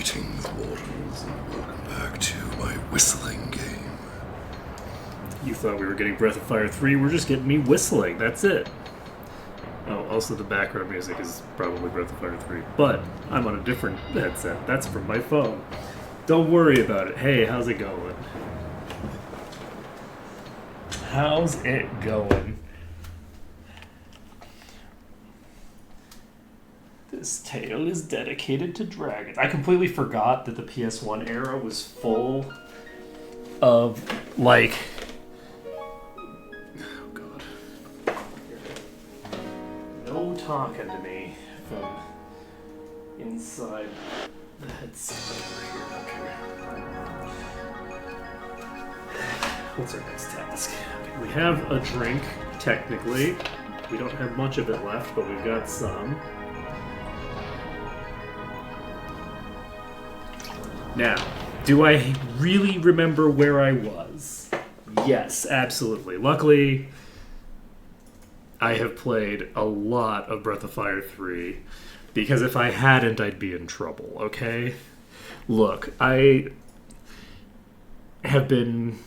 Greetings, mortals, and welcome back to my whistling game. You thought we were getting Breath of Fire 3, we're just getting me whistling, that's it. Oh, also the background music is probably Breath of Fire 3, but I'm on a different headset. That's from my phone. Don't worry about it. Hey, how's it going? How's it going? This tale is dedicated to dragons. I completely forgot that the PS1 era was full of, like... Oh, God. No talking to me from inside the headset over here. Okay. What's our next task? Okay, we have a drink, technically. We don't have much of it left, but we've got some. Now, do I really remember where I was? Yes, absolutely. Luckily, I have played a lot of Breath of Fire 3, because if I hadn't, I'd be in trouble, okay? Look, I have been...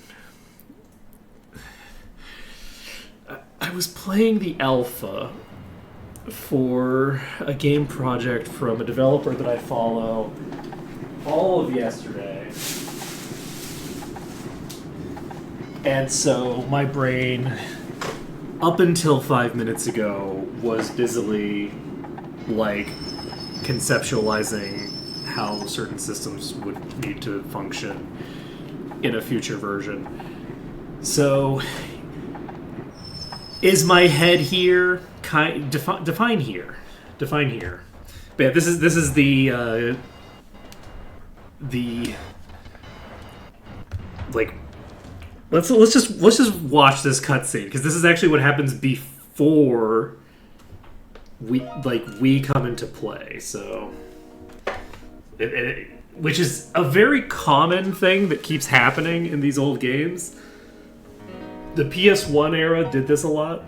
I was playing the alpha for a game project from a developer that I follow all of yesterday. And so my brain, up until 5 minutes ago, was busily, like, conceptualizing how certain systems would need to function in a future version. So, is my head here? Define here. Define here. But yeah, this is the like let's just watch this cutscene, because this is actually what happens before we come into play. So which is a very common thing that keeps happening in these old games. The PS1 era did this a lot,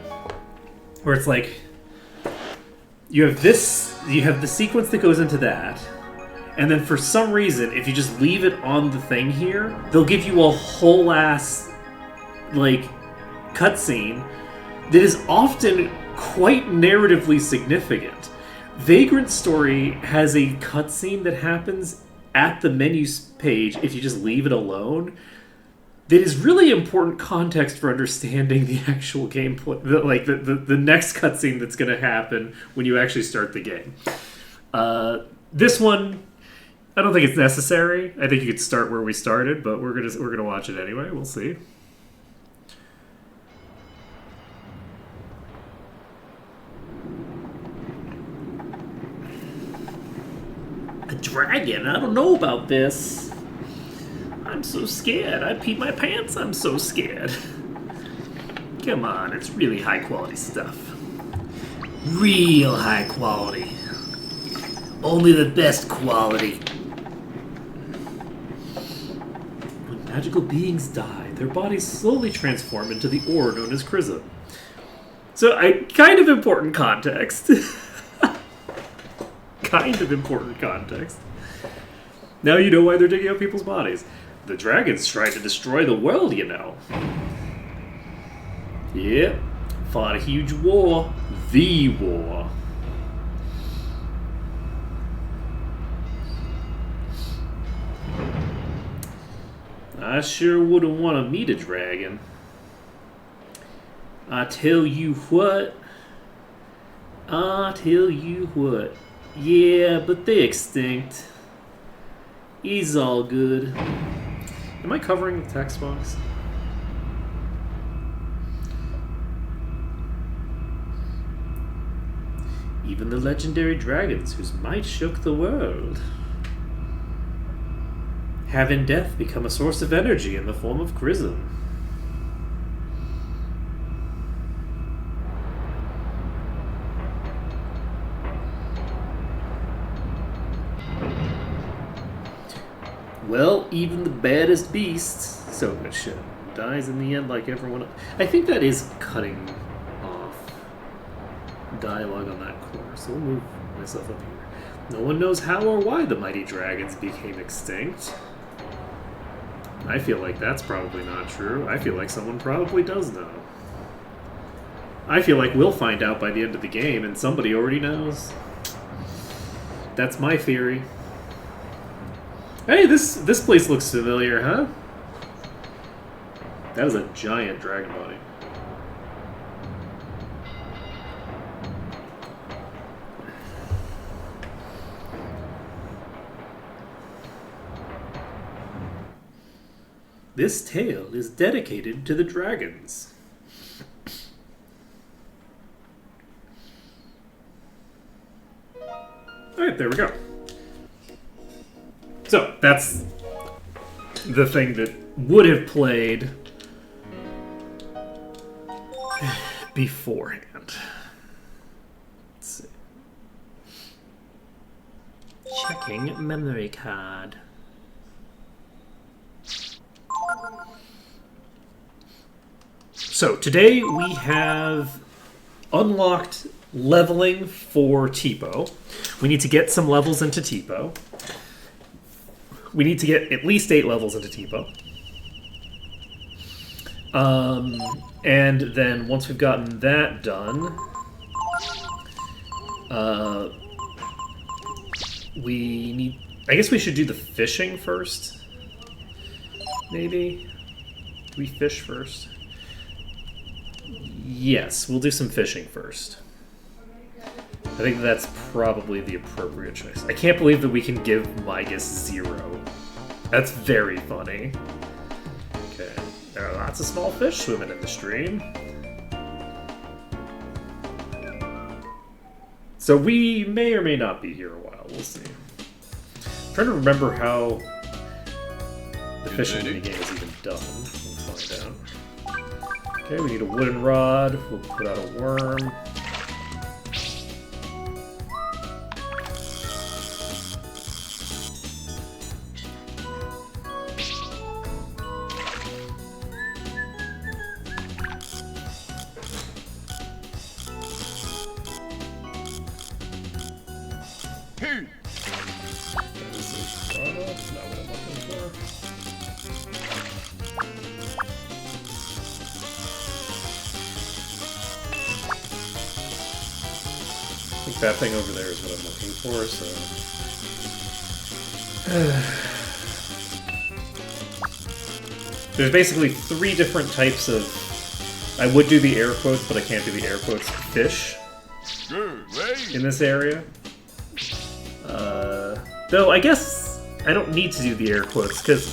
where it's like you have the sequence that goes into that. And then for some reason, if you just leave it on the thing here, they'll give you a whole ass, like, cutscene that is often quite narratively significant. Vagrant Story has a cutscene that happens at the menu page if you just leave it alone that is really important context for understanding the actual gameplay, the next cutscene that's going to happen when you actually start the game. This one, I don't think it's necessary. I think you could start where we started, but we're gonna watch it anyway. We'll see. A dragon? I don't know about this. I'm so scared. I peed my pants. I'm so scared. Come on, it's really high quality stuff. Real high quality. Only the best quality. When magical beings die, their bodies slowly transform into the ore known as Chrism. So, kind of important context. Kind of important context. Now you know why they're digging up people's bodies. The dragons tried to destroy the world, you know. Yep. Fought a huge war. The war. I sure wouldn't want to meet a dragon. I tell you what. Yeah, but they extinct. He's all good. Am I covering the text box? Even the legendary dragons whose might shook the world have in death become a source of energy in the form of Chrism. Well, even the baddest beast, so good shit, dies in the end like everyone else. I think that is cutting off dialogue on that corner, so we'll move myself up here. No one knows how or why the mighty dragons became extinct. I feel like that's probably not true. I feel like someone probably does know. I feel like we'll find out by the end of the game, and somebody already knows. That's my theory. Hey, this place looks familiar, huh? That is a giant dragon body. This tale is dedicated to the dragons. Alright, there we go. So, that's the thing that would have played beforehand. Let's see. Checking memory card. So, today we have unlocked leveling for Tipo. We need to get some levels into Tipo. We need to get at least 8 levels into Tipo. And then once we've gotten that done, we need... I guess we should do the fishing first. Maybe? Do we fish first? Yes, we'll do some fishing first. I think that's probably the appropriate choice. I can't believe that we can give Mygas 0. That's very funny. Okay, there are lots of small fish swimming in the stream. So we may or may not be here a while, we'll see. I'm trying to remember how the fishing minigame is even done. We'll find out. Okay, we need a wooden rod. We'll put out a worm. That thing over there is what I'm looking for, so... There's basically 3 different types of... I would do the air quotes, but I can't do the air quotes. Fish. In this area. Though, I guess I don't need to do the air quotes, because...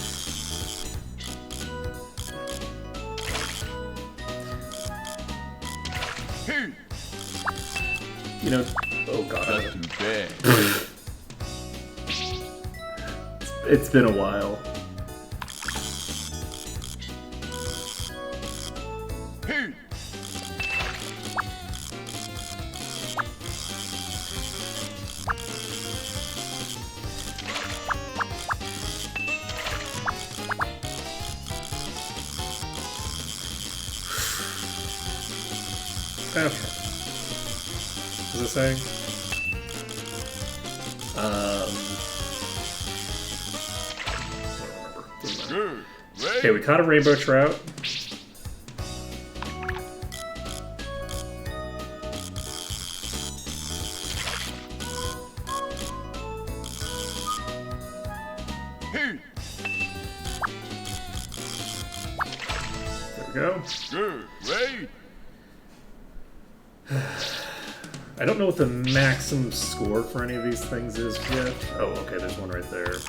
You know... Oh god. Not too bad. It's been a while. Okay. What was it saying? Okay, we caught a rainbow trout. There we go. I don't know what the maximum score for any of these things is yet. Oh, okay, there's one right there.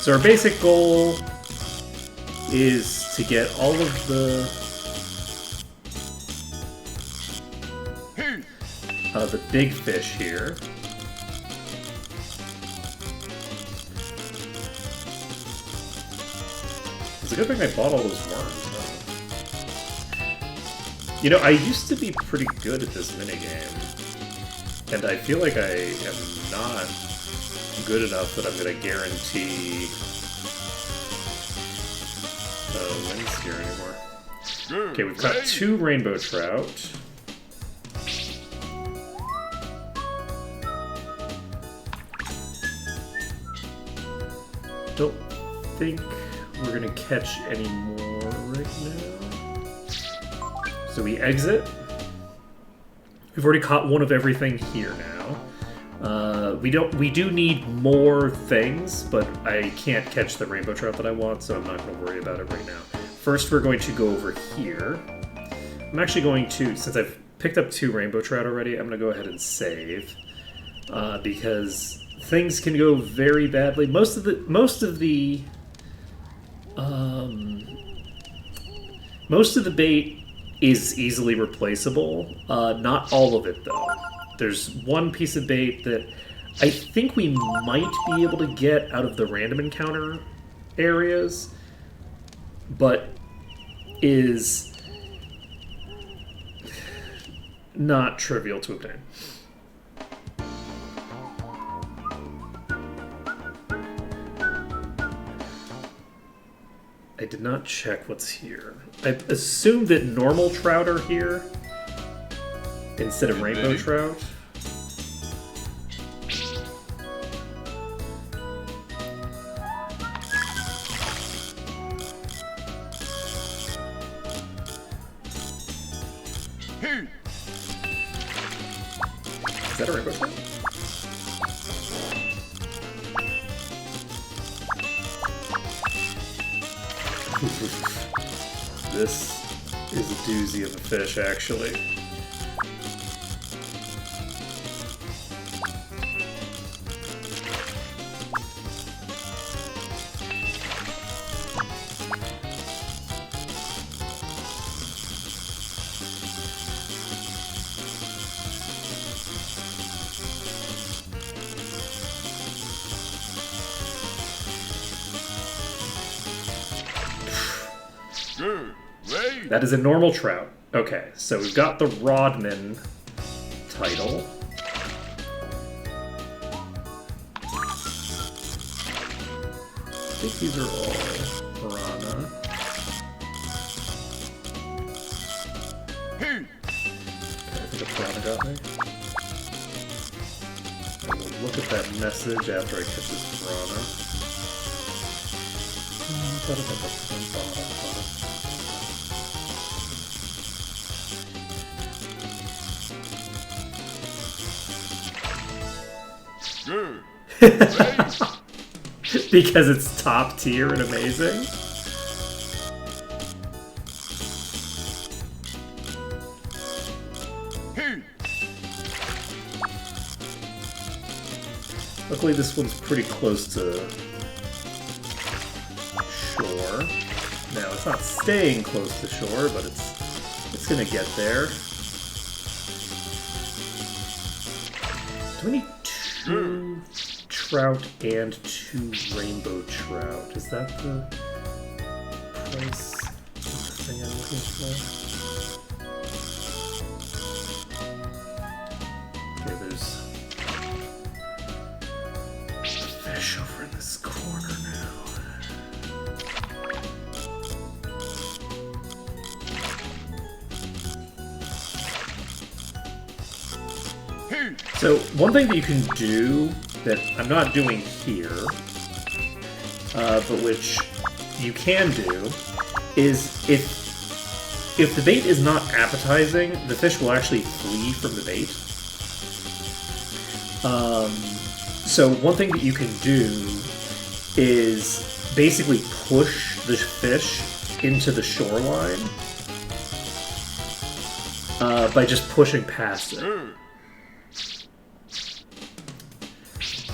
So our basic goal is to get all of the big fish here. It's a good thing I bought all those worms. You know, I used to be pretty good at this minigame, and I feel like I am not good enough that I'm going to guarantee wins here anymore. Okay, we've caught 2 rainbow trout. don't think we're gonna catch any more right now. So we exit. We've already caught one of everything here now. We do need more things, but I can't catch the rainbow trout that I want, so I'm not going to worry about it right now. First, we're going to go over here. I'm actually going to, since I've picked up 2 rainbow trout already, I'm going to go ahead and save because things can go very badly. Most of the bait is easily replaceable. Not all of it, though. There's one piece of bait that I think we might be able to get out of the random encounter areas, but is not trivial to obtain. I did not check what's here. I assume that normal trout are here instead of rainbow trout. Is that a rainbow trout? This is a doozy of a fish, actually. That is a normal trout. Okay, so we've got the Rodman title. I think these are all piranha. Okay, I think a piranha got me. I will look at that message after I catch this piranha. Because it's top tier and amazing. Luckily this one's pretty close to shore. Now it's not staying close to shore, but it's gonna get there. Do we need 2 trout and 2 rainbow trout? Is that the price of the thing I'm looking for? Okay, there's a fish over in this corner now. So one thing that you can do that I'm not doing here, but which you can do, is if the bait is not appetizing, the fish will actually flee from the bait. So one thing that you can do is basically push the fish into the shoreline by just pushing past it.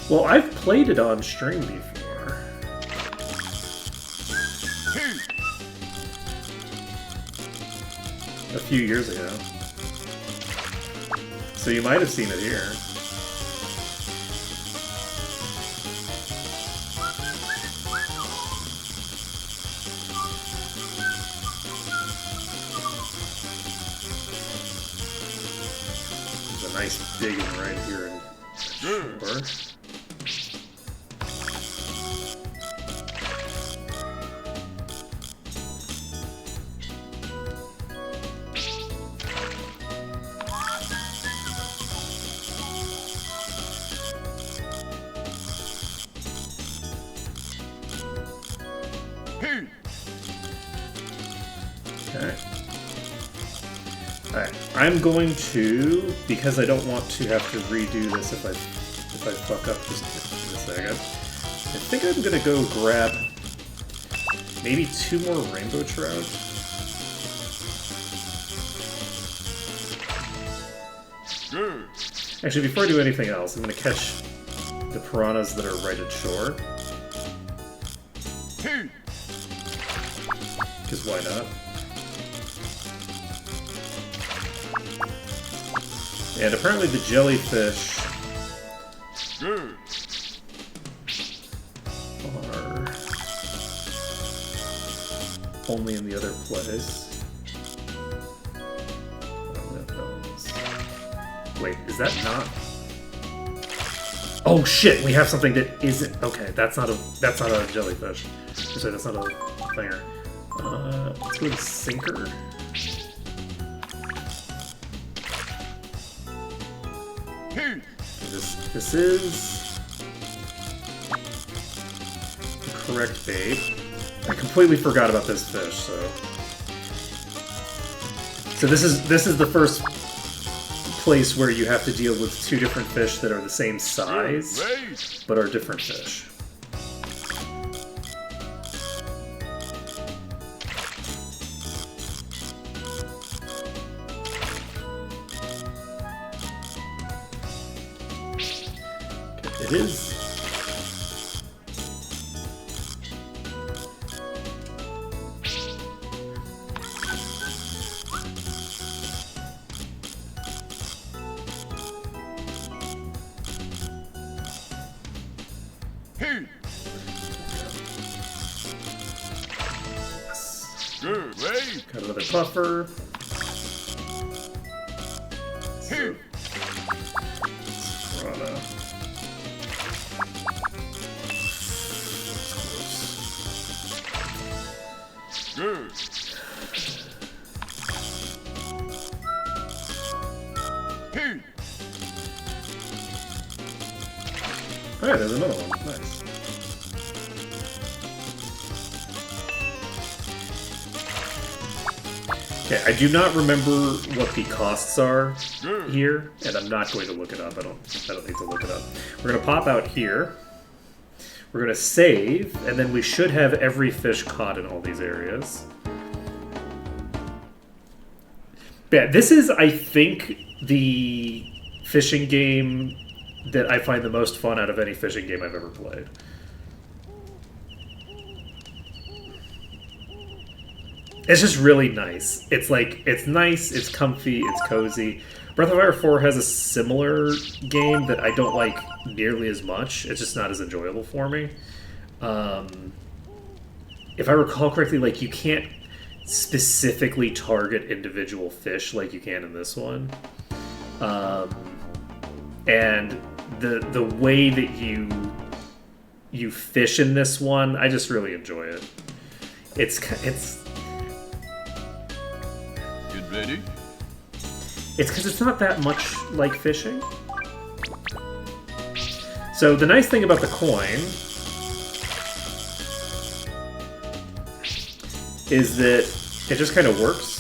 Well, I've played it on stream before. A few years ago. So you might have seen it here. There's a nice big one right here in shore. Okay. Alright, I'm going to, because I don't want to have to redo this if I fuck up just in a second, I think I'm gonna go grab maybe 2 more rainbow trout. Actually, before I do anything else, I'm gonna catch the piranhas that are right at shore. Because why not? And apparently the jellyfish are only in the other place. Wait, is that not? Oh shit! We have something that isn't. Okay, that's not a jellyfish. Sorry, that's not a thinger. Let's go to sinker. This is the correct bait. I completely forgot about this fish, so this is the first place where you have to deal with 2 different fish that are the same size but are different fish. It is. Got another puffer. So, piranha. Alright, there's another one. Nice. Okay, I do not remember what the costs are here, and I'm not going to look it up. I don't need to look it up. We're gonna pop out here. We're gonna save, and then we should have every fish caught in all these areas. Yeah, this is, I think, the fishing game that I find the most fun out of any fishing game I've ever played. It's just really nice. It's like, it's nice, it's comfy, it's cozy. Breath of Fire 4 has a similar game that I don't like nearly as much. It's just not as enjoyable for me. If I recall correctly, like, you can't specifically target individual fish like you can in this one. And the way that you fish in this one, I just really enjoy it. It's ready? It's because it's not that much like fishing. So the nice thing about the coin is that it just kind of works.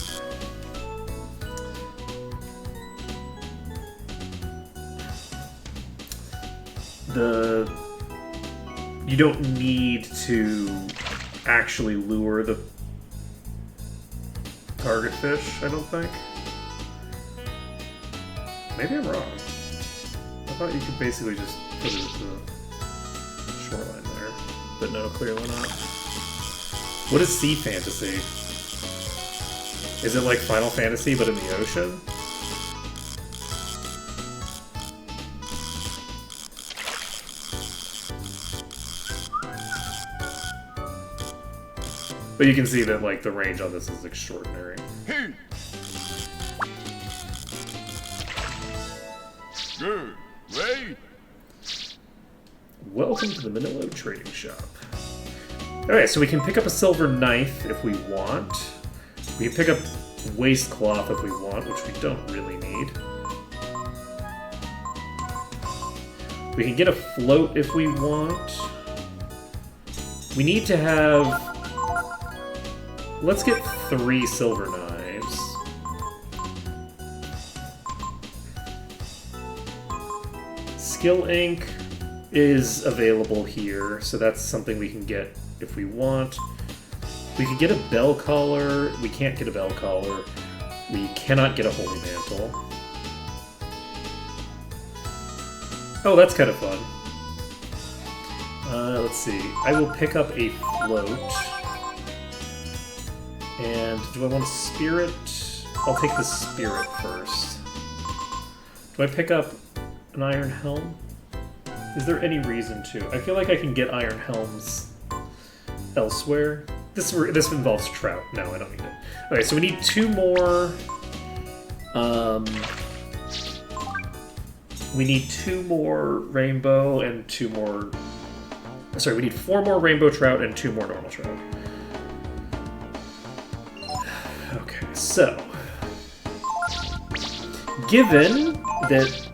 You don't need to actually lure the target fish, I don't think. Maybe I'm wrong. I thought you could basically just put it at the shoreline there. But no, clearly not. What is Sea Fantasy? Is it like Final Fantasy but in the ocean? But you can see that, like, the range on this is extraordinary. Good. Wait. Welcome to the Manila Trading Shop. Alright, so we can pick up a silver knife if we want. We can pick up waist cloth if we want, which we don't really need. We can get a float if we want. We need to have Let's get 3 silver knives. Skill ink is available here, so that's something we can get if we want. We could get a bell collar. We can't get a bell collar. We cannot get a holy mantle. Oh, that's kind of fun. Let's see. I will pick up a float. And do I want a spirit? I'll take the spirit first. Do I pick up an iron helm? Is there any reason to? I feel like I can get iron helms elsewhere. This involves trout. No, I don't need it. Okay, so we need 2 more. We need 2 more rainbow and 2 more. Sorry, we need 4 more rainbow trout and 2 more normal trout. Okay, so given that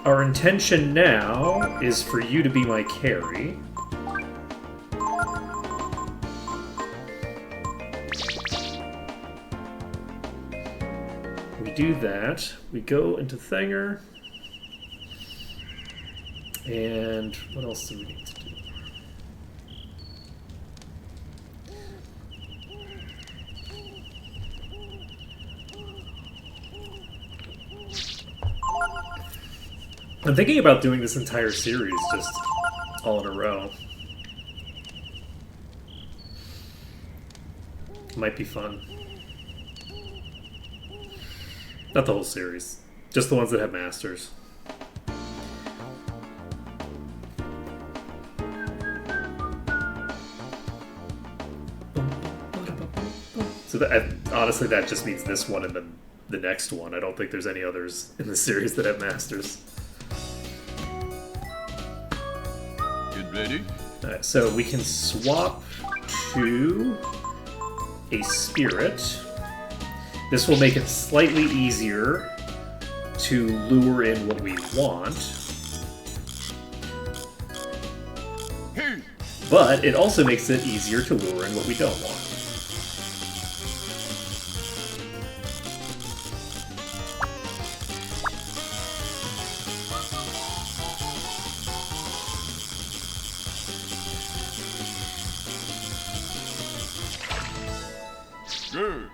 our intention now is for you to be my carry. We do that. We go into Thanger. And what else do we need to do? I'm thinking about doing this entire series just all in a row. Might be fun. Not the whole series, just the ones that have masters. So that, honestly, that just means this one and then the next one. I don't think there's any others in the series that have masters. Get ready. Alright, so we can swap to a spirit. This will make it slightly easier to lure in what we want. But it also makes it easier to lure in what we don't want. Good.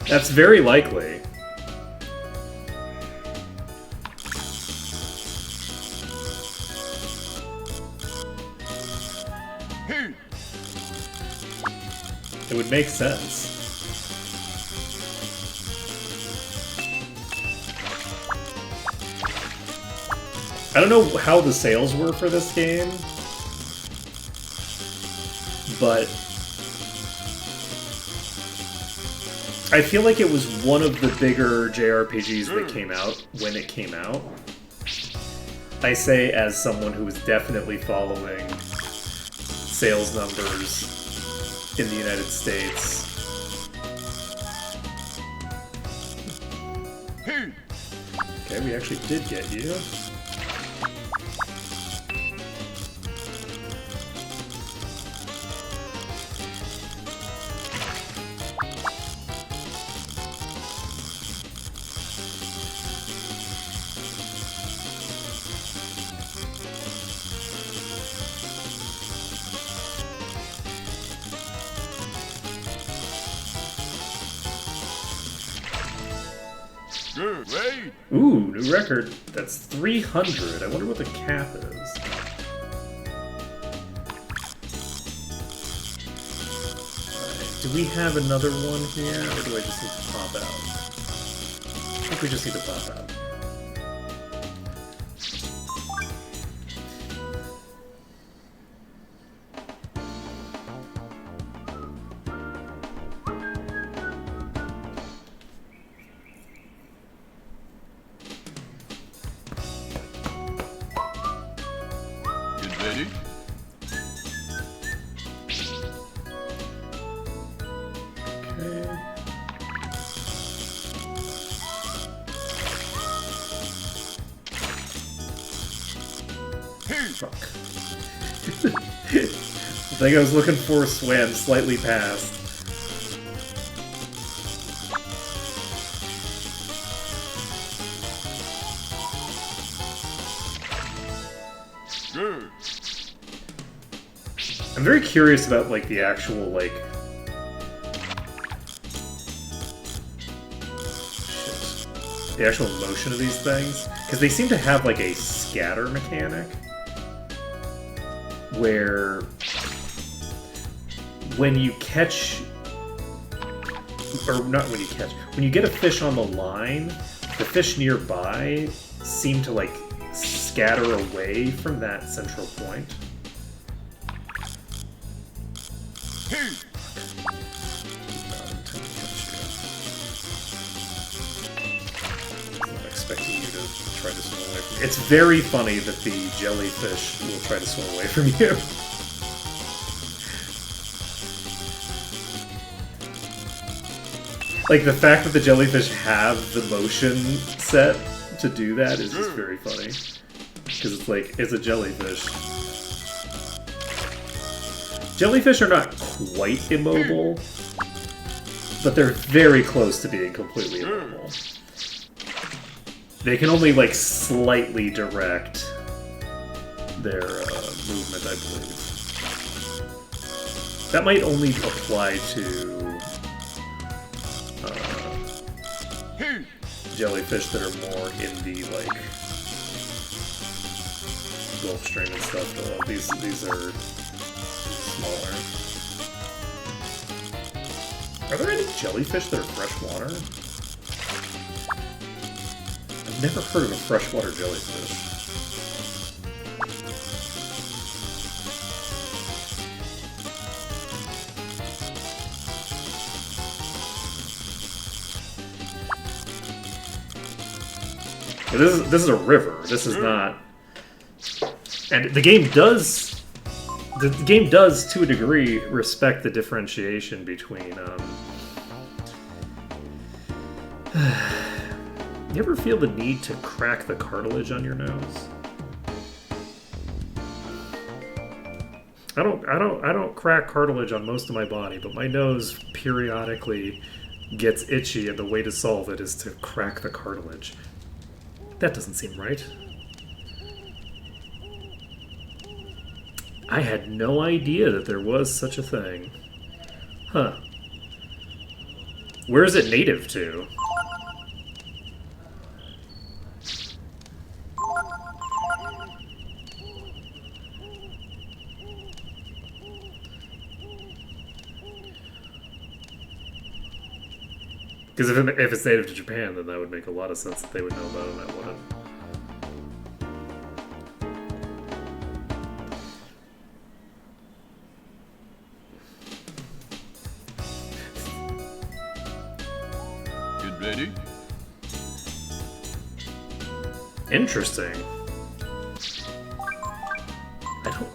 That's very likely. It would make sense. I don't know how the sales were for this game, but I feel like it was one of the bigger JRPGs that came out when it came out. I say as someone who was definitely following sales numbers in the United States. Okay, we actually did get you. Good. Wait. Ooh, new record. That's 300. I wonder what the cap is. Alright, do we have another one here, or do I just need to pop out? I think we just need to pop out. Ready? Okay. Fuck. thing I was looking for swam slightly past. Good. I'm very curious about, like, the actual, like... Shit. The actual motion of these things. Because they seem to have, like, a scatter mechanic. Where... when you catch... Or not when you catch. When you get a fish on the line, the fish nearby seem to, like, scatter away from that central point. I'm not expecting you to try to swim away from me. It's very funny that the jellyfish will try to swim away from you. Like, the fact that the jellyfish have the motion set to do that is just very funny. Because it's like, it's a jellyfish. Jellyfish are not quite immobile, but they're very close to being completely immobile. They can only, like, slightly direct their movement, I believe. That might only apply to jellyfish that are more in the, like, Gulf Stream and stuff, though. These are smaller. Are there any jellyfish that are freshwater? I've never heard of a freshwater jellyfish. But this is a river. This is not... And the game does... The game does, to a degree, respect the differentiation between... You ever feel the need to crack the cartilage on your nose? I don't crack cartilage on most of my body, but my nose periodically gets itchy, and the way to solve it is to crack the cartilage. That doesn't seem right. I had no idea that there was such a thing. Huh. Where is it native to? Because if it's native to Japan, then that would make a lot of sense that they would know about it, and I wouldn't. Get ready. Interesting.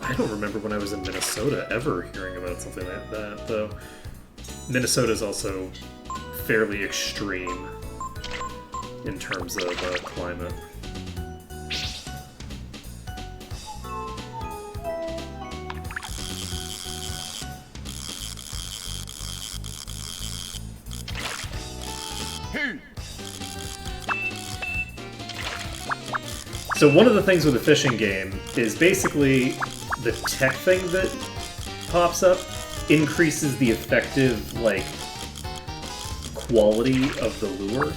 I don't remember when I was in Minnesota ever hearing about something like that, though. Minnesota's also fairly extreme in terms of climate. So one of the things with the fishing game is basically the tech thing that pops up increases the effective, like, quality of the lure.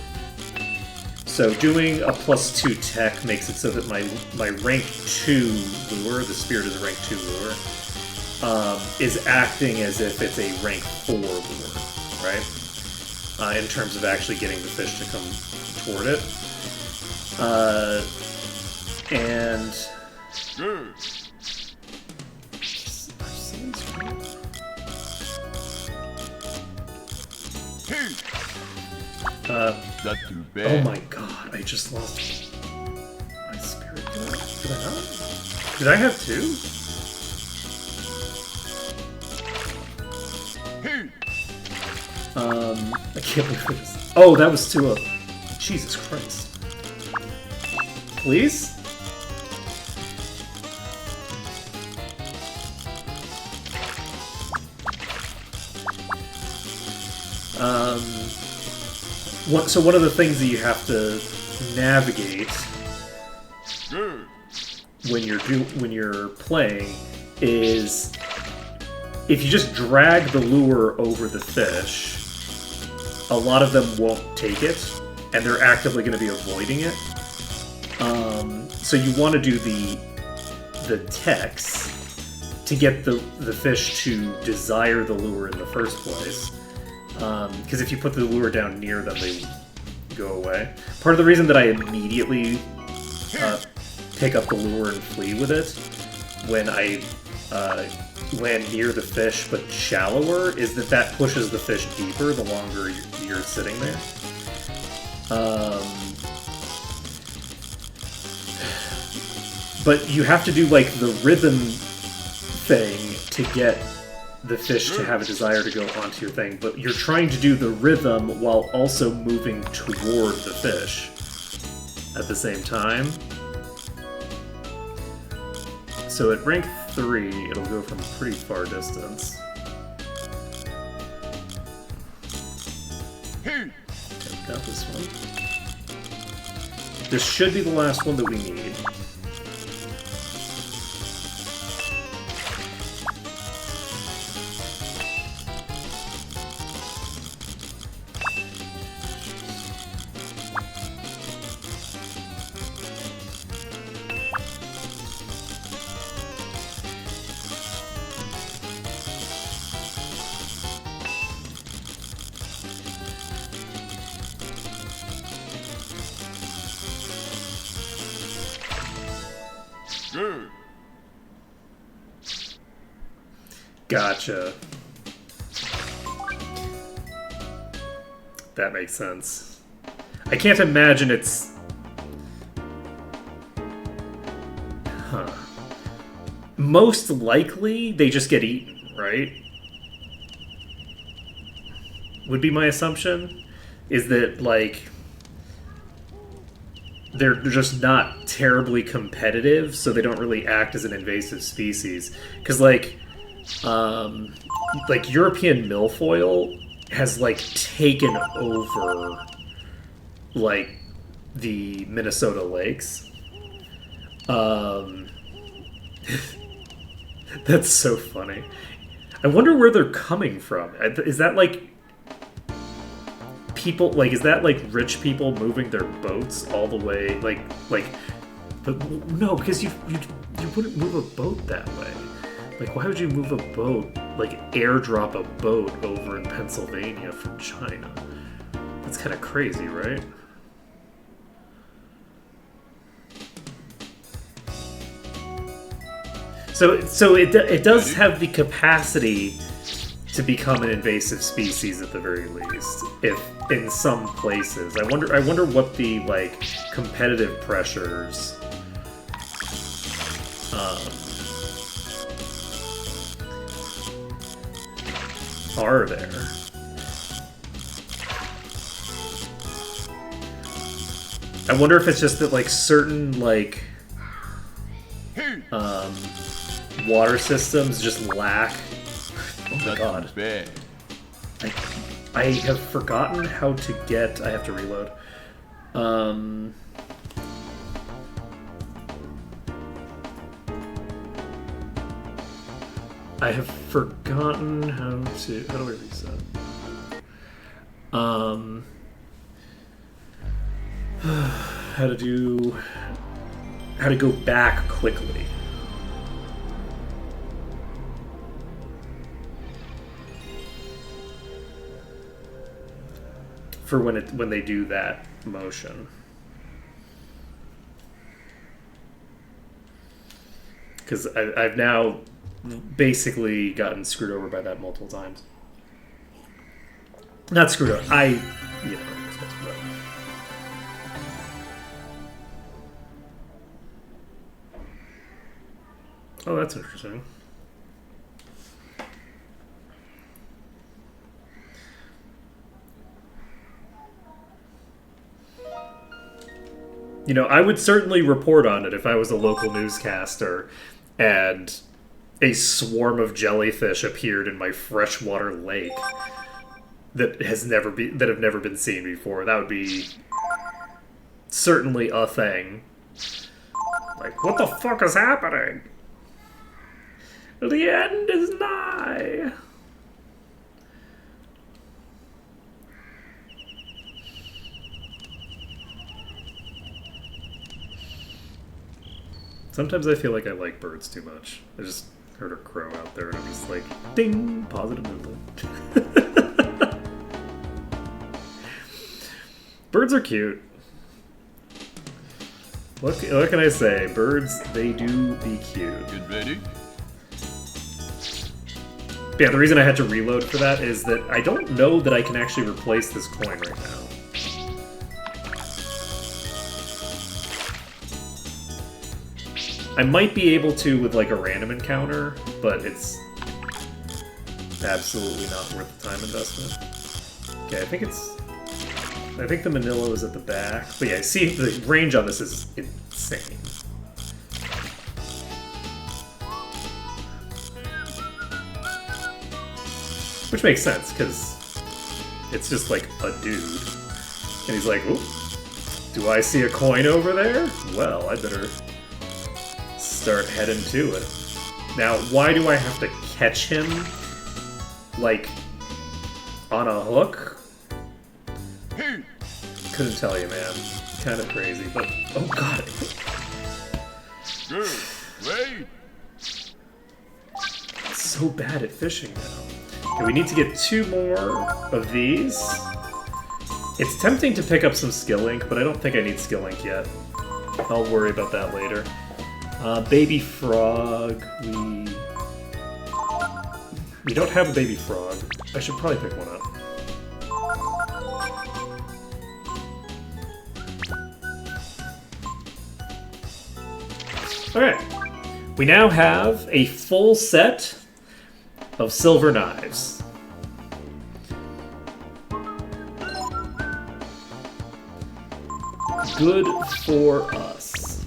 So doing a +2 tech makes it so that my rank 2 lure, the Spirit is a rank 2 lure, is acting as if it's a rank 4 lure, right? In terms of actually getting the fish to come toward it. And... Good. Not too bad. Oh my god, I just lost my spirit. Did I not? Did I have 2? I can't believe this. Oh, that was 2 of... Jesus Christ. Please? So one of the things that you have to navigate Good. when you're playing is if you just drag the lure over the fish, a lot of them won't take it, and they're actively going to be avoiding it. So you want to do the text to get the fish to desire the lure in the first place. Because if you put the lure down near them, they go away. Part of the reason that I immediately pick up the lure and flee with it when I land near the fish but shallower is that pushes the fish deeper the longer you're sitting there. But you have to do like the rhythm thing to get the fish to have a desire to go onto your thing, but you're trying to do the rhythm while also moving toward the fish at the same time. So at rank 3, it'll go from a pretty far distance. Hey. Okay, got this one. This should be the last one that we need. Good. Gotcha. That makes sense. I can't imagine it's... Huh. Most likely, they just get eaten, right? Would be my assumption. Is that, like... They're just not terribly competitive, so they don't really act as an invasive species. Because, like European milfoil has, like, taken over, like, the Minnesota lakes. That's so funny. I wonder where they're coming from. Is that, like... people, like, is that like rich people moving their boats all the way, but no, because you wouldn't move a boat that way. Like, why would you move a boat, like airdrop a boat over in Pennsylvania from China? That's kind of crazy, right? So it does have the capacity to become an invasive species at the very least, if in some places. I wonder what the, like, competitive pressures are there. I wonder if it's just that, like, certain, like, water systems just lack... Oh my god. Bad. I have forgotten how to get... I have to reload. I have forgotten how to... How do I reset? How to do... How to go back quickly. For when they do that motion. Because I've now basically gotten screwed over by that multiple times. Not screwed over. Oh, that's interesting. You know, I would certainly report on it if I was a local newscaster and a swarm of jellyfish appeared in my freshwater lake. that have never been seen before. That would be certainly a thing. Like, what the fuck is happening? The end is nigh. Sometimes I feel like I like birds too much. I just heard a crow out there and I'm just like, ding, positive movement. Birds are cute. What can I say? Birds, they do be cute. Get ready. Yeah, the reason I had to reload for that is that I don't know that I can actually replace this coin right now. I might be able to with like a random encounter, but it's absolutely not worth the time investment. Okay, I think the Manila is at the back. But yeah, see, the range on this is insane. Which makes sense, because it's just like a dude. And he's like, "Oop, do I see a coin over there? Well, I better start heading to it." Now, why do I have to catch him, like, on a hook? Hey. Couldn't tell you, man. Kind of crazy, but oh god. Good. Wait. So bad at fishing now. Okay, we need to get 2 more of these. It's tempting to pick up some skill ink, but I don't think I need skill ink yet. I'll worry about that later. Baby frog, we don't have a baby frog. I should probably pick one up. Alright, we now have a full set of silver knives. Good for us.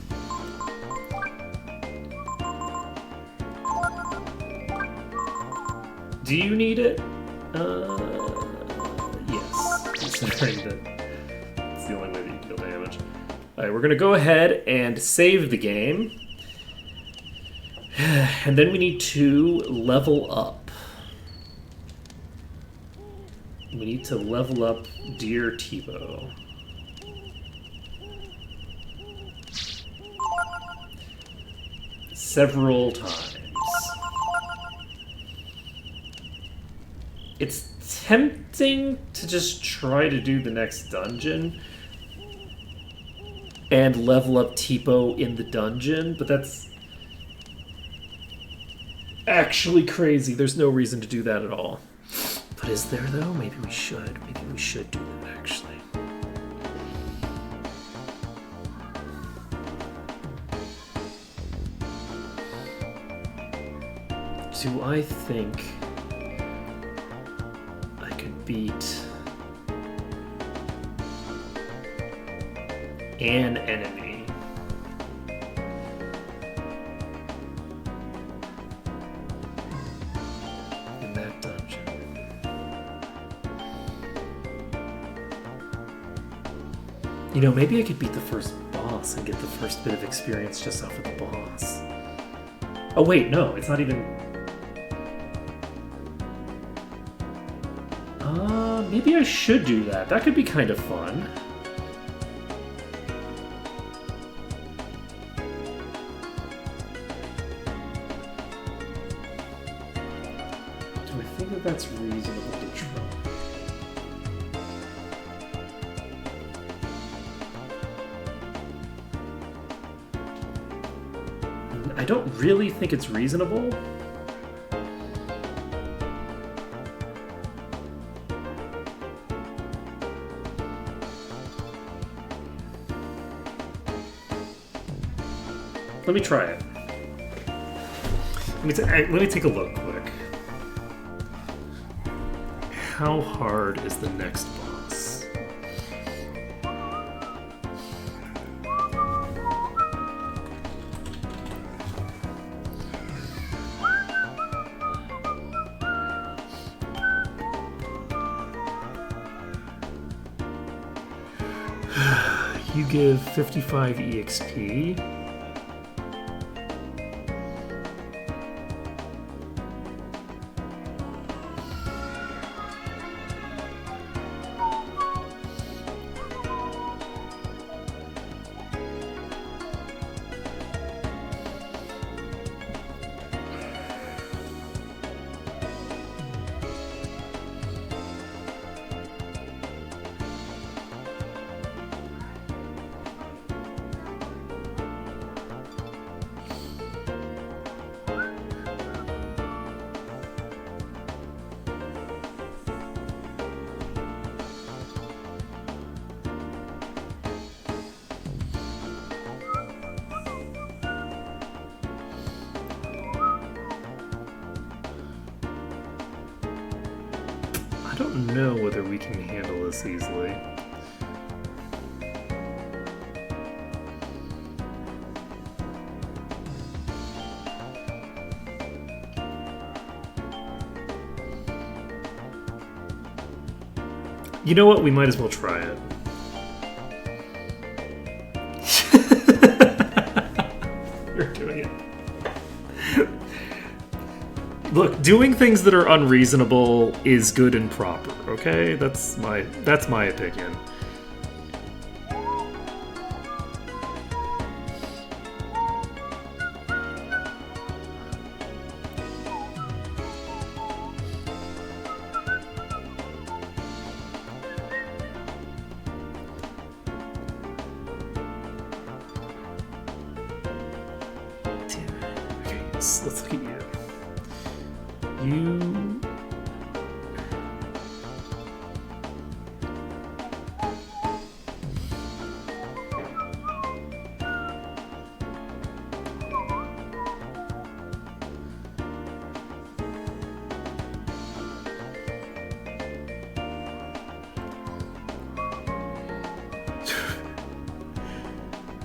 Do you need it? Yes, considering that it's the only way that you deal damage. Alright, we're gonna go ahead and save the game. And then we need to level up. We need to level up Dear Tebow. Several times. It's tempting to just try to do the next dungeon and level up Tipo in the dungeon, but that's actually crazy. There's no reason to do that at all. But is there, though? Maybe we should. Maybe we should do that, actually. Do I think I could beat an enemy? In that dungeon. You know, maybe I could beat the first boss and get the first bit of experience just off of the boss. Oh wait, no, it's not even... maybe I should do that. That could be kind of fun. Do I think that that's reasonable to try? I don't really think it's reasonable. Let me try it. Let me take a look quick. How hard is the next boss? you give 55 EXP. I don't know whether we can handle this easily. You know what? We might as well try it. You're doing it. Look, doing things that are unreasonable is good and proper, okay? That's my opinion. Okay, let's look at you. You...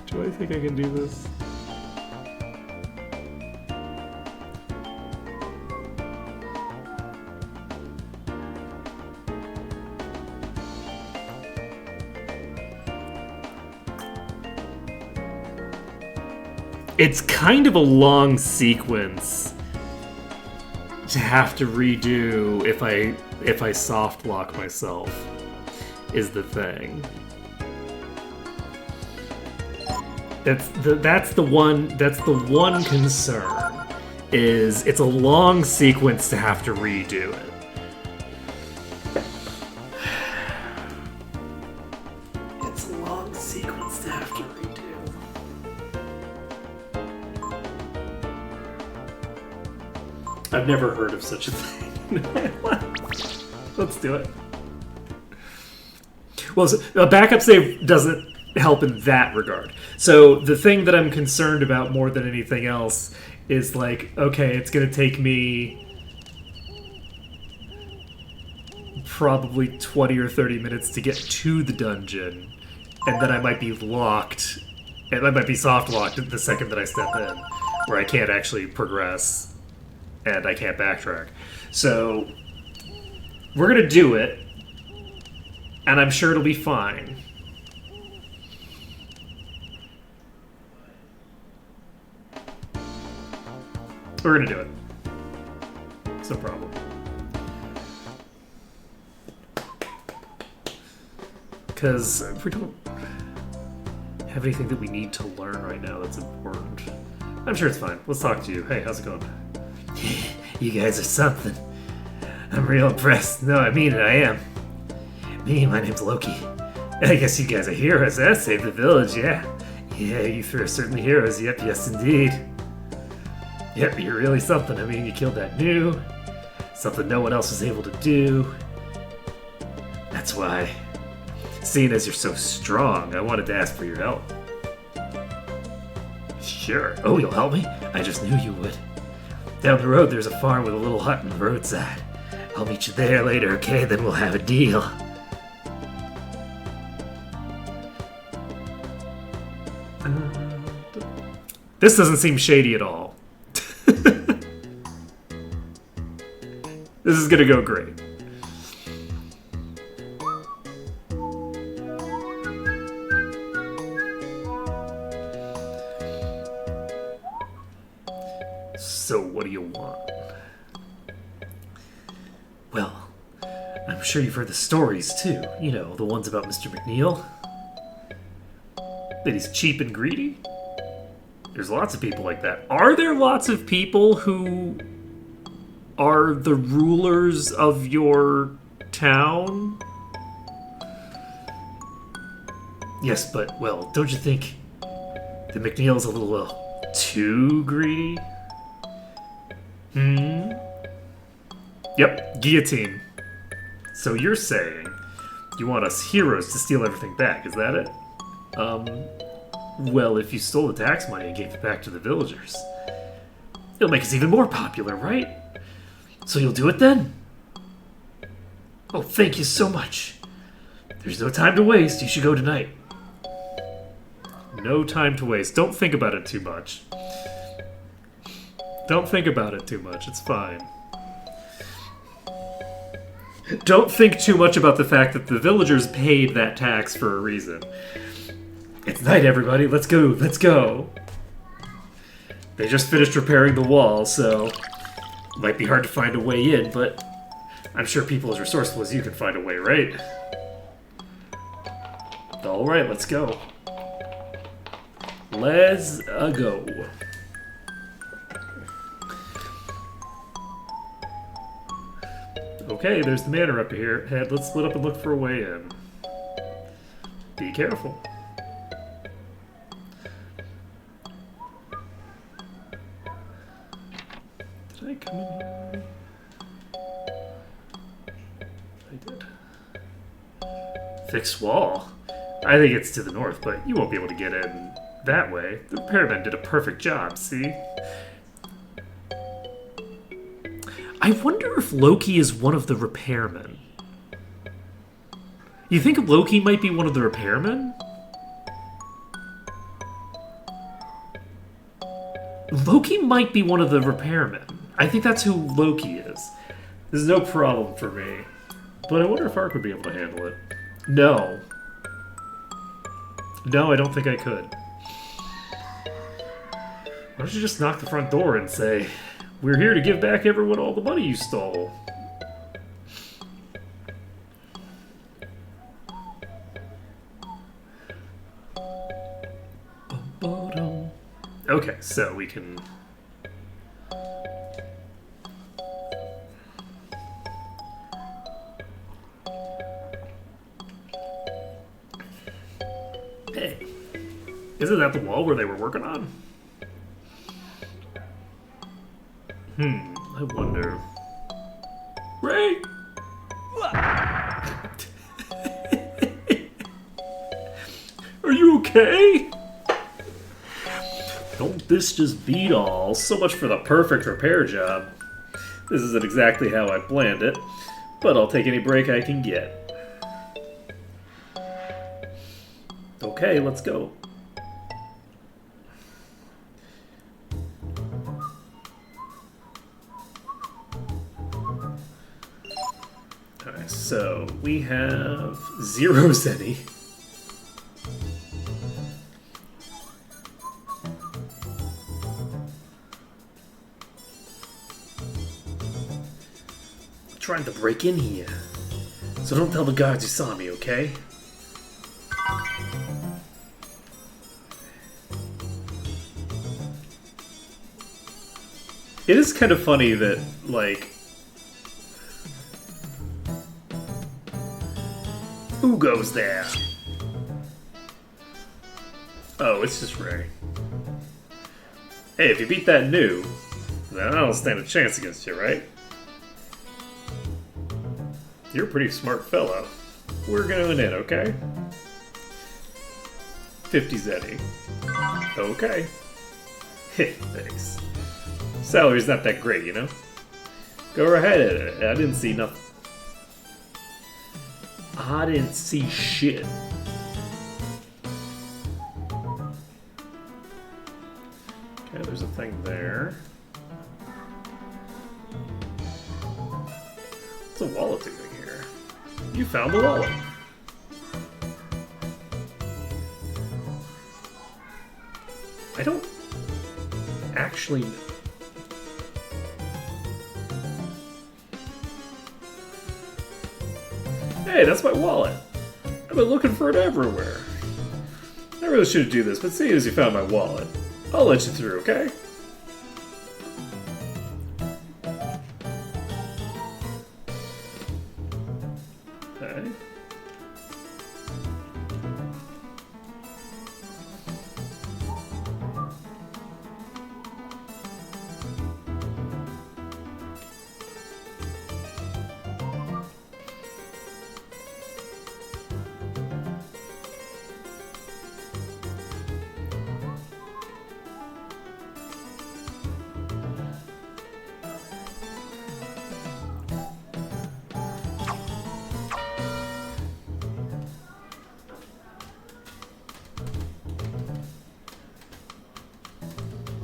Do I think I can do this? It's kind of a long sequence to have to redo if I soft lock myself, is the thing. That's the one concern, is it's a long sequence to have to redo it. It's a long sequence to have to redo. I've never heard of such a thing. Let's do it. Well, a backup save doesn't help in that regard. So the thing that I'm concerned about more than anything else is like, okay, it's going to take me probably 20 or 30 minutes to get to the dungeon, and then I might be locked, and I might be soft locked the second that I step in, where I can't actually progress. And I can't backtrack. So, we're gonna do it, and I'm sure it'll be fine. We're gonna do it. It's no problem. Because we don't have anything that we need to learn right now that's important. I'm sure it's fine. Let's talk to you. Hey, how's it going? You guys are something. I'm real impressed. No, I mean it, I am. My name's Loki. I guess you guys are heroes, eh? Save the village, yeah? Yeah, you three are certainly heroes. Yep, yes indeed. Yep, you're really something. I mean, you killed that new. Something no one else was able to do. That's why, seeing as you're so strong, I wanted to ask for your help. Sure. Oh, you'll help me? I just knew you would. Down the road, there's a farm with a little hut on the roadside. I'll meet you there later, okay? Then we'll have a deal. This doesn't seem shady at all. This is gonna go great. So what do you want? Well, I'm sure you've heard the stories too. You know, the ones about Mr. McNeil. That he's cheap and greedy. There's lots of people like that. Are there lots of people who are the rulers of your town? Yes, but, well, don't you think that McNeil's a little too greedy? Yep, guillotine. So you're saying you want us heroes to steal everything back, is that it? Well, if you stole the tax money and gave it back to the villagers, it'll make us even more popular, right? So you'll do it then? Oh, thank you so much. There's no time to waste. You should go tonight. No time to waste. Don't think about it too much. Don't think about it too much. It's fine. Don't think too much about the fact that the villagers paid that tax for a reason. It's night, everybody. Let's go. Let's go. They just finished repairing the wall, so it might be hard to find a way in, but I'm sure people as resourceful as you can find a way, right? All right, let's go. Let's go. Okay, there's the manor up here. Head, let's split up and look for a way in. Be careful. Did I come in here? I did. Fixed wall? I think it's to the north, but you won't be able to get in that way. The repairman did a perfect job, see? I wonder if Loki is one of the repairmen. You think Loki might be one of the repairmen? Loki might be one of the repairmen. I think that's who Loki is. There's no problem for me. But I wonder if Ark would be able to handle it. No. No, I don't think I could. Why don't you just knock the front door and say, "We're here to give back everyone all the money you stole." Okay, so we can... Hey, isn't that the wall where they were working on? I wonder... Ray! Are you okay? Don't this just beat all? So much for the perfect repair job. This isn't exactly how I planned it, but I'll take any break I can get. Okay, let's go. Alright, so we have 0 Zenny. Trying to break in here. So don't tell the guards you saw me, okay? It is kind of funny that, like... Who goes there? Oh, it's just Ray. Hey, if you beat that new, then I don't stand a chance against you, right? You're a pretty smart fellow. We're going in, okay? 50 Zenny. Okay. Thanks. Salary's not that great, you know? Go ahead. I didn't see nothing. I didn't see shit. Okay, there's a thing there. What's a wallet doing here? You found the wallet. I don't actually... Hey, that's my wallet. I've been looking for it everywhere. I really shouldn't do this, but seeing as you found my wallet, I'll let you through, okay? Okay.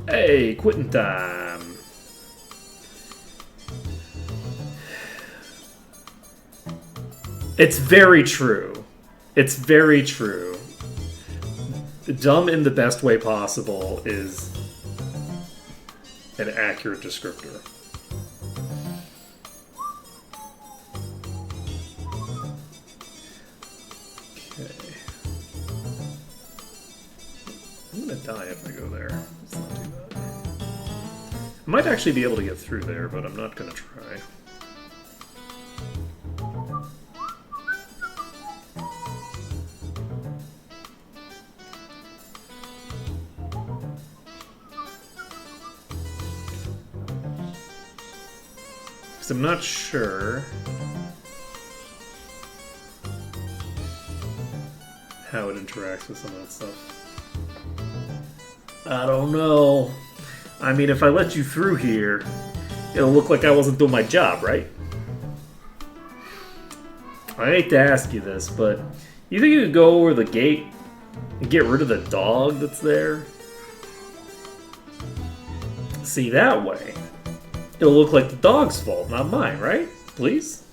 Hey, quitting time. It's very true. It's very true. Dumb in the best way possible is an accurate descriptor. Okay. I'm gonna die if I go there. Let's not do that. I might actually be able to get through there, but I'm not gonna try. Because I'm not sure how it interacts with some of that stuff. I don't know. I mean, if I let you through here, it'll look like I wasn't doing my job, right? I hate to ask you this, but you think you could go over the gate and get rid of the dog that's there? See, that way, it'll look like the dog's fault, not mine, right? Please?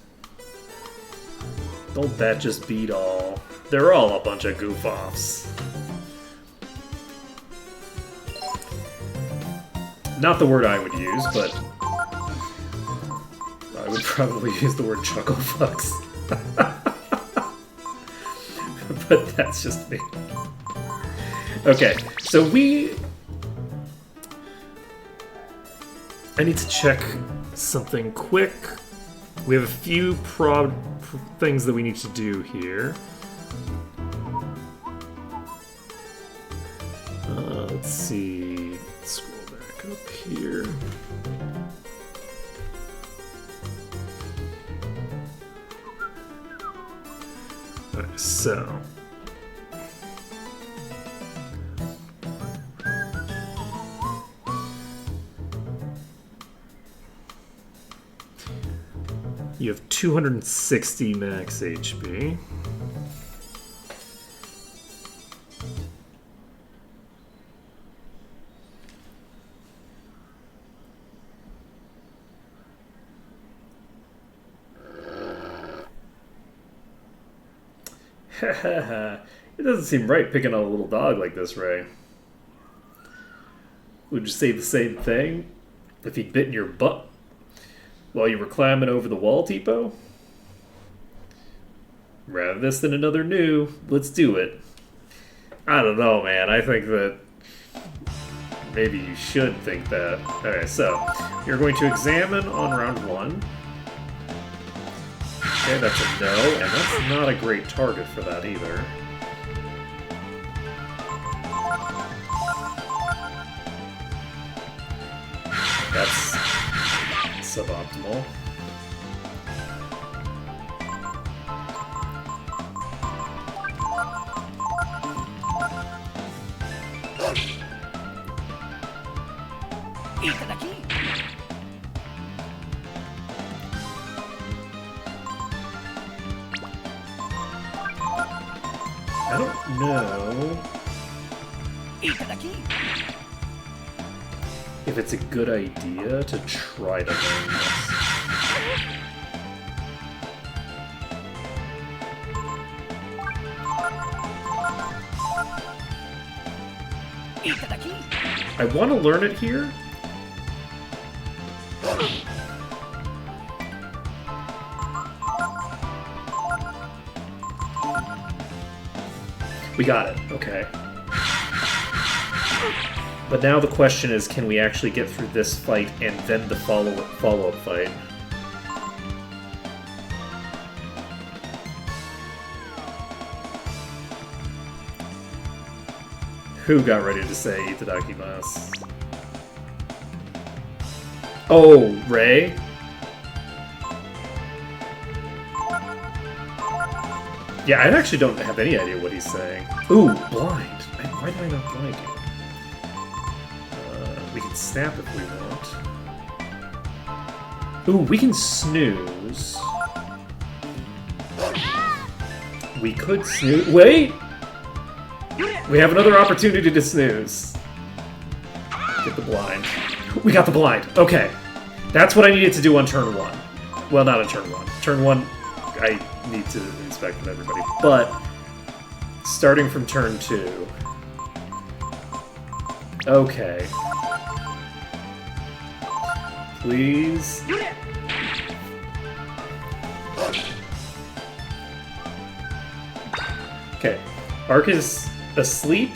Don't that just beat all? They're all a bunch of goof-offs. Not the word I would use, but I would probably use the word chucklefucks. But that's just me. Okay, so I need to check something quick. We have a few things that we need to do here. Let's see. Scroll back up here. Alright, so. You have 260 max HP. It doesn't seem right picking on a little dog like this, Ray. Would you say the same thing if he'd bitten your butt while you were climbing over the wall, Tipo? Rather this than another new. Let's do it. I don't know, man. I think that maybe you should think that. Alright, so you're going to examine on round 1. Okay, that's a no, and that's not a great target for that either. That's suboptimal. I don't know if it's a good idea to try to learn this. I want to learn it here. We got it. Okay. But now the question is, can we actually get through this fight and then the follow-up fight? Who got ready to say Itadakimasu? Oh, Ray? Yeah, I actually don't have any idea what he's saying. Ooh, blind. Why did I not blind you? We can snap if we want. Ooh, we can snooze. We could snooze. Wait! We have another opportunity to snooze. Get the blind. We got the blind. Okay. That's what I needed to do on turn 1. Well, not on turn 1. Turn 1, I need to inspect with everybody. But, starting from turn 2. Okay. Please. Okay. Ark is asleep.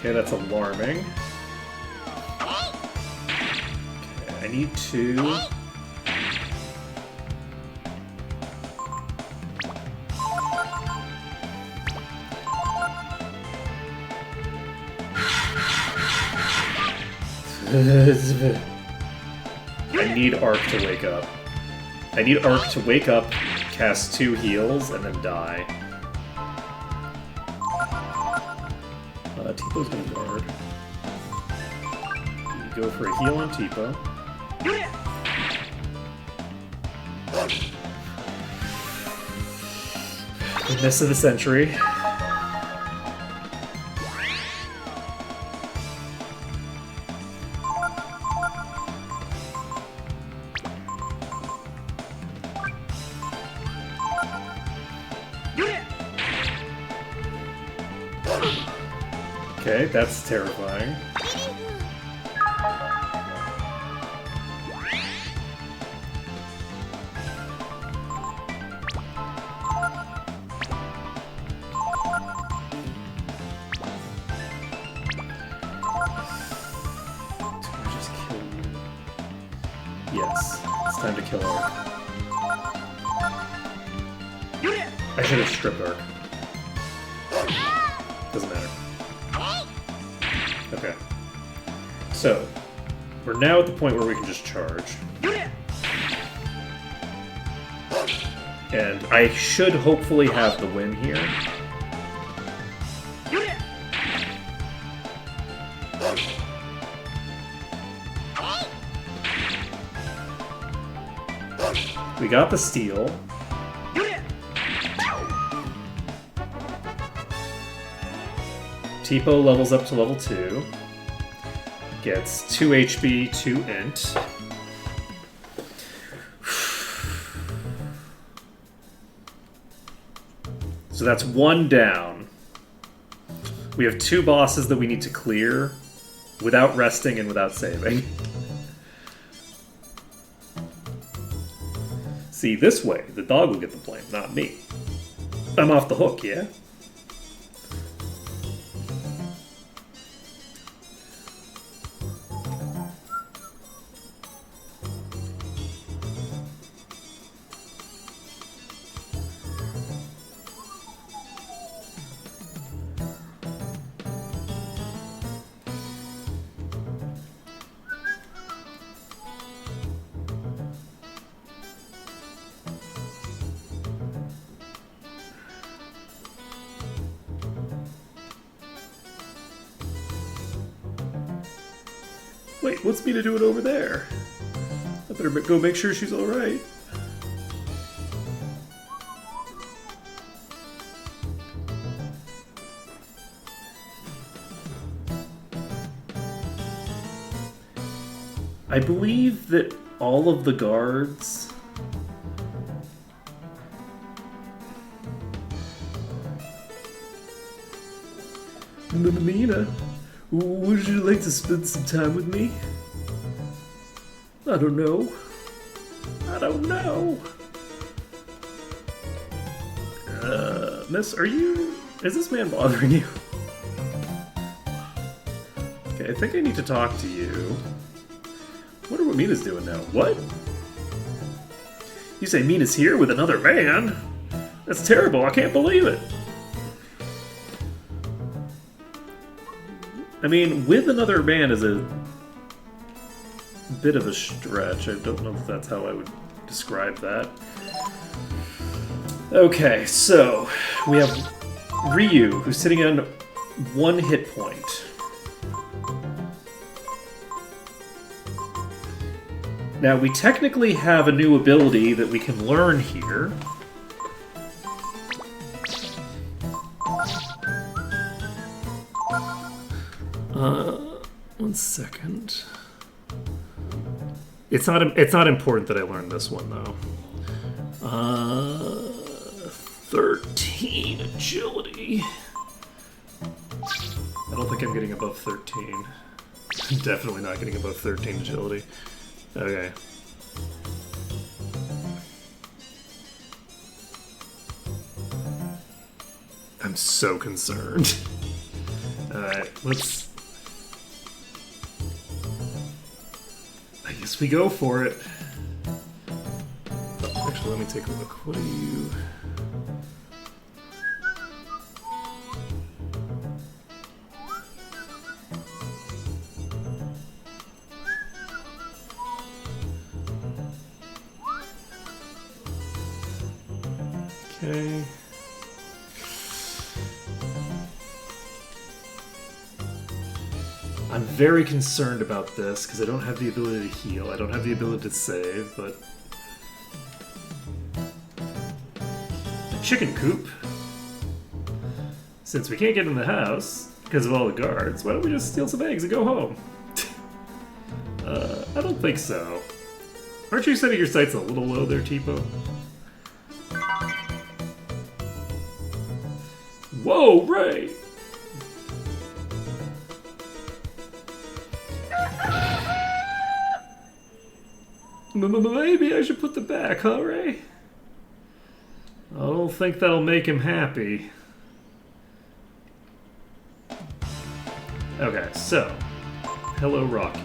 Okay, that's alarming. Okay, I need to... I need Ark to wake up. I need Ark to wake up, cast 2 heals, and then die. Tipo gonna guard. You go for a heal on Tipo. Goodness of the century. Okay, that's terrifying. Do I just kill you? Yes, it's time to kill Ark. I should have stripped Ark. Doesn't matter. Okay. So, we're now at the point where we can just charge. And I should hopefully have the win here. We got the steal. Tipo levels up to level 2. Gets 2 HP, 2 int. So that's 1 down. We have 2 bosses that we need to clear without resting and without saving. See, this way, the dog will get the blame, not me. I'm off the hook, yeah? Wait, what's Mina doing over there? I better go make sure she's alright. I believe that all of the guards Mina, would you like to spend some time with me? I don't know. I don't know. Miss, is this man bothering you? Okay, I think I need to talk to you. Wonder what Mina's doing now. What? You say Mina's here with another man? That's terrible, I can't believe it. I mean, with another man is a bit of a stretch. I don't know if that's how I would describe that. Okay, so we have Ryu, who's sitting on 1 hit point. Now, we technically have a new ability that we can learn here. One second. It's not important that I learn this one, though. 13 agility. I don't think I'm getting above 13. I'm definitely not getting above 13 agility. Okay. I'm so concerned. Alright, let's... I guess we go for it. Actually, let me take a look. What are you... Okay. I'm very concerned about this because I don't have the ability to heal. I don't have the ability to save, but... A chicken coop? Since we can't get in the house because of all the guards, why don't we just steal some eggs and go home? I don't think so. Aren't you setting your sights a little low there, Tipo? Whoa, Ray! Maybe I should put them back, huh, Ray? I don't think that'll make him happy. Okay, so... Hello, Rocky.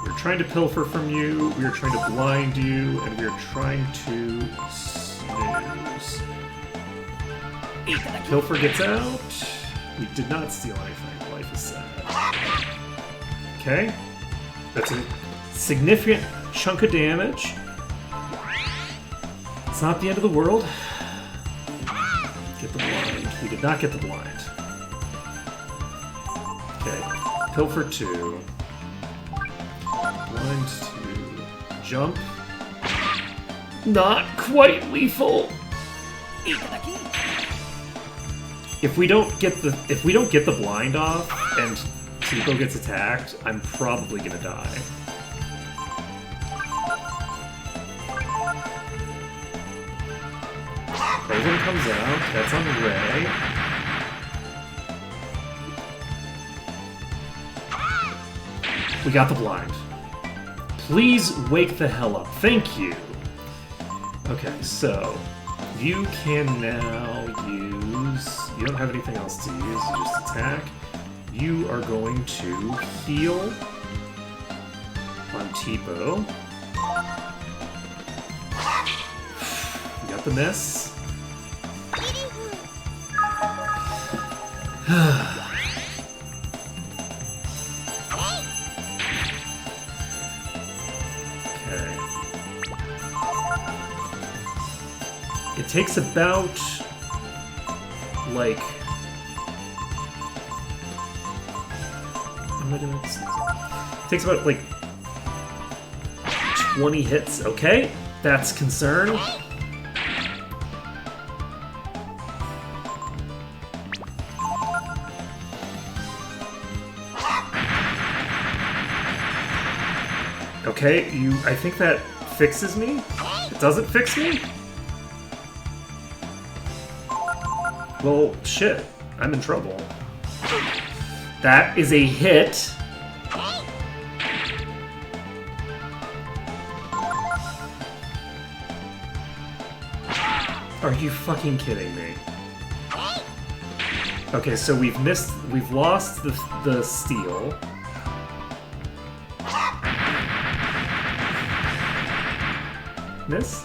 We're trying to pilfer from you, we are trying to blind you, and we are trying to snooze. Pilfer gets out. We did not steal anything. Life is sad. Okay. That's a significant chunk of damage. It's not the end of the world. Get the blind. We did not get the blind. Okay. Pilfer 2. Blind 2. Jump. Not quite lethal. If we don't get the blind off and Tipo gets attacked, I'm probably gonna die. Raven comes out. That's on Ray. We got the blind. Please wake the hell up. Thank you. Okay, so you can now use... You don't have anything else to use, you just attack. You are going to heal on Tipo. You got the miss. Okay. It takes about... like... What am I doing? It takes about, like... 20 hits. Okay, that's concern. Okay, I think that fixes me? It doesn't fix me? Well, shit. I'm in trouble. That is a hit. Are you fucking kidding me? Okay, so we've lost the steal. Miss?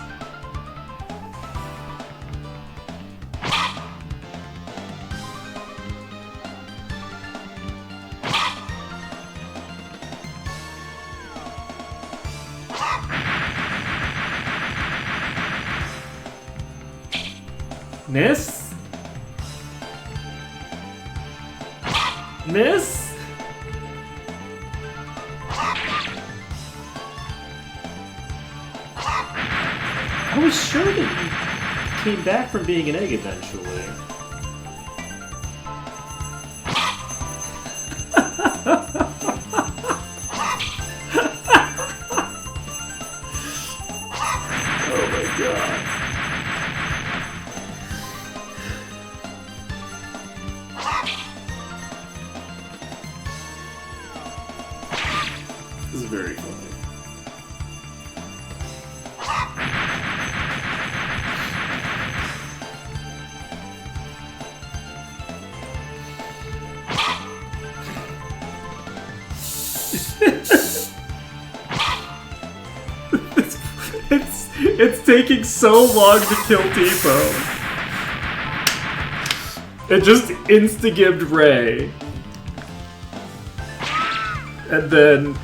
Miss? Miss? I was sure that you came back from being an egg eventually. Oh my god. This is very funny. It's taking so long to kill Tipo. It just insta-gibbed Ray. And then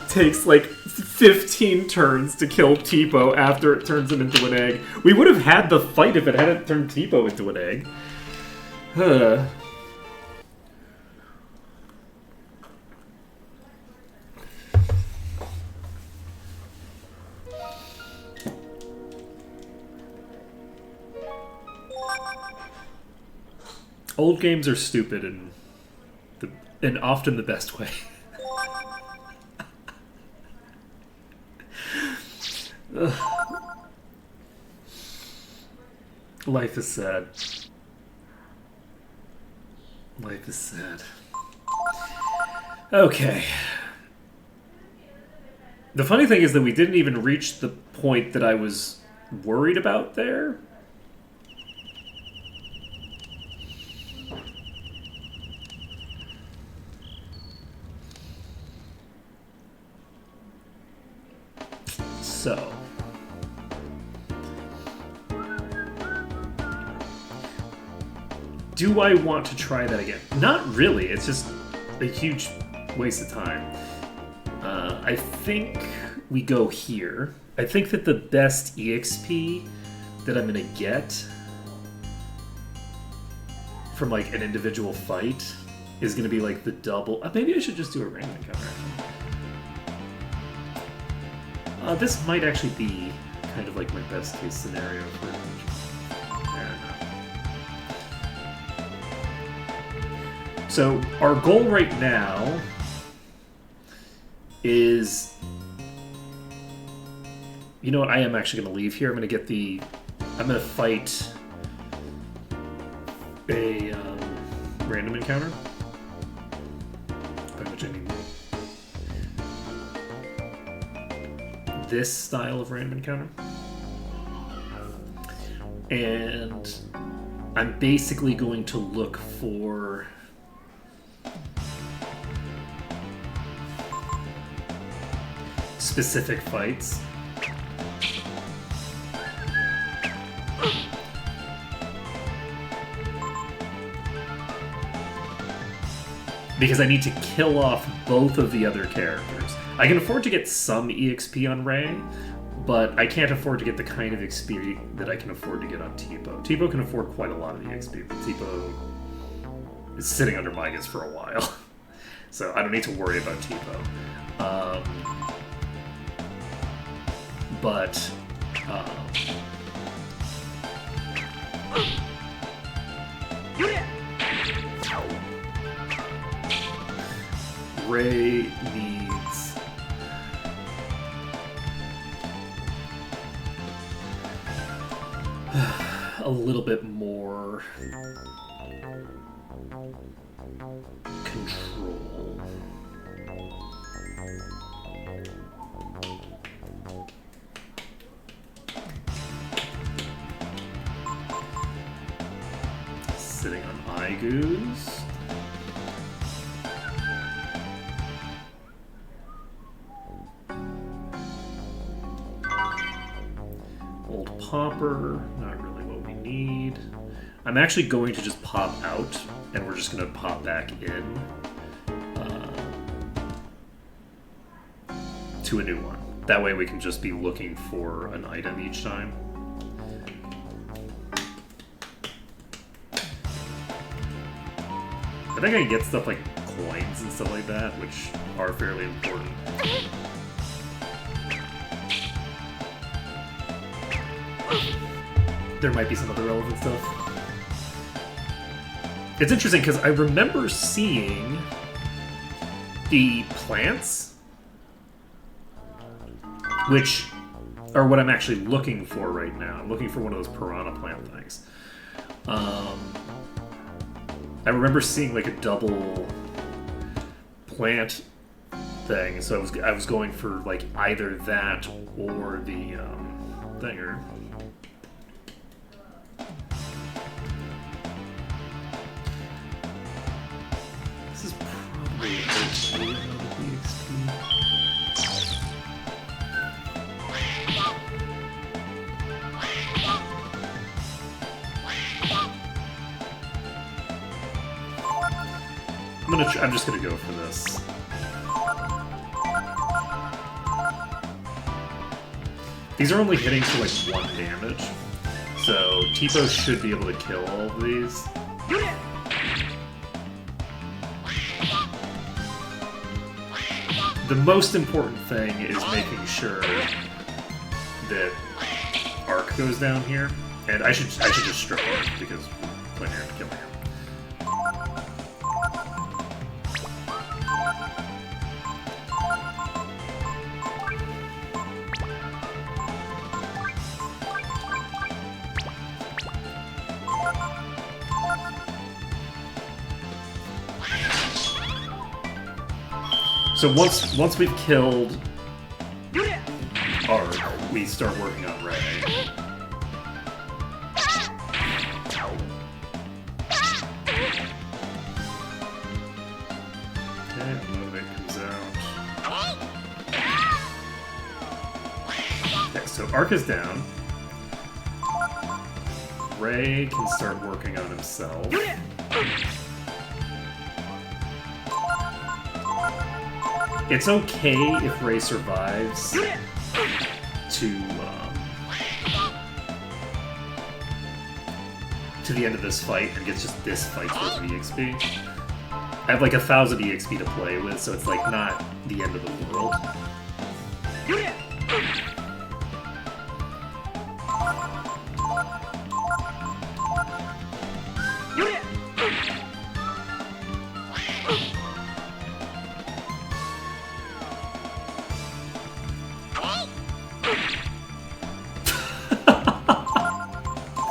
takes like 15 turns to kill Tipo after it turns him into an egg. We would have had the fight if it hadn't turned Tipo into an egg. Huh. Old games are stupid and often the best way. Life is sad. Life is sad. Okay. The funny thing is that we didn't even reach the point that I was worried about there. So, do I want to try that again? Not really. It's just a huge waste of time. I think we go here. I think that the best EXP that I'm going to get from like an individual fight is going to be like the double. Maybe I should just do a random encounter. This might actually be kind of like my best case scenario for So our goal right now is, you know what, I am actually going to leave here. I'm going to get I'm going to fight a random encounter. By which I mean this style of random encounter. And I'm basically going to look for specific fights. Because I need to kill off both of the other characters. I can afford to get some EXP on Ray, but I can't afford to get the kind of XP that I can afford to get on Tipo. Tipo can afford quite a lot of EXP, but Tipo is sitting under Mygas for a while. So I don't need to worry about Tipo. But Ray needs a little bit more control. Sitting on Mygas. Old Popper, not really what we need. I'm actually going to just pop out, and we're just going to pop back in to a new one. That way we can just be looking for an item each time. I think I can get stuff like coins and stuff like that, which are fairly important. There might be some other relevant stuff. It's interesting because I remember seeing the plants, which are what I'm actually looking for right now. I'm looking for one of those piranha plant things. I remember seeing like a double plant thing, so I was going for like either that or the thinger. This is probably okay. I'm just gonna go for this. These are only hitting for like 1 damage, so Tipo should be able to kill all of these. The most important thing is making sure that Arc goes down here, and I should just strip Arc because we're planning on killing him. So once we've killed Arc, we start working on Ray. Okay, movement comes out. Okay, so Arc is down. Ray can start working on himself. It's okay if Ray survives to the end of this fight and gets just this fight's worth of EXP. I have like 1,000 EXP to play with, so it's like not the end of the world.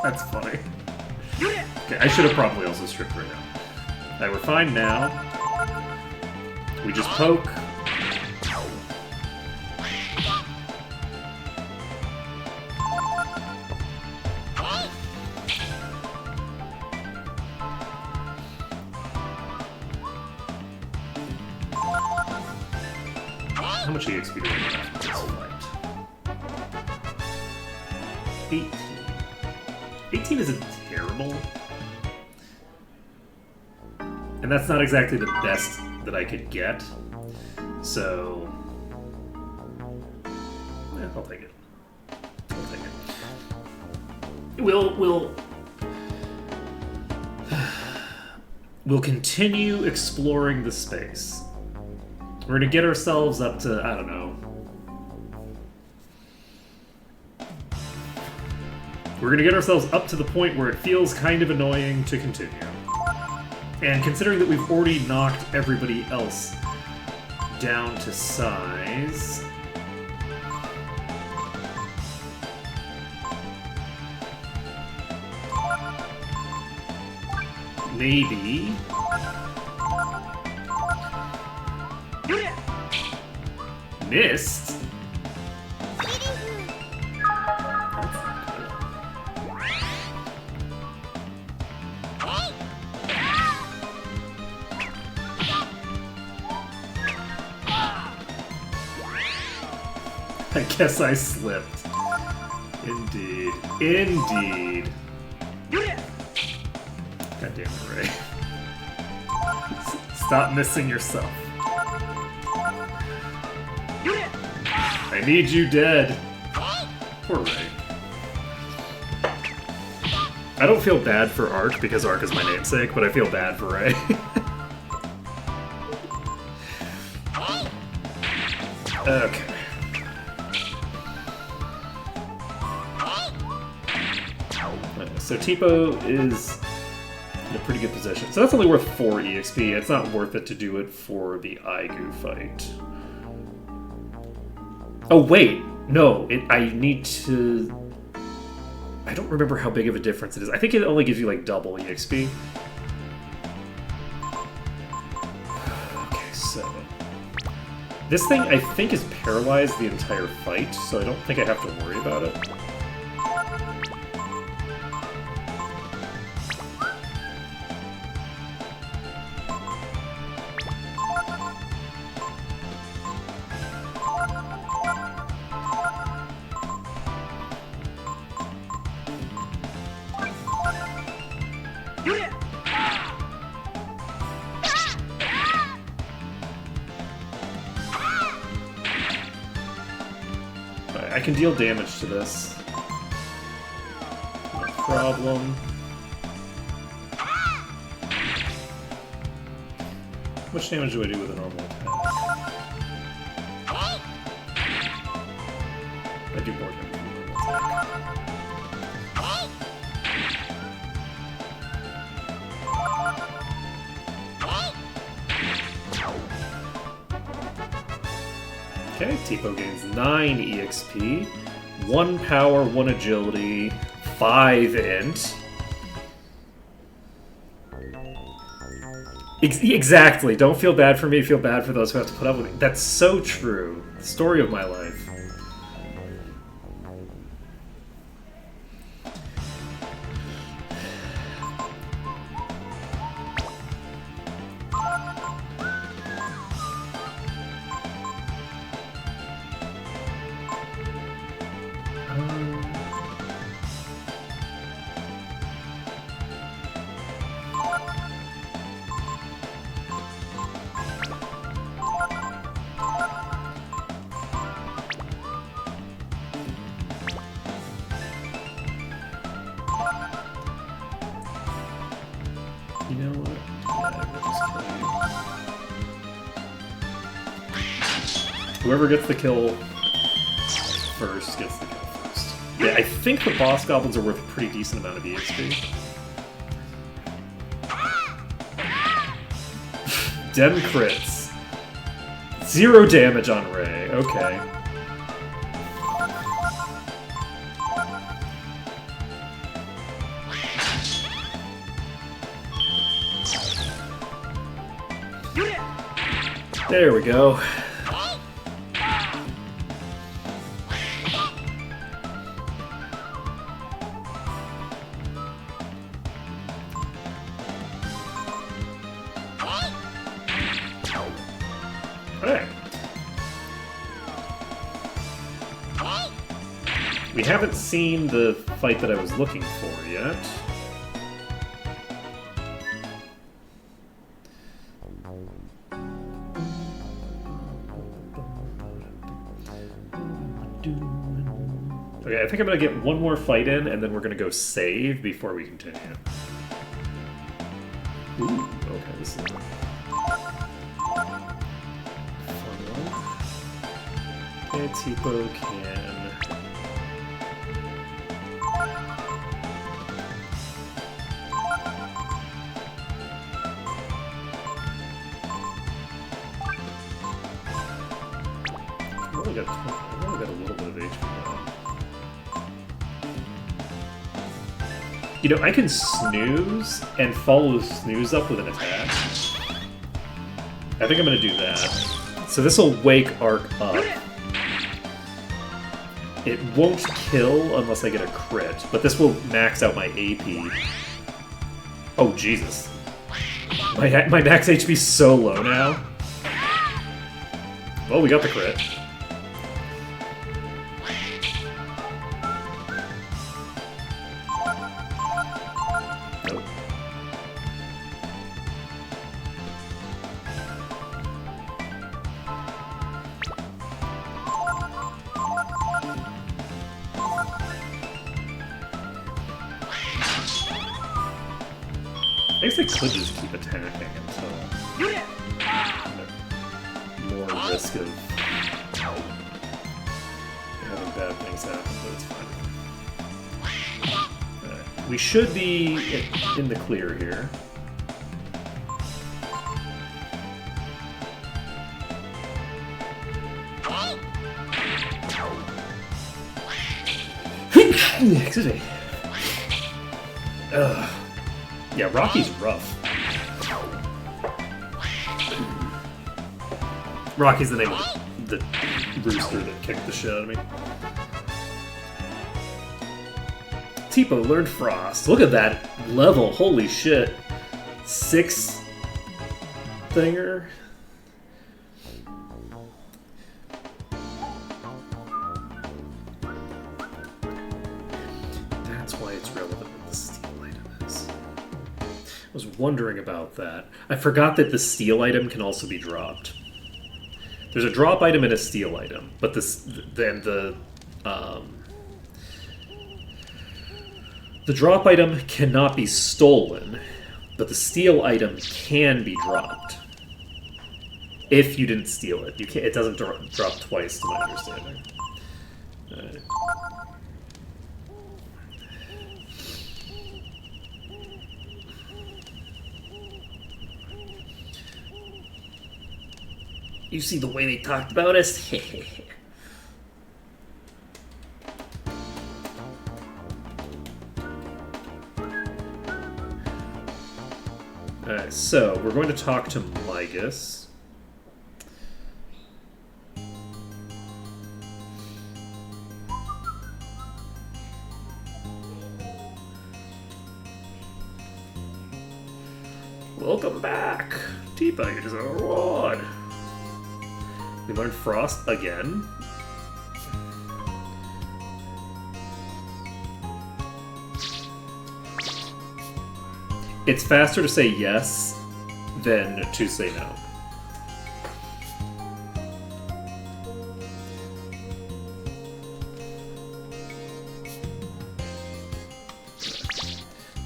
That's funny. Okay, I should have probably also stripped right now. Alright, we're fine now. We just poke. How much EXP do we have for this fight? 18. 18 isn't terrible. And that's not exactly the best that I could get. So... yeah, I'll take it. I'll take it. We'll continue exploring the space. We're gonna get ourselves up to, I don't know. We're gonna get ourselves up to the point where it feels kind of annoying to continue. And considering that we've already knocked everybody else down to size... maybe missed. I guess I slipped. Indeed. Indeed. God damn it, Ray. Stop missing yourself. I need you dead. Poor Ray. I don't feel bad for Ark because Ark is my namesake, but I feel bad for Ray. Okay. So Tipo is in a pretty good position. So that's only worth 4 EXP. It's not worth it to do it for the Aigu fight. Oh wait, no, I need to... I don't remember how big of a difference it is. I think it only gives you like double EXP. Okay, so... This thing, I think, is paralyzed the entire fight, so I don't think I have to worry about it. I can deal damage to this. No problem. How much damage do I do with a normal attack? I do more damage with a normal attack. Okay, Tipo gains 9 EXP, 1 power, 1 agility, 5 int. Exactly, don't feel bad for me, feel bad for those who have to put up with me. That's so true. The story of my life. You know what? Yeah, we'll just kill you. Whoever gets the kill first gets the kill first. Yeah, I think the boss goblins are worth a pretty decent amount of EXP. Dem crits. 0 damage on Ray. Okay. There we go. Alright. We haven't seen the fight that I was looking for yet. Okay, I think I'm gonna get one more fight in, and then we're gonna go save before we continue. Ooh, okay, this is a fun one. Okay, Tipo can... I've only got a little bit of HP now. You know, I can snooze and follow snooze up with an attack. I think I'm gonna do that. So this will wake Arc up. It won't kill unless I get a crit, but this will max out my AP. Oh, Jesus. My max HP's so low now. Well, we got the crit. Nope. I guess I could just keep attacking until more risk of having bad things happen, but it's fine. Alright. We should be in the clear here. Excuse me. Ugh. Yeah, Rocky's rough. Rocky's the name of the rooster that kicked the shit out of me. Tipo learned Frost. Look at that level. Holy shit. 6 thinger. That's why it's relevant what the steel item is. I was wondering about that. I forgot that the steel item can also be dropped. There's a drop item and a steal item, but the drop item cannot be stolen, but the steal item can be dropped if you didn't steal it. You can't. It doesn't drop twice, to my understanding. You see the way they talked about us? Alright, so we're going to talk to Mygas. Welcome back! Tipo, here's a reward! We learned Frost again. It's faster to say yes than to say no.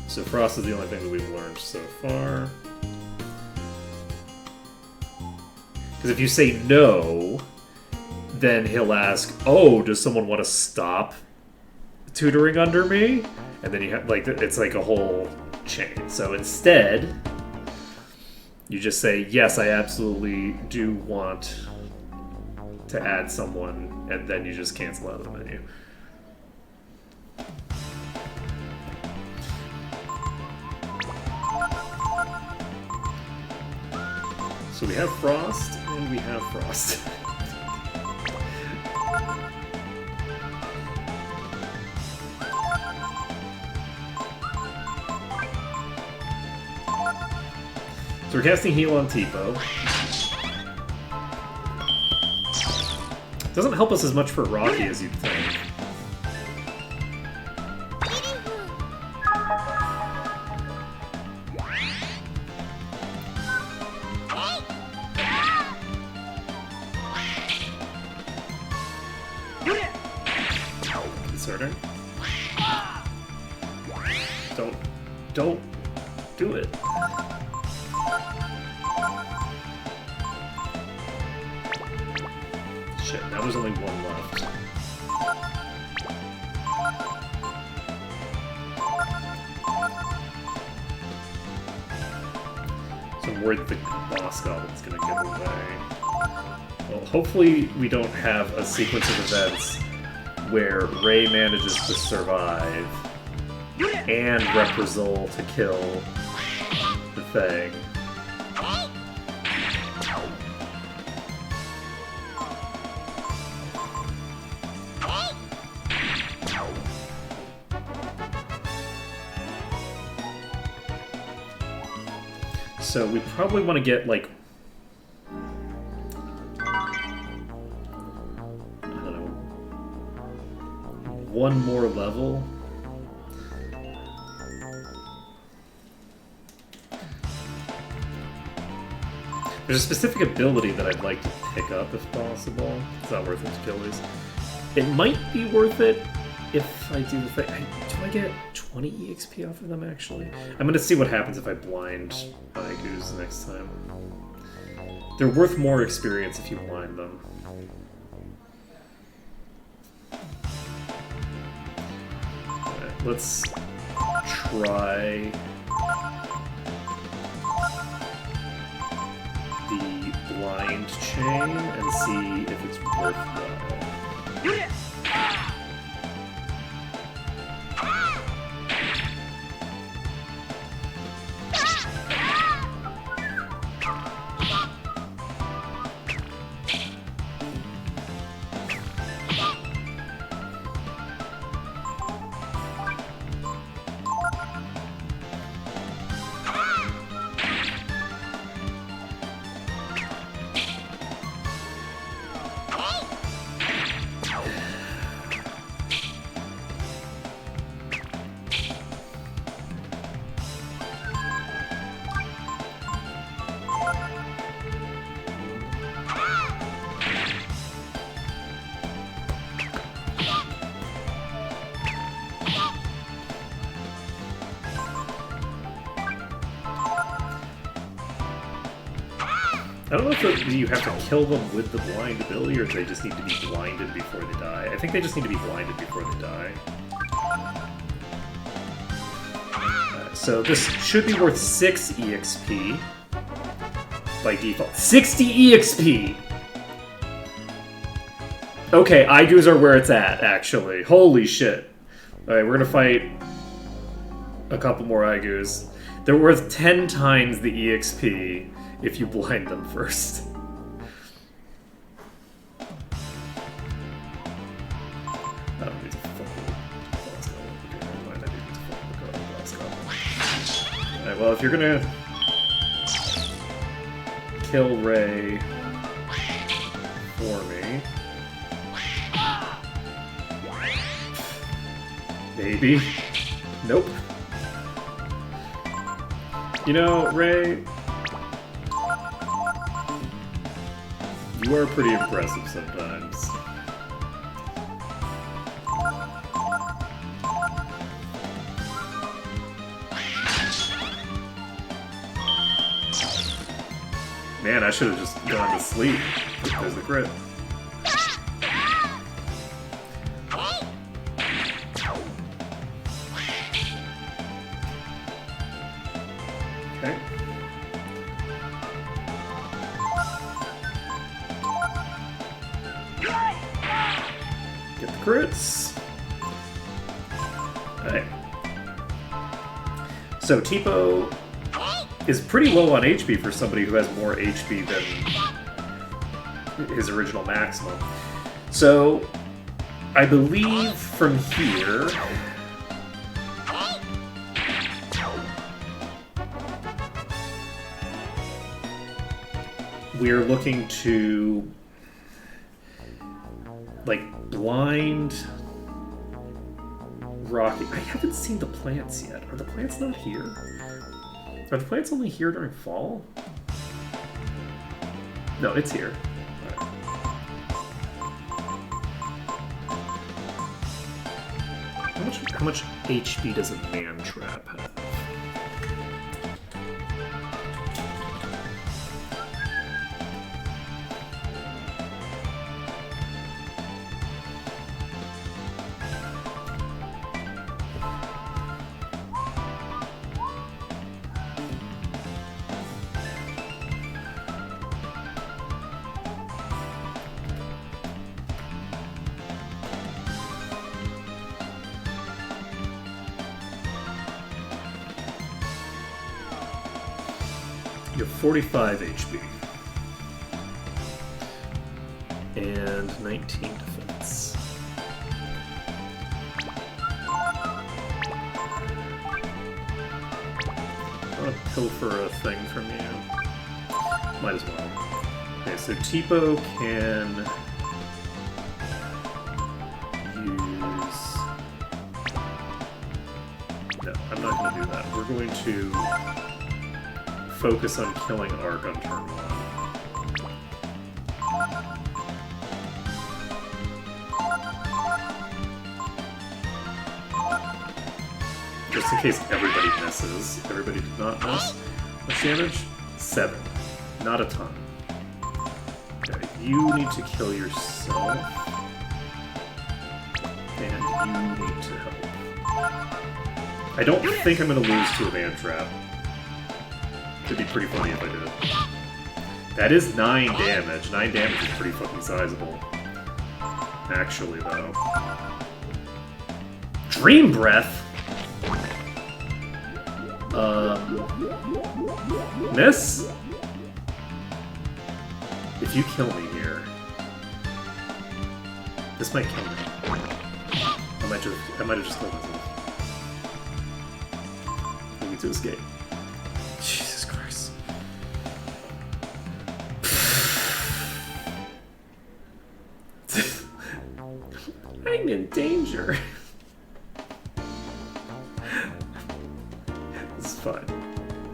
So Frost is the only thing that we've learned so far. Because if you say no, then he'll ask, "Oh, does someone want to stop tutoring under me?" And then you have it's like a whole chain. So instead, you just say, "Yes, I absolutely do want to add someone," and then you just cancel out of the menu. So we have Frost, and we have Frost. So we're casting Heal on Tipo. Doesn't help us as much for Rocky as you'd think. Concerning. Don't do it. Shit, now there's only one left. So I'm worried the boss goblin's gonna get away. Well, hopefully we don't have a sequence of events where Ray manages to survive and Reprisal to kill the thing. So we probably want to get, like... I don't know... one more level. There's a specific ability that I'd like to pick up if possible. It's not worth it to kill these. It might be worth it if I do the thing. Do I get 20 EXP off of them, actually? I'm gonna see what happens if I blind Mygas next time. They're worth more experience if you blind them. Alright, let's try the blind chain and see if it's worthwhile. I don't know if you have to kill them with the blind ability, or if they just need to be blinded before they die. I think they just need to be blinded before they die. So this should be worth 6 EXP by default. 60 EXP! Okay, Igus are where it's at, actually. Holy shit. Alright, we're gonna fight a couple more Igus. They're worth 10 times the EXP if you blind them first. I don't need to fuck with Boss Goblin. Alright, well, if you're gonna kill Ray for me, maybe. Nope. You know, Ray, you are pretty impressive sometimes. Man, I should have just gone to sleep. There's the crit. Okay. Get the crits. Alright. So Tipo is pretty low on HP for somebody who has more HP than his original maximum. So I believe from here we're looking to like blind Rocky. I haven't seen the plants yet. Are the plants not here? Are the plants only here during fall? No, it's here. Right. How much HP does a man trap have? You have 45 HP. And 19 defense. pilfer a thing from you? Might as well. Okay, so Tipo can use... No, I'm not going to do that. We're going to focus on killing Ark on turn 1. Just in case everybody misses. Everybody did not miss. What's damage? 7. Not a ton. Okay, you need to kill yourself. And you need to help. I don't think I'm going to lose to a man trap. It'd be pretty funny if I did. That is 9 damage. 9 damage is pretty fucking sizable. Actually, though. Dream Breath? Miss? If you kill me here, this might kill me. I might have just killed myself. I need to escape. Jesus Christ. I'm in danger. This is fine.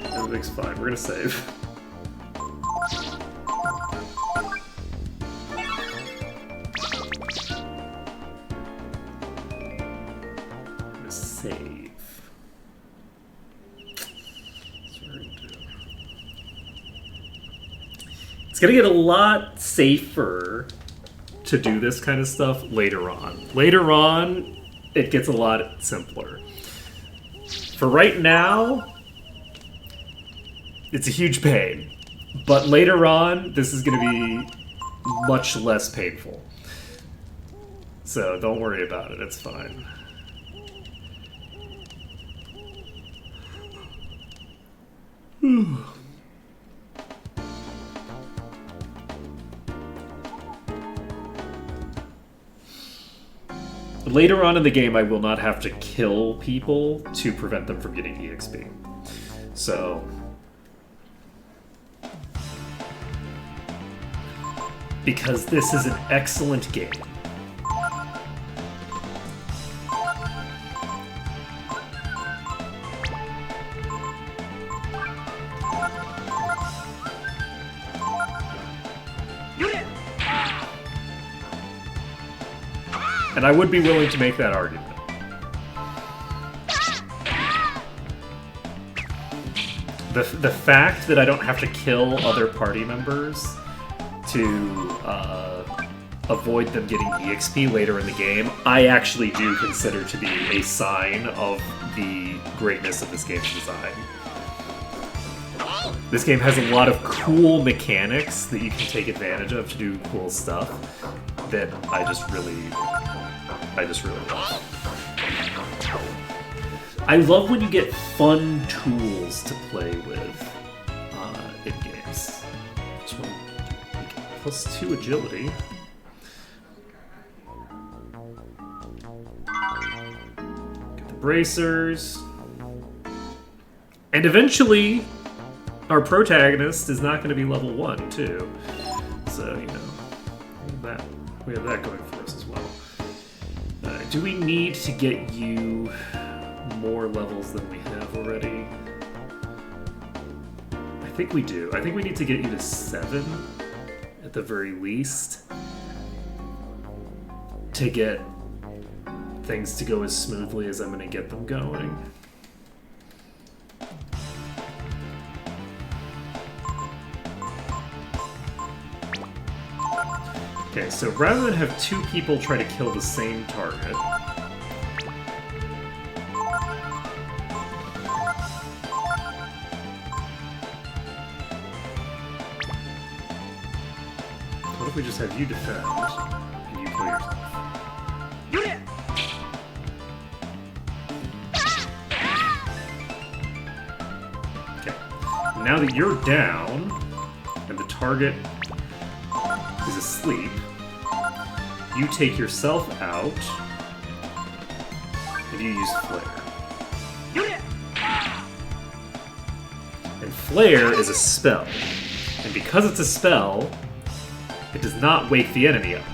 Everything's fine. We're gonna save. Save. It's gonna get a lot safer to do this kind of stuff later on. Later on, it gets a lot simpler. For right now, it's a huge pain. But later on, this is gonna be much less painful. So don't worry about it, it's fine. Later on in the game, I will not have to kill people to prevent them from getting EXP. So... because this is an excellent game. And I would be willing to make that argument. The fact that I don't have to kill other party members to avoid them getting EXP later in the game, I actually do consider to be a sign of the greatness of this game's design. This game has a lot of cool mechanics that you can take advantage of to do cool stuff that I just really love. I love when you get fun tools to play with in games. Just want to make +2 agility. Get the bracers. And eventually, our protagonist is not going to be level 1, too. So, you know, we have that going for us as well. Do we need to get you more levels than we have already? I think we do. I think we need to get you to 7 at the very least to get things to go as smoothly as I'm going to get them going. Okay, so rather than have 2 people try to kill the same target, what if we just have you defend and you kill yourself? Okay, now that you're down and the target is asleep, you take yourself out and you use Flare. Flare is a spell. And because it's a spell, it does not wake the enemy up.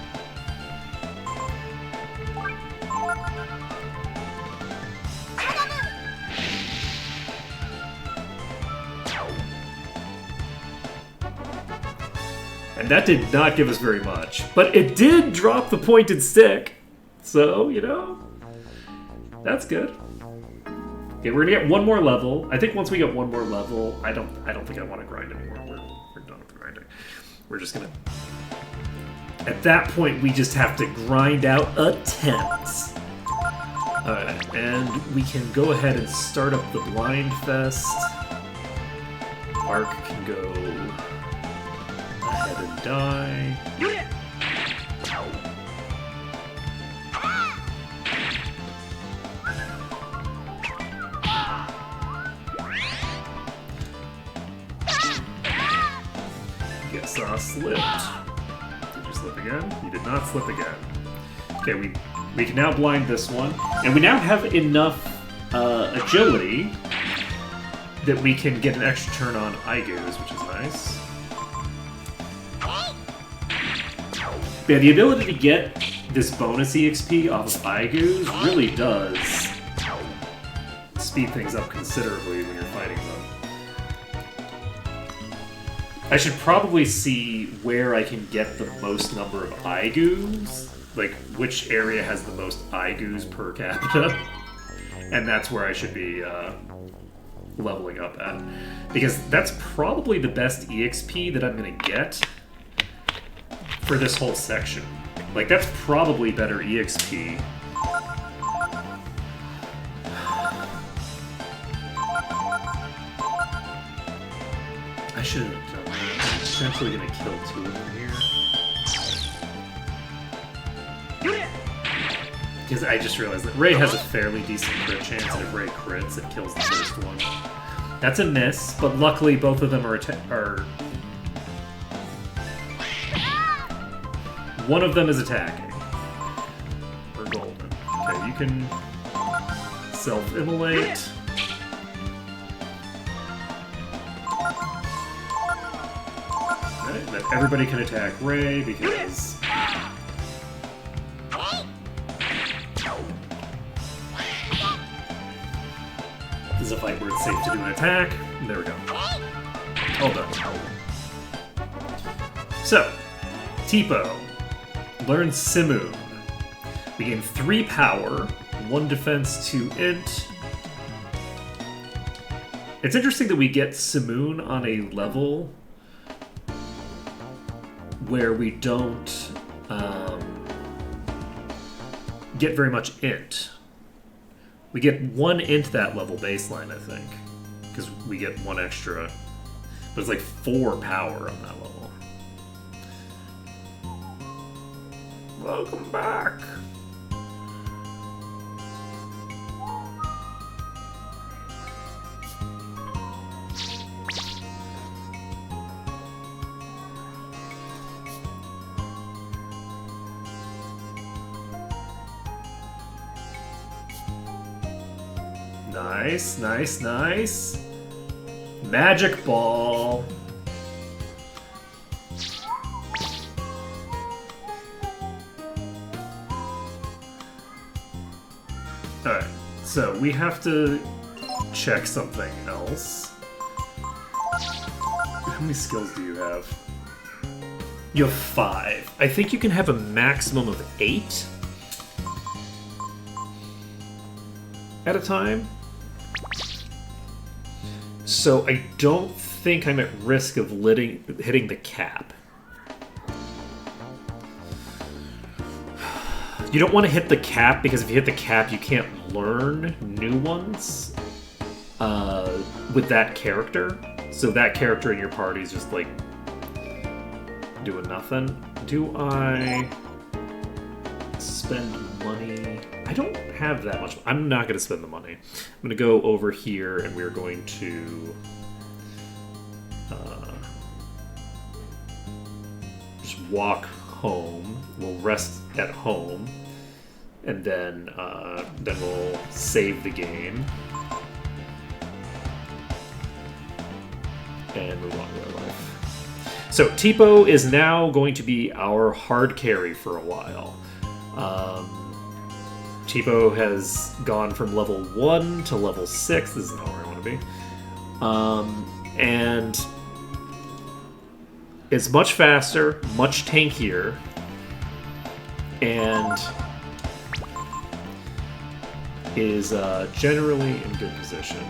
And that did not give us very much. But it did drop the pointed stick. So, you know, that's good. Okay, we're gonna get one more level. I think once we get one more level, I don't think I want to grind anymore. We're done with grinding. We're just gonna. At that point, we just have to grind out attempts. Alright, and we can go ahead and start up the Blind Fest. Ark can go ahead and die. Guess I slipped. Did you slip again? You did not slip again. Okay, we can now blind this one, and we now have enough agility that we can get an extra turn on Igus, which is nice. Yeah, the ability to get this bonus EXP off of Igus really does speed things up considerably when you're fighting them. I should probably see where I can get the most number of Igus, like which area has the most Igus per capita, and that's where I should be leveling up at. Because that's probably the best EXP that I'm going to get for this whole section. Like, that's probably better EXP. I should have done that. I'm essentially going to kill two of them here. Because I just realized that Ray has a fairly decent crit chance, and if Ray crits, it kills the first one. That's a miss, but luckily both of them are one of them is attacking. We're golden. Okay, you can self-immolate. Okay, then everybody can attack Ray because this is a fight where it's safe to do an attack. There we go. All done. So, Tipo learns Simoon. We gain 3 power, 1 defense, 2 int. It's interesting that we get Simoon on a level where we don't get very much int. We get 1 int that level baseline, I think, because we get 1 extra. But it's like 4 power on that level. Welcome back. Nice, nice, nice. Magic ball. Alright, so we have to check something else. How many skills do you have? You have 5. I think you can have a maximum of 8 at a time. So I don't think I'm at risk of hitting the cap. You don't want to hit the cap, because if you hit the cap, you can't learn new ones with that character. So that character in your party is just, like, doing nothing. Do I spend money? I don't have that much. I'm not going to spend the money. I'm going to go over here, and we're going to just walk home. We'll rest at home, and then we'll save the game. and move on with our life. So Tipo is now going to be our hard carry for a while. Tipo has gone from level 1 to level 6. This is not where I want to be. And it's much faster, much tankier, and is generally in good position.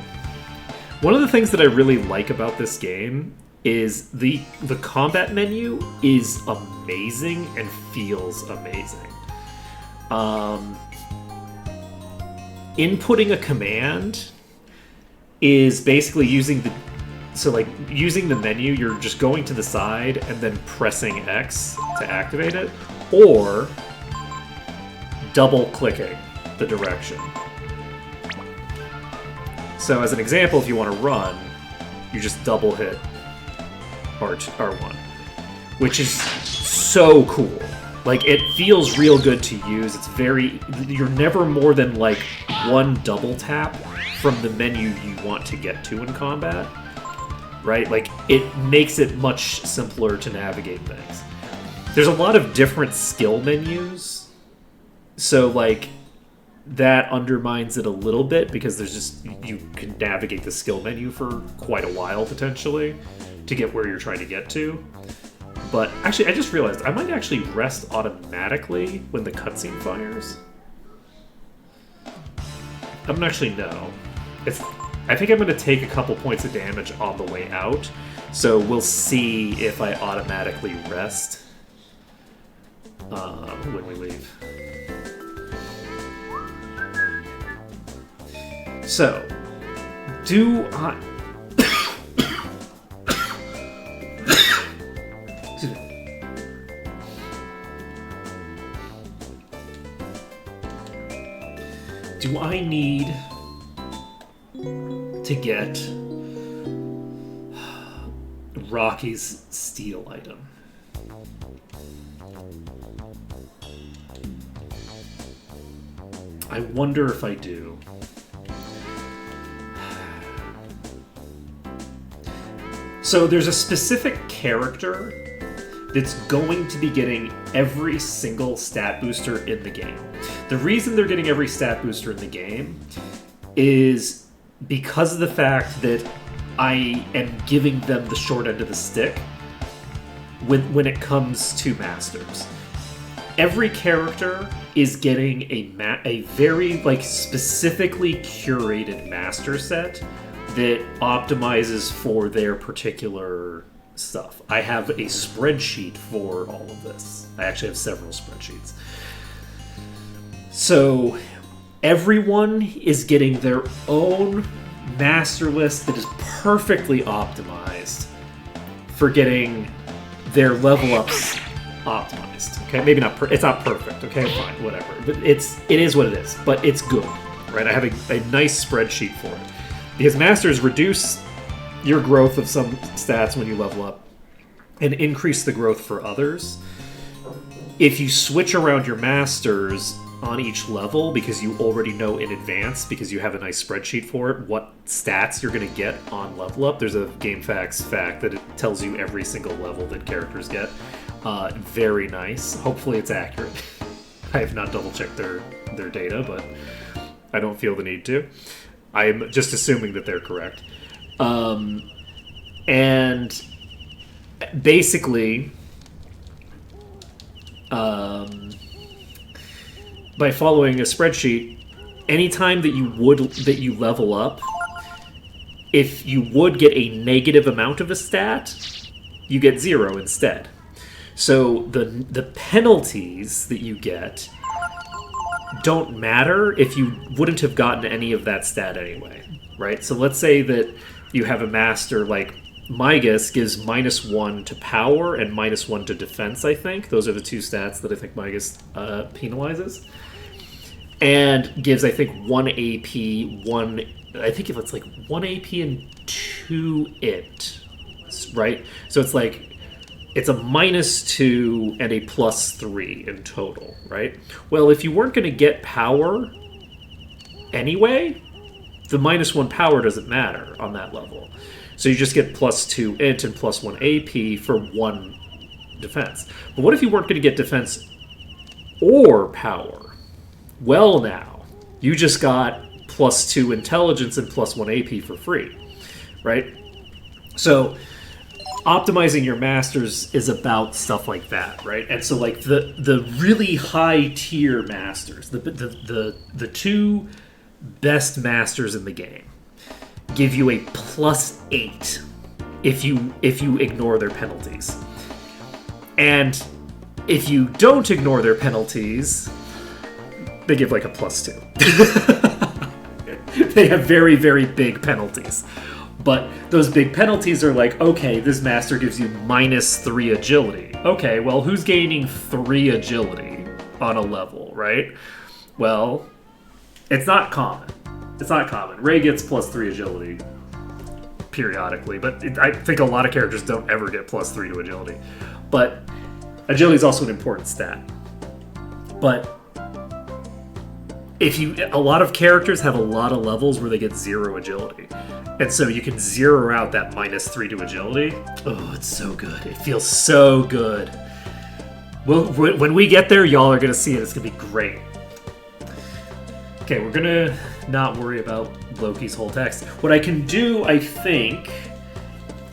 One of the things that I really like about this game is the combat menu is amazing and feels amazing. Inputting a command is basically using the menu, you're just going to the side and then pressing X to activate it, or double clicking the direction. So as an example, if you want to run, you just double hit R1, which is so cool. Like, it feels real good to use. You're never more than like one double tap from the menu you want to get to in combat, right? Like, it makes it much simpler to navigate things. There's a lot of different skill menus, so like that undermines it a little bit because you can navigate the skill menu for quite a while potentially to get where you're trying to get to. But actually, I just realized I might actually rest automatically when the cutscene fires. I don't actually know. I think I'm going to take a couple points of damage on the way out, so we'll see if I automatically rest when we leave. So, do I... Do I need to get Rocky's steel item? I wonder if I do. So there's a specific character that's going to be getting every single stat booster in the game. The reason they're getting every stat booster in the game is because of the fact that I am giving them the short end of the stick when it comes to masters. Every character is getting a very specifically curated master set that optimizes for their particular stuff. I have a spreadsheet for all of this. I actually have several spreadsheets. So everyone is getting their own master list that is perfectly optimized for getting their level ups optimized. Okay, maybe not. It's not perfect. Okay, fine, whatever. But it is what it is. But it's good, right? I have a nice spreadsheet for it because masters reduce your growth of some stats when you level up and increase the growth for others. If you switch around your masters on each level because you already know in advance, because you have a nice spreadsheet for it, what stats you're going to get on level up. There's a GameFAQs fact that it tells you every single level that characters get. Very nice. Hopefully it's accurate. I have not double-checked their data, but I don't feel the need to. I'm just assuming that they're correct. And basically, by following a spreadsheet, anytime that you level up, if you would get a negative amount of a stat, you get 0 instead. So the penalties that you get don't matter if you wouldn't have gotten any of that stat anyway, right? So let's say that you have a master like Mygas gives -1 to power and -1 to defense, I think. Those are the two stats that I think Mygas penalizes. And gives, I think, 1 AP, I think it's like 1 AP and 2 int, right? So it's like, it's a -2 and a +3 in total, right? Well, if you weren't going to get power anyway, the -1 power doesn't matter on that level. So you just get +2 int and +1 AP for 1 defense. But what if you weren't going to get defense or power? Well, now you just got +2 intelligence and +1 AP for free, right? So optimizing your masters is about stuff like that, right? And so like the really high tier masters, the 2 best masters in the game give you a +8 if you ignore their penalties. And if you don't ignore their penalties, they give like a +2. They have very, very big penalties. But those big penalties are like, okay, this master gives you -3 agility. Okay, well, who's gaining 3 agility on a level, right? Well, it's not common. It's not common. Ray gets +3 agility periodically, but I think a lot of characters don't ever get +3 to agility. But agility is also an important stat. But a lot of characters have a lot of levels where they get 0 agility. And so you can zero out that -3 to agility. Oh, it's so good. It feels so good. Well, when we get there, y'all are going to see it. It's going to be great. Okay, we're going to not worry about Loki's whole text. What I can do, I think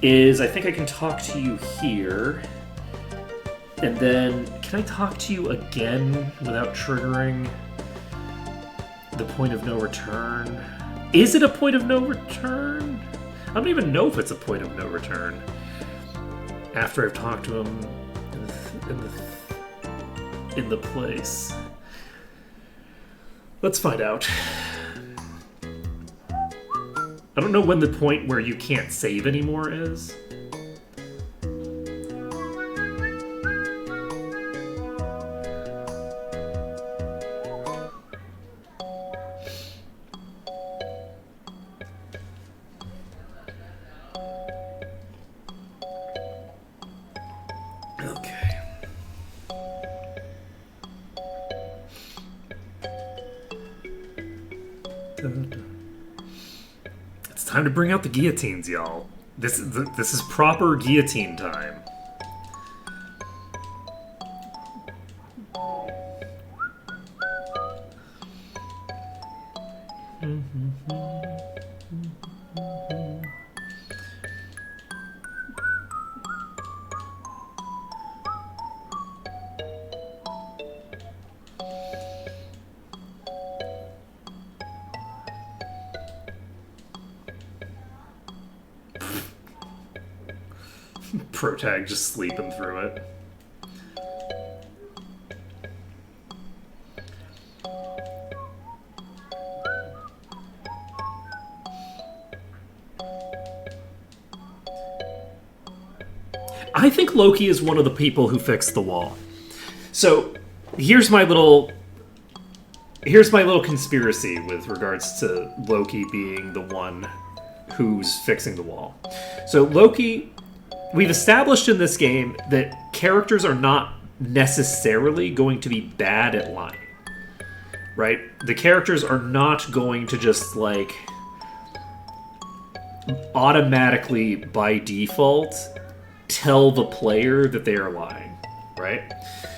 I can talk to you here. And then, can I talk to you again without triggering the point of no return? Is it a point of no return? I don't even know if it's a point of no return. After I've talked to him in the place. Let's find out. I don't know when the point where you can't save anymore is. It's time to bring out the guillotines, y'all. This is proper guillotine time. Protag just sleeping through it. I think Loki is one of the people who fixed the wall. So here's my little conspiracy with regards to Loki being the one who's fixing the wall. So Loki, we've established in this game that characters are not necessarily going to be bad at lying, right? The characters are not going to just, like, automatically, by default, tell the player that they are lying, right?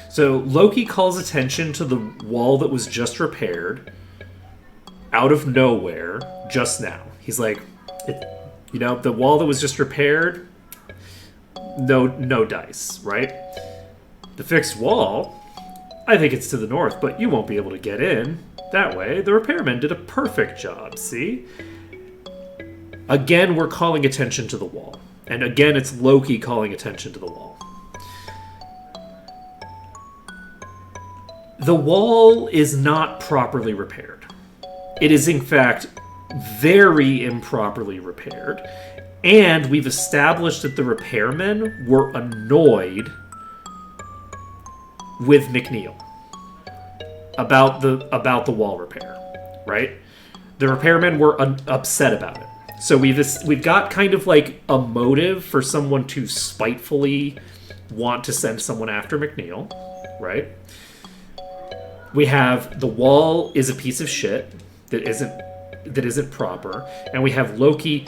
So Loki calls attention to the wall that was just repaired out of nowhere just now. He's like, the wall that was just repaired, no dice, right? The fixed wall, I think it's to the north, but you won't be able to get in that way. The repairman did a perfect job, see? Again, we're calling attention to the wall. And again, it's Loki calling attention to the wall. The wall is not properly repaired. It is, in fact, very improperly repaired. And we've established that the repairmen were annoyed with McNeil about the wall repair, right? The repairmen were upset about it. So we've got kind of like a motive for someone to spitefully want to send someone after McNeil, right? We have the wall is a piece of shit that isn't proper, and we have Loki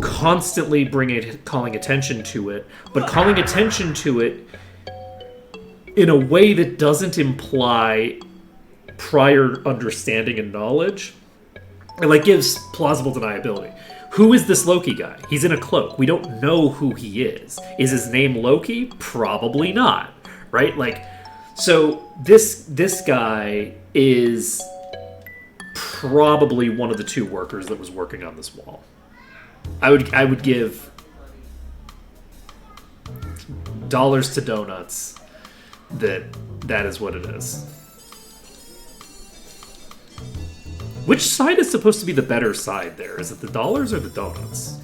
constantly calling attention to it, but calling attention to it in a way that doesn't imply prior understanding and knowledge. It like gives plausible deniability. Who is this Loki guy? He's in a cloak. We don't know who he is. Is his name Loki? Probably not. Right? Like, so this guy is probably one of the two workers that was working on this wall. I would give dollars to donuts that is what it is. Which side is supposed to be the better side there? Is it the dollars or the donuts?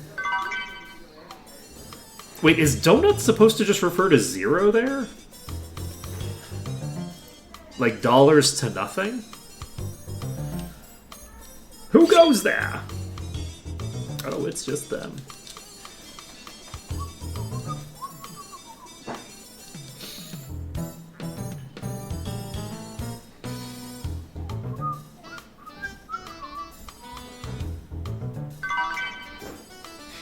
Wait, is donuts supposed to just refer to zero there? Like dollars to nothing? Who goes there? Oh, it's just them.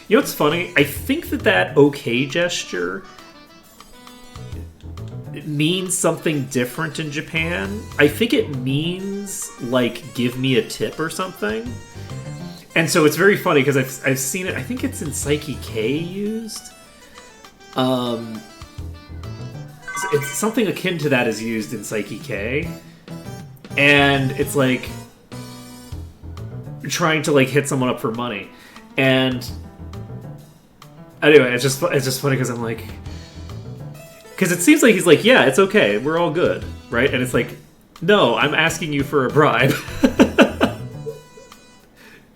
You know what's funny? I think that okay gesture means something different in Japan. I think it means, like, give me a tip or something. And so it's very funny because I've seen it. I think it's in Psyche K used. It's something akin to that is used in Psyche K. And it's like trying to like hit someone up for money. And anyway, it's just funny because I'm like, because it seems like he's like, yeah, it's okay, we're all good, right? And it's like, no, I'm asking you for a bribe.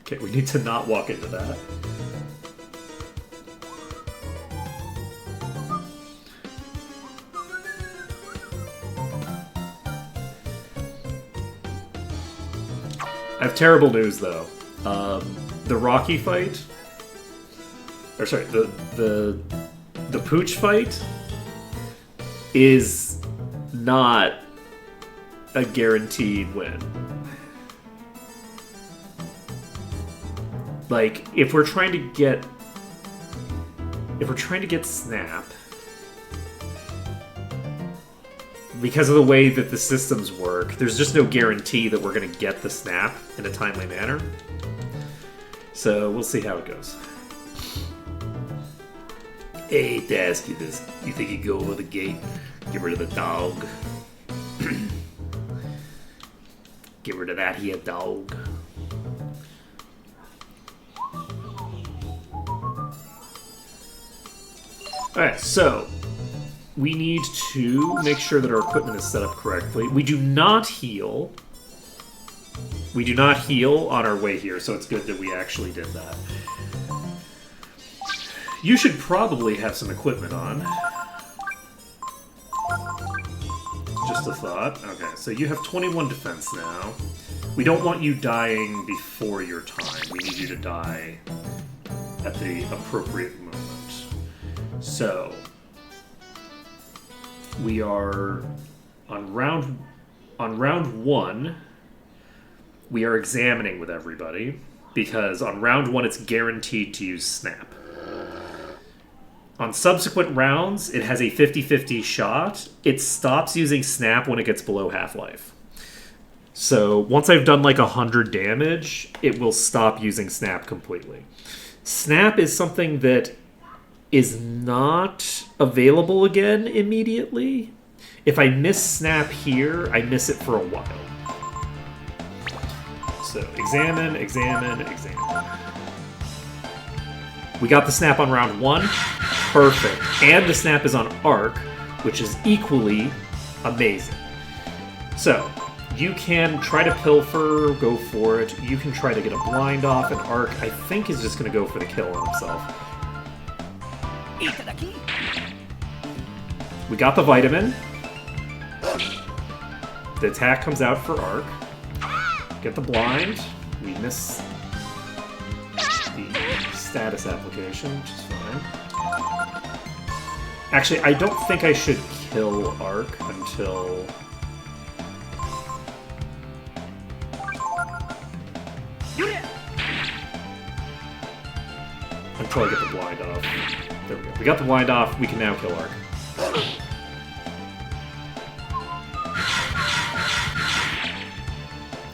Okay, we need to not walk into that. I have terrible news though. The Rocky fight, or sorry, the Pooch fight is not a guaranteed win. Like, if we're trying to get Snap, because of the way that the systems work, there's just no guarantee that we're going to get the Snap in a timely manner. So we'll see how it goes. Hey, to ask you this, you think you go over the gate, get rid of the dog? Get rid of that here dog. Alright, so we need to make sure that our equipment is set up correctly. We do not heal. We do not heal on our way here, so it's good that we actually did that. You should probably have some equipment on. Just a thought. Okay, so you have 21 defense now. We don't want you dying before your time. We need you to die at the appropriate moment. So, we are on round 1. We are examining with everybody because on round 1 it's guaranteed to use Snap. On subsequent rounds, it has a 50-50 shot. It stops using Snap when it gets below half-life. So once I've done like 100 damage, it will stop using Snap completely. Snap is something that is not available again immediately. If I miss Snap here, I miss it for a while. So examine, examine, examine. We got the Snap on round 1. Perfect. And the Snap is on Arc, which is equally amazing. So, you can try to pilfer, go for it. You can try to get a blind off, and Arc, I think, is just going to go for the kill on himself. We got the vitamin. The attack comes out for Arc. Get the blind. We miss the status application, which is fine. Actually, I don't think I should kill Arc until until I get the blind off. There we go. We got the blind off. We can now kill Ark.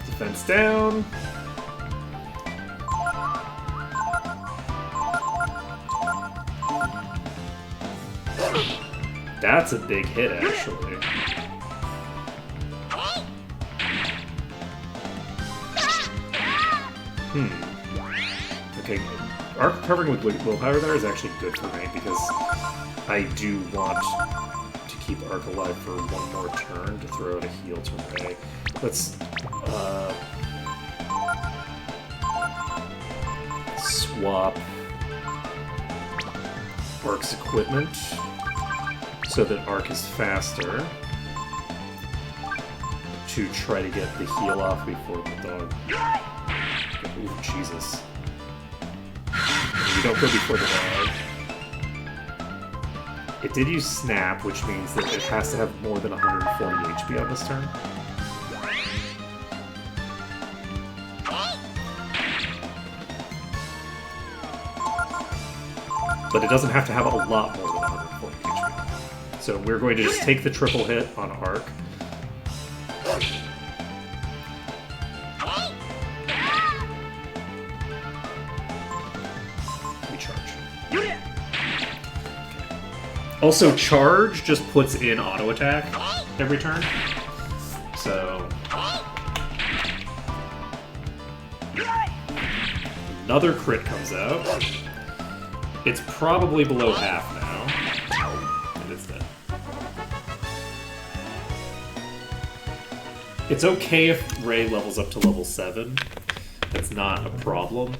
Defense down. That's a big hit, actually. Okay, Arc covering with willpower there is actually good for me because I do want to keep Arc alive for one more turn to throw out a heal to Ray. Let's swap Arc's equipment so that Arc is faster to try to get the heal off before the dog. Ooh, Jesus. We don't go before the dog. It did use Snap, which means that it has to have more than 140 HP on this turn. But it doesn't have to have a lot more than 140 HP. So we're going to just take the triple hit on Arc. We charge. Also, charge just puts in auto attack every turn. So another crit comes out. It's probably below half now. It is dead. It's okay if Ray levels up to level 7. That's not a problem.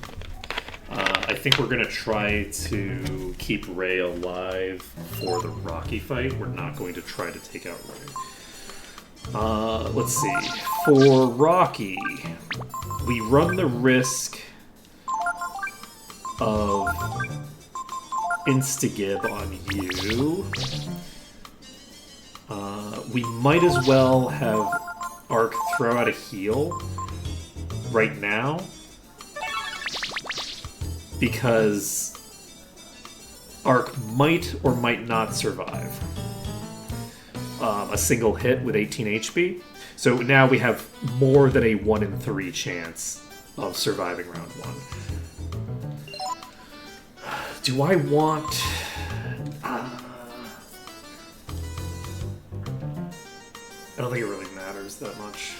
I think we're going to try to keep Ray alive for the Rocky fight. We're not going to try to take out Ray. Let's see. For Rocky, we run the risk of Instagib on you. We might as well have Arc throw out a heal right now, because Arc might or might not survive a single hit with 18 HP. So now we have more than a 1 in 3 chance of surviving round 1. Do I want... I don't think it really matters that much.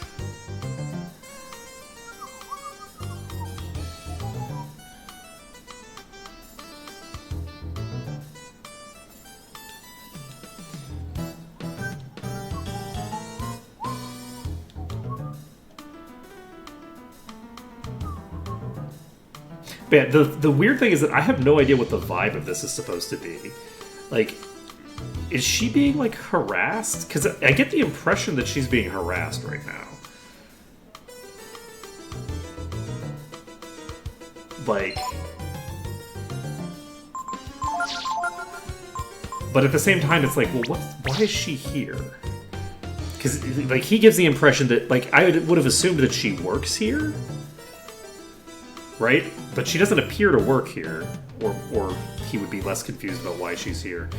Man, the weird thing is that I have no idea what the vibe of this is supposed to be. Like, is she being, like, harassed? Because I get the impression that she's being harassed right now. Like... But at the same time, it's like, well, why is she here? Because, like, he gives the impression that, like, I would have assumed that she works here? Right? But she doesn't appear to work here, or he would be less confused about why she's here.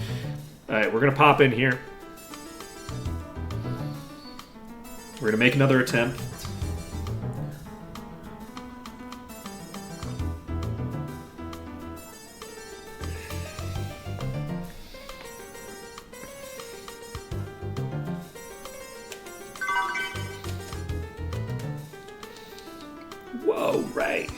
Alright, we're gonna pop in here. We're gonna make another attempt. Whoa, Ray.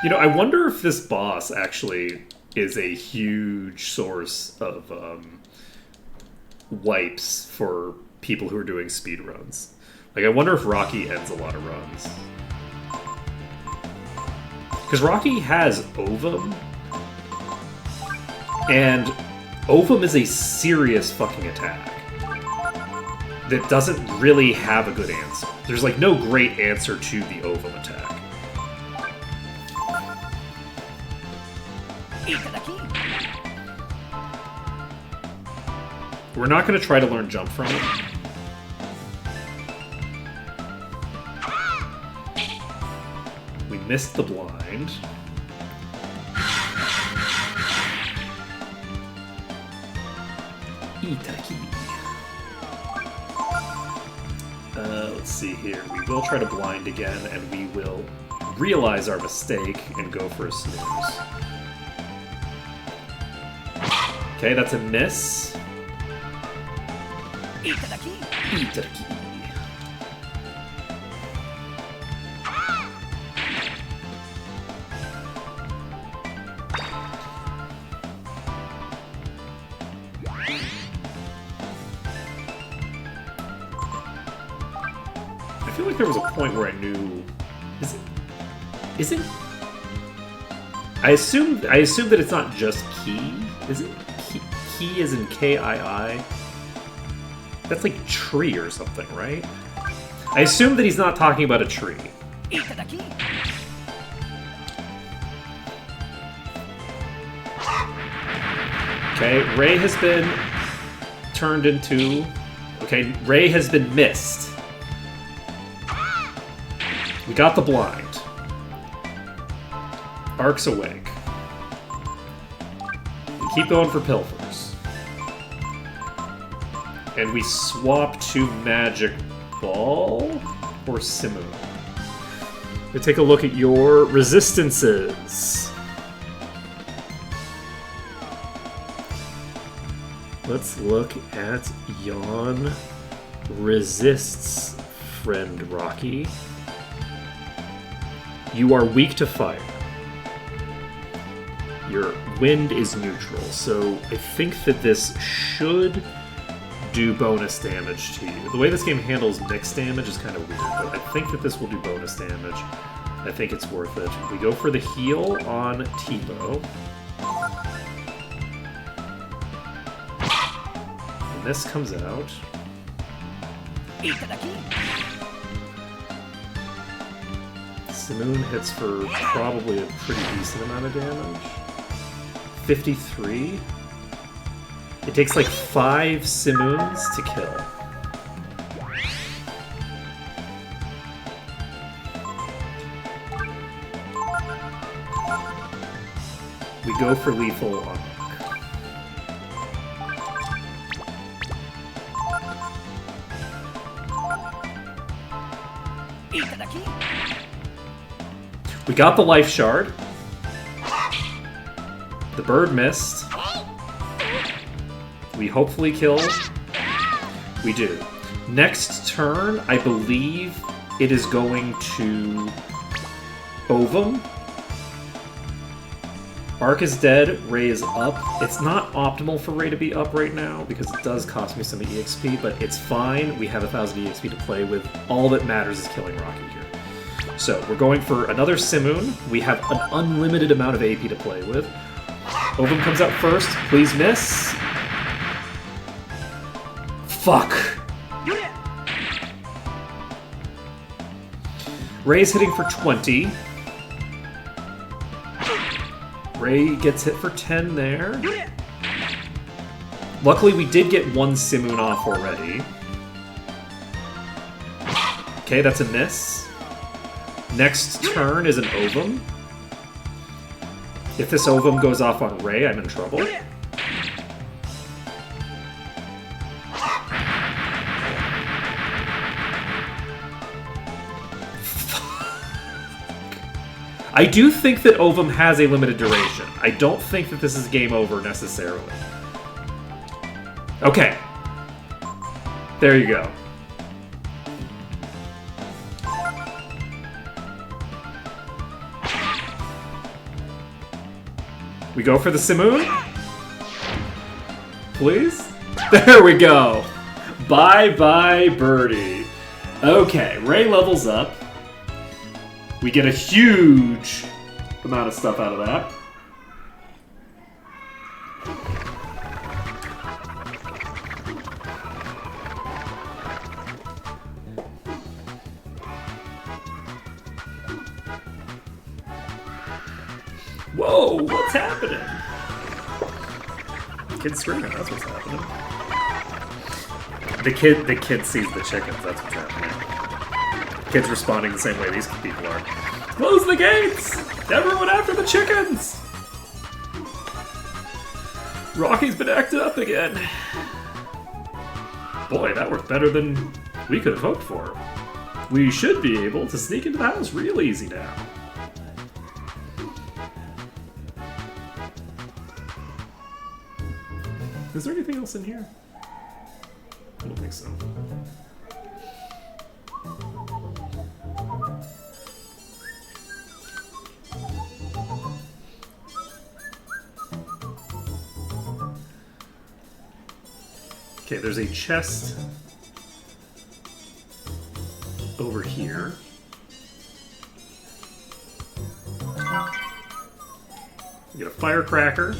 You know, I wonder if this boss actually is a huge source of wipes for people who are doing speed runs. Like, I wonder if Rocky ends a lot of runs. Because Rocky has Ovum, and Ovum is a serious fucking attack that doesn't really have a good answer. There's, like, no great answer to the Ovum attack. We're not going to try to learn jump from it. missed the blind. Itaki. Let's see here. We will try to blind again, and we will realize our mistake and go for a snooze. Okay, that's a miss. Itaki. I feel like there was a point where I knew. Is it? I assume that it's not just key. Is it key as in K-I-I? That's like tree or something, right? I assume that he's not talking about a tree. Okay, Ray has been turned into... Okay, Ray has been missed. We got the blind. Ark's awake. We keep going for pilfers. And we swap to Magic Ball or Simoon. We take a look at your resistances. Let's look at yon resists, friend Rocky. You are weak to fire. Your wind is neutral, so I think that this should do bonus damage to you. The way this game handles mixed damage is kind of weird, but I think that this will do bonus damage. I think it's worth it. We go for the heal on T-Bow. And this comes out. Simoon hits for probably a pretty decent amount of damage. 53. It takes like 5 Simoons to kill. We go for lethal on Ark. We got the life shard. The bird missed. We hopefully kill. We do. Next turn, I believe it is going to Ovum. Ark is dead, Ray is up. It's not optimal for Ray to be up right now because it does cost me some EXP, but it's fine. We have 1,000 EXP to play with. All that matters is killing Rocky here. So, we're going for another Simoon. We have an unlimited amount of AP to play with. Ovum comes out first. Please miss. Fuck. Ray's hitting for 20. Ray gets hit for 10 there. Luckily, we did get one Simoon off already. Okay, that's a miss. Next turn is an Ovum. If this Ovum goes off on Ray, I'm in trouble. I do think that Ovum has a limited duration. I don't think that this is game over necessarily. Okay. There you go. We go for the Simoon? Please? There we go! Bye-bye, birdie. Okay, Ray levels up. We get a huge amount of stuff out of that. Whoa, what's happening? Kid's screaming, that's what's happening. The kid sees the chickens, that's what's happening. Kid's responding the same way these people are. Close the gates! Everyone after the chickens! Rocky's been acting up again. Boy, that worked better than we could have hoped for. We should be able to sneak into the house real easy now. Is there anything else in here? I don't think so. Okay, there's a chest over here. We get a firecracker.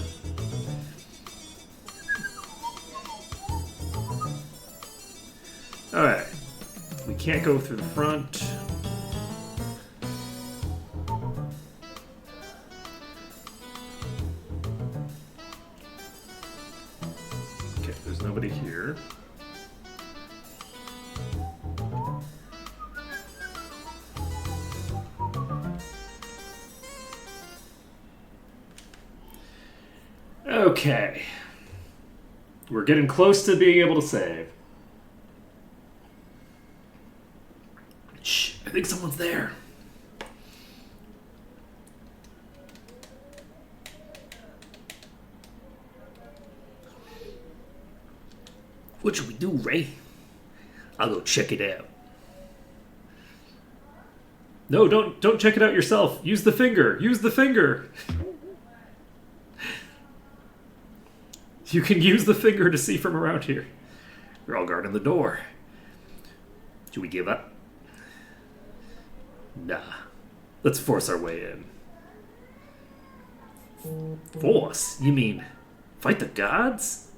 Alright. We can't go through the front. Okay, there's nobody here. Okay. We're getting close to being able to save. Shh, I think someone's there. What should we do, Ray? I'll go check it out. No, don't check it out yourself. Use the finger. Use the finger. You can use the finger to see from around here. We're all guarding the door. Should we give up? Nah. Let's force our way in. Force? You mean fight the gods?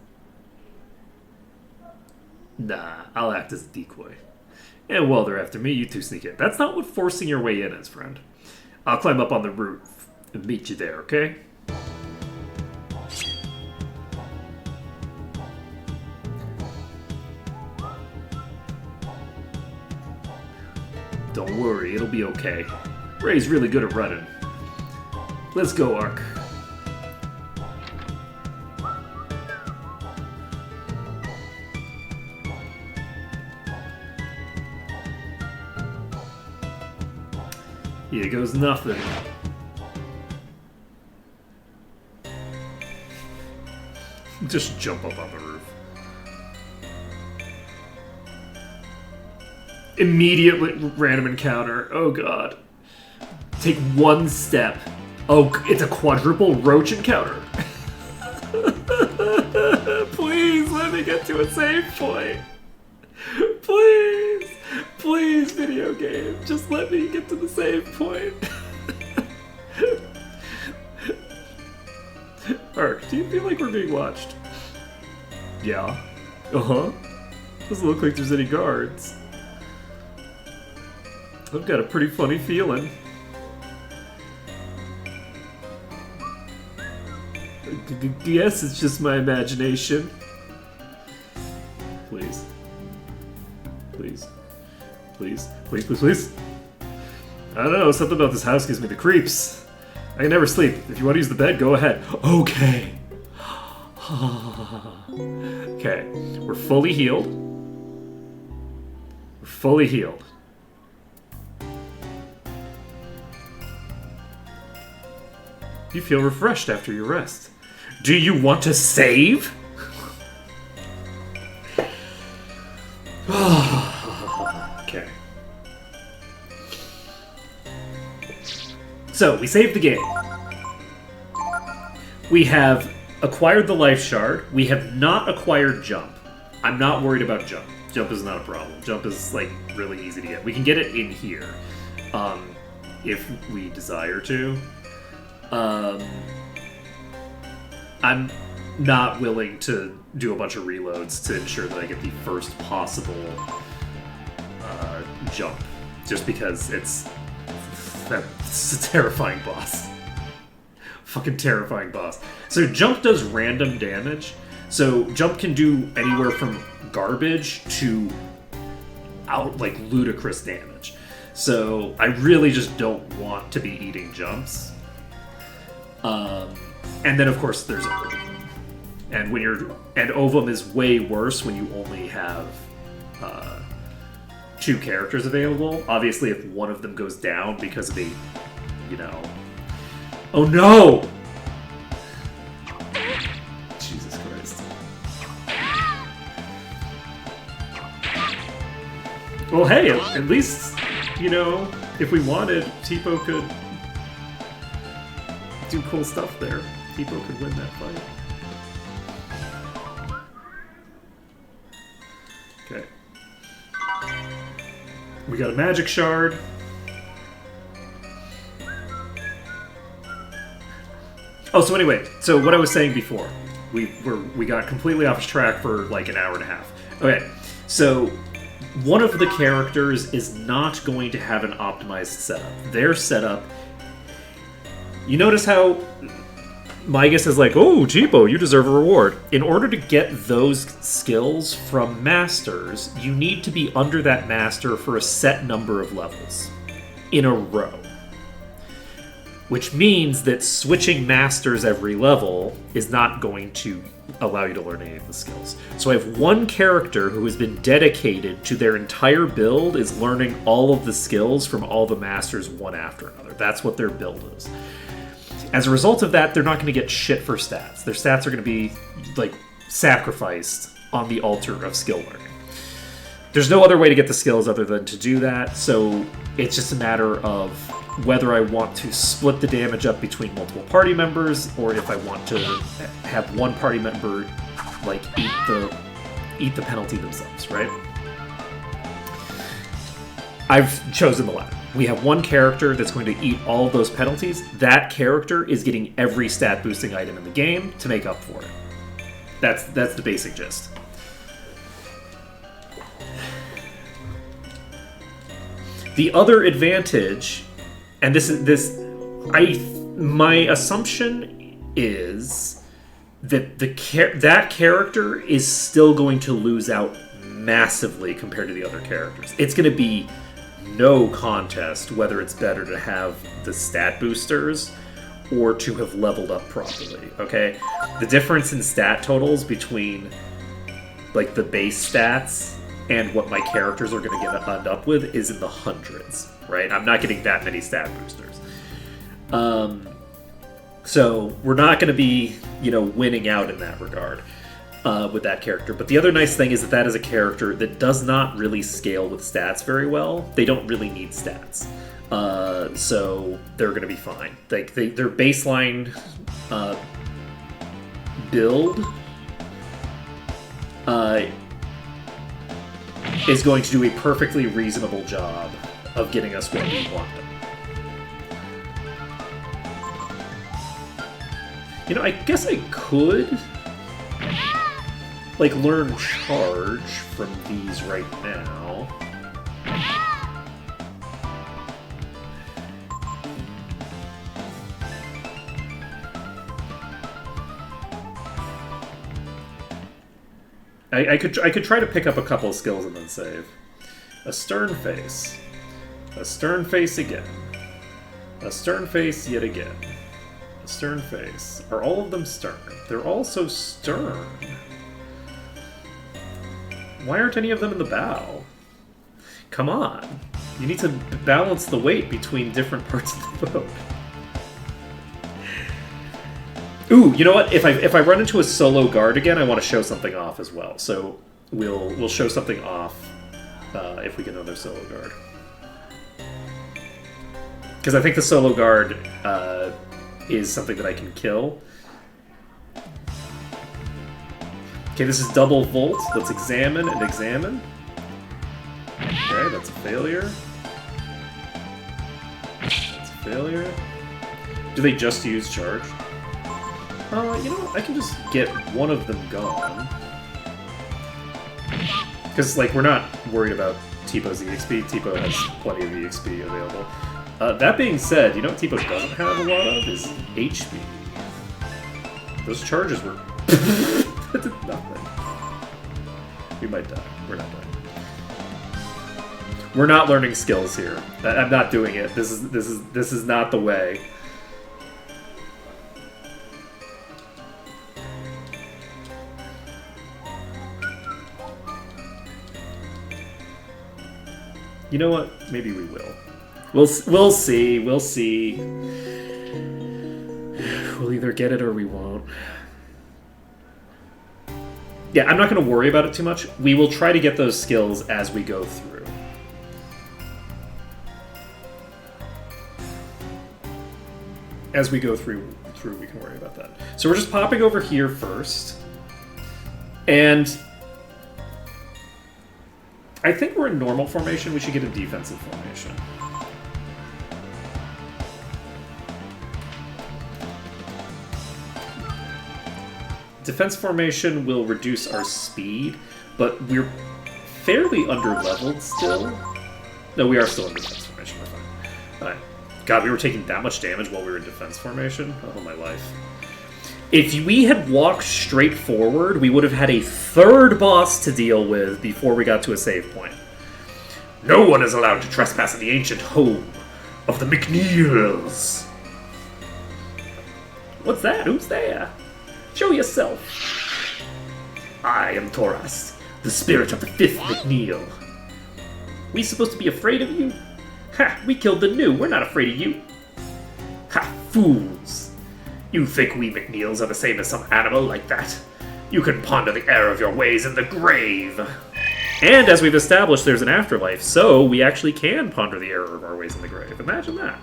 Nah, I'll act as a decoy. And while they're after me, you two sneak in. That's not what forcing your way in is, friend. I'll climb up on the roof and meet you there, okay? Don't worry, it'll be okay. Ray's really good at running. Let's go, Ark. Here goes nothing. Just jump up on the roof. Immediately random encounter. Oh god. Take one step. Oh, it's a quadruple roach encounter. Please let me get to a save point. Please. Please, video game. Just let me get to the save point. Ark, do you feel like we're being watched? Yeah. Uh-huh. Doesn't look like there's any guards. I've got a pretty funny feeling. Guess it's just my imagination. Please. Please. Please. Please, please, please. I don't know, something about this house gives me the creeps. I can never sleep. If you want to use the bed, go ahead. Okay. Okay, we're fully healed. We're fully healed. You feel refreshed after your rest. Do you want to save? Okay. So, we saved the game. We have acquired the life shard. We have not acquired jump. I'm not worried about jump. Jump is not a problem. Jump is, like, really easy to get. We can get it in here, if we desire to. I'm not willing to do a bunch of reloads to ensure that I get the first possible jump, just because it's a terrifying boss. Fucking terrifying boss. So jump does random damage. So jump can do anywhere from garbage to ludicrous damage. So I really just don't want to be eating jumps. And then of course there's Ovum. And Ovum is way worse when you only have 2 characters available. Obviously, if one of them goes down because of a, oh no! Jesus Christ. Well, hey, at least, if we wanted, Tipo could do cool stuff there. Tipo could win that fight. Okay. We got a magic shard. Oh, so anyway, so what I was saying before, we got completely off track for like an hour and a half. Okay, so one of the characters is not going to have an optimized setup. Their setup, you notice how Mygas is like, oh, Cheapo, you deserve a reward. In order to get those skills from masters, you need to be under that master for a set number of levels in a row. Which means that switching masters every level is not going to allow you to learn any of the skills. So I have one character who has been dedicated to their entire build is learning all of the skills from all the masters one after another. That's what their build is. As a result of that, they're not going to get shit for stats. Their stats are going to be, like, sacrificed on the altar of skill learning. There's no other way to get the skills other than to do that, so it's just a matter of whether I want to split the damage up between multiple party members, or if I want to have one party member, like, eat the penalty themselves, right? I've chosen the latter. We have one character that's going to eat all of those penalties. That character is getting every stat boosting item in the game to make up for it. That's the basic gist. The other advantage, and my assumption is that that character is still going to lose out massively compared to the other characters. It's going to be no contest whether it's better to have the stat boosters or to have leveled up properly, okay? The difference in stat totals between, like, the base stats and what my characters are going to end up with is in the hundreds, right? I'm not getting that many stat boosters. So we're not going to be, winning out in that regard with that character. But the other nice thing is that is a character that does not really scale with stats very well. They don't really need stats. So they're going to be fine. Their baseline build is going to do a perfectly reasonable job of getting us what we want them. I guess I could, learn charge from these right now. I could try to pick up a couple of skills and then save. A stern face. A stern face again. A stern face yet again. A stern face. Are all of them stern? They're all so stern. Why aren't any of them in the bow? Come on. You need to balance the weight between different parts of the boat. Ooh, you know what? If I run into a solo guard again, I want to show something off as well. So we'll show something off if we get another solo guard. Because I think the solo guard is something that I can kill. Okay, this is double volt. Let's examine and examine. Okay, that's a failure. That's a failure. Do they just use charge? You know what? I can just get one of them gone. Because, we're not worried about Teepo's EXP. Teepo has plenty of EXP available. That being said, you know what Teepo doesn't have a lot of? Is HP. Those charges were... that did nothing. We might die. We're not dying. We're not learning skills here. I'm not doing it. This is not the way. You know what? Maybe we will. We'll see. We'll see. We'll either get it or we won't. Yeah, I'm not going to worry about it too much. We will try to get those skills as we go through. As we go through, we can worry about that. So we're just popping over here first. And I think we're in normal formation. We should get a defensive formation. Defense formation will reduce our speed, but we're fairly under-leveled still. No, we are still in defense formation. We're fine. Alright. God, we were taking that much damage while we were in defense formation? Oh, my life. If we had walked straight forward, we would have had a third boss to deal with before we got to a save point. No one is allowed to trespass in the ancient home of the McNeils. What's that? Who's there? Show yourself. I am Torast, the spirit of the 5th McNeil. We supposed to be afraid of you? Ha! We killed the new. We're not afraid of you. Ha! Fools. You think we McNeils are the same as some animal like that? You can ponder the error of your ways in the grave. And as we've established, there's an afterlife, so we actually can ponder the error of our ways in the grave. Imagine that.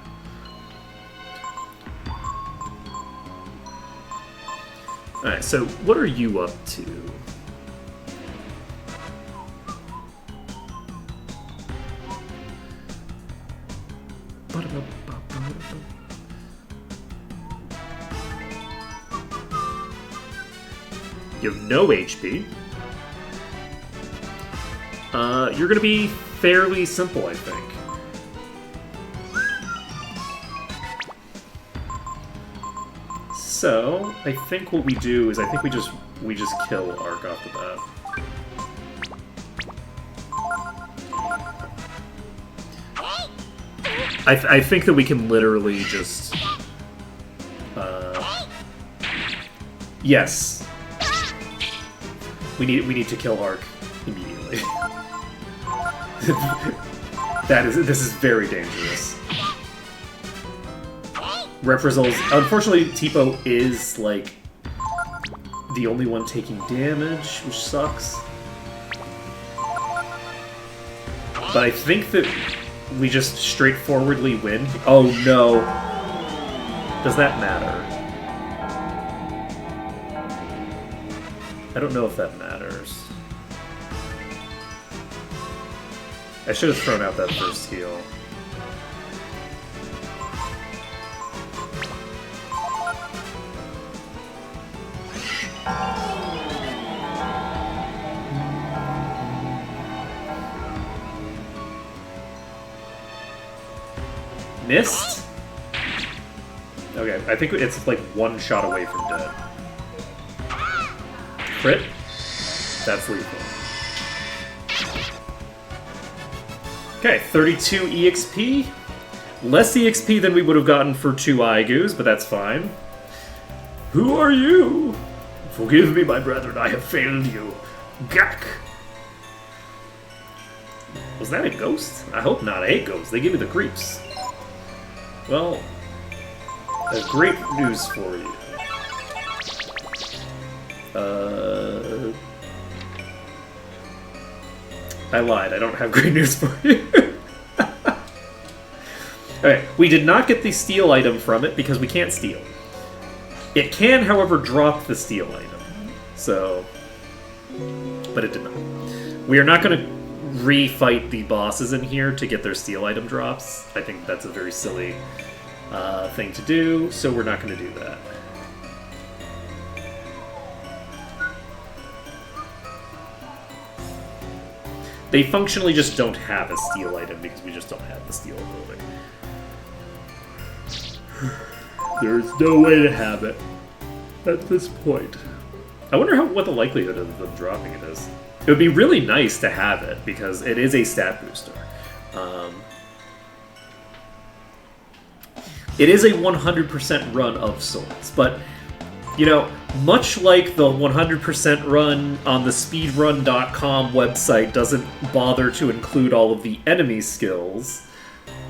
Alright, so what are you up to? You have no HP. You're going to be fairly simple, I think. So, I think what we do is I think we just kill Ark off the bat. I think that we can literally just yes. We need to kill Ark immediately. This is very dangerous. Reprisals. Unfortunately, Tipo is like the only one taking damage, which sucks. But I think that we just straightforwardly win. Oh no. Does that matter? I don't know if that matters. I should have thrown out that first heal. Missed? Okay, I think it's like one shot away from dead. Crit? That's lethal. Okay, 32 EXP. Less EXP than we would have gotten for 2 Aigus, but that's fine. Who are you? Forgive me, my brethren, I have failed you. Gak! Was that a ghost? I hope not. I hate ghosts. They give me the creeps. Well, there's great news for you. I lied. I don't have great news for you. Alright, we did not get the steal item from it because we can't steal. It can, however, drop the steal item. So, but it did not. We are not going to refight the bosses in here to get their steal item drops. I think that's a very silly thing to do, so we're not going to do that. They functionally just don't have a steal item because we just don't have the steal ability. There's no way to have it at this point. I wonder what the likelihood of them dropping it is. It would be really nice to have it because it is a stat booster. It is a 100% run of sorts, but, you know, much like the 100% run on the speedrun.com website doesn't bother to include all of the enemy skills,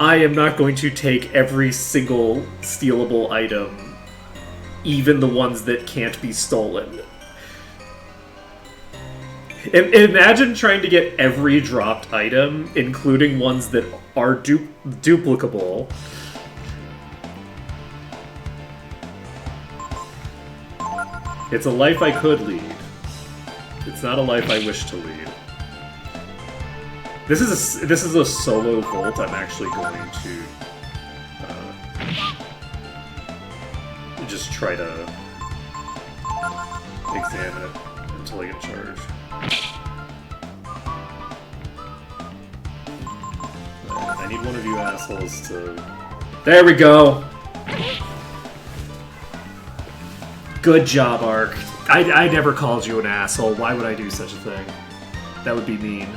I am not going to take every single stealable item, even the ones that can't be stolen. Imagine trying to get every dropped item, including ones that are duplicable. It's a life I could lead. It's not a life I wish to lead. This is a solo vault. I'm actually going to just try to examine it until I get charged. I need one of you assholes to... There we go! Good job, Ark. I never called you an asshole. Why would I do such a thing? That would be mean.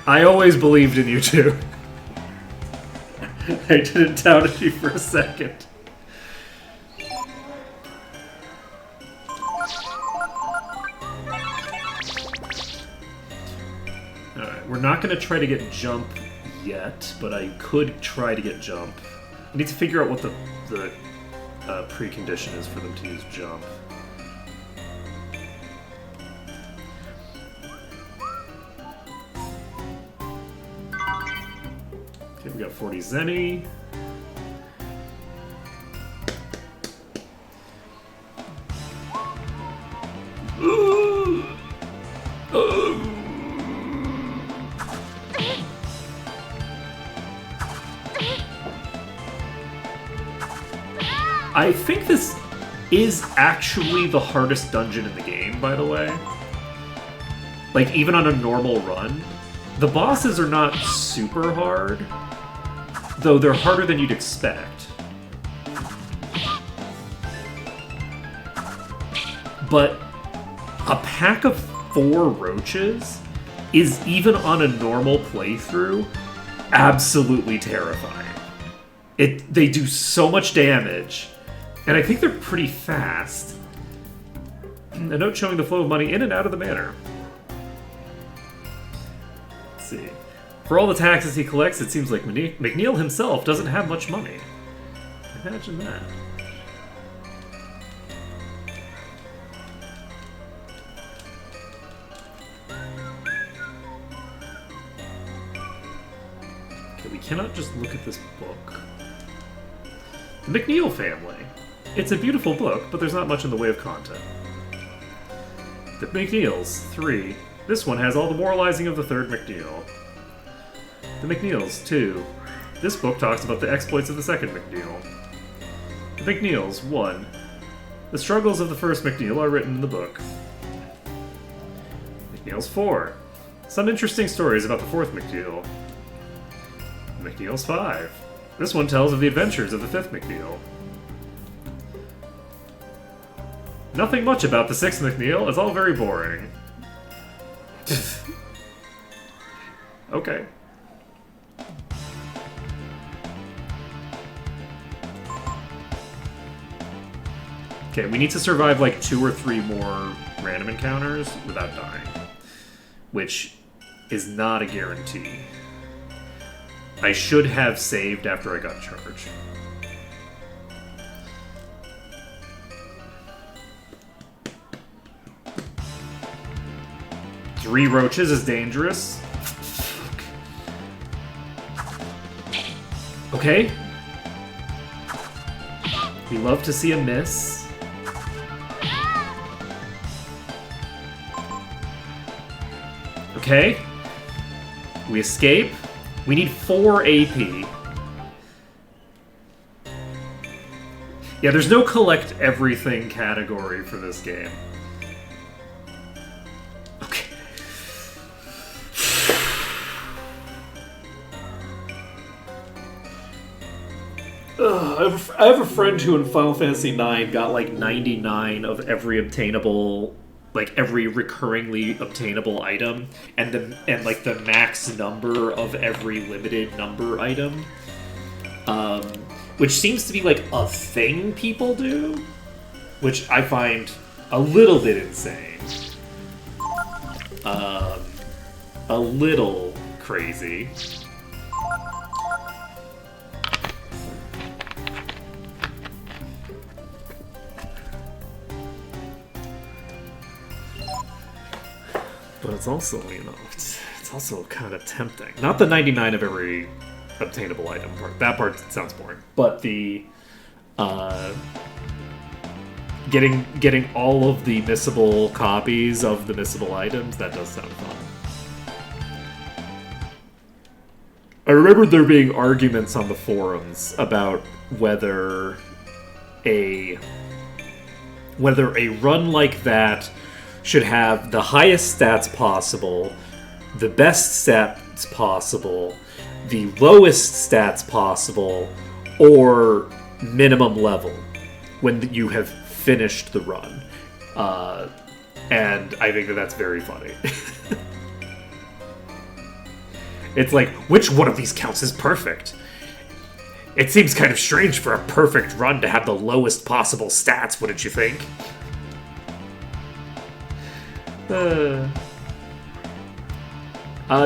I always believed in you, too. I didn't doubt you for a second. Alright, we're not going to try to get jump yet, but I could try to get jump. I need to figure out what the precondition is for them to use jump. Okay, we got 40 Zenny. I think this is actually the hardest dungeon in the game, by the way. Like, even on a normal run. The bosses are not super hard, though they're harder than you'd expect. But a pack of 4 roaches is, even on a normal playthrough, absolutely terrifying. They do so much damage. And I think they're pretty fast. A note showing the flow of money in and out of the manor. Let's see. For all the taxes he collects, it seems like McNeil himself doesn't have much money. Imagine that. Okay, we cannot just look at this book. The McNeil family. It's a beautiful book, but there's not much in the way of content. The McNeils, 3. This one has all the moralizing of the third McNeil. The McNeils, 2. This book talks about the exploits of the second McNeil. The McNeils, 1. The struggles of the first McNeil are written in the book. McNeils, 4. Some interesting stories about the fourth McNeil. The McNeils, 5. This one tells of the adventures of the fifth McNeil. Nothing much about the sixth McNeil. It's all very boring. Okay. Okay, we need to survive like 2 or 3 more random encounters without dying. Which is not a guarantee. I should have saved after I got charged. Three roaches is dangerous. Fuck. Okay. We love to see a miss. Okay. We escape. We need 4 AP. Yeah, there's no collect everything category for this game. Okay. I have a friend who in Final Fantasy IX got like 99 of every obtainable like every recurringly obtainable item, and like the max number of every limited number item, which seems to be like a thing people do, which I find a little bit insane, a little crazy. But it's also, you know, it's also kind of tempting. Not the 99 of every obtainable item part. That part sounds boring. But the getting all of the missable copies of the missable items, that does sound fun. I remember there being arguments on the forums about whether a run like that should have the highest stats possible, the best stats possible, the lowest stats possible, or minimum level when you have finished the run. And I think that that's very funny. It's like, which one of these counts as perfect? It seems kind of strange for a perfect run to have the lowest possible stats, wouldn't you think?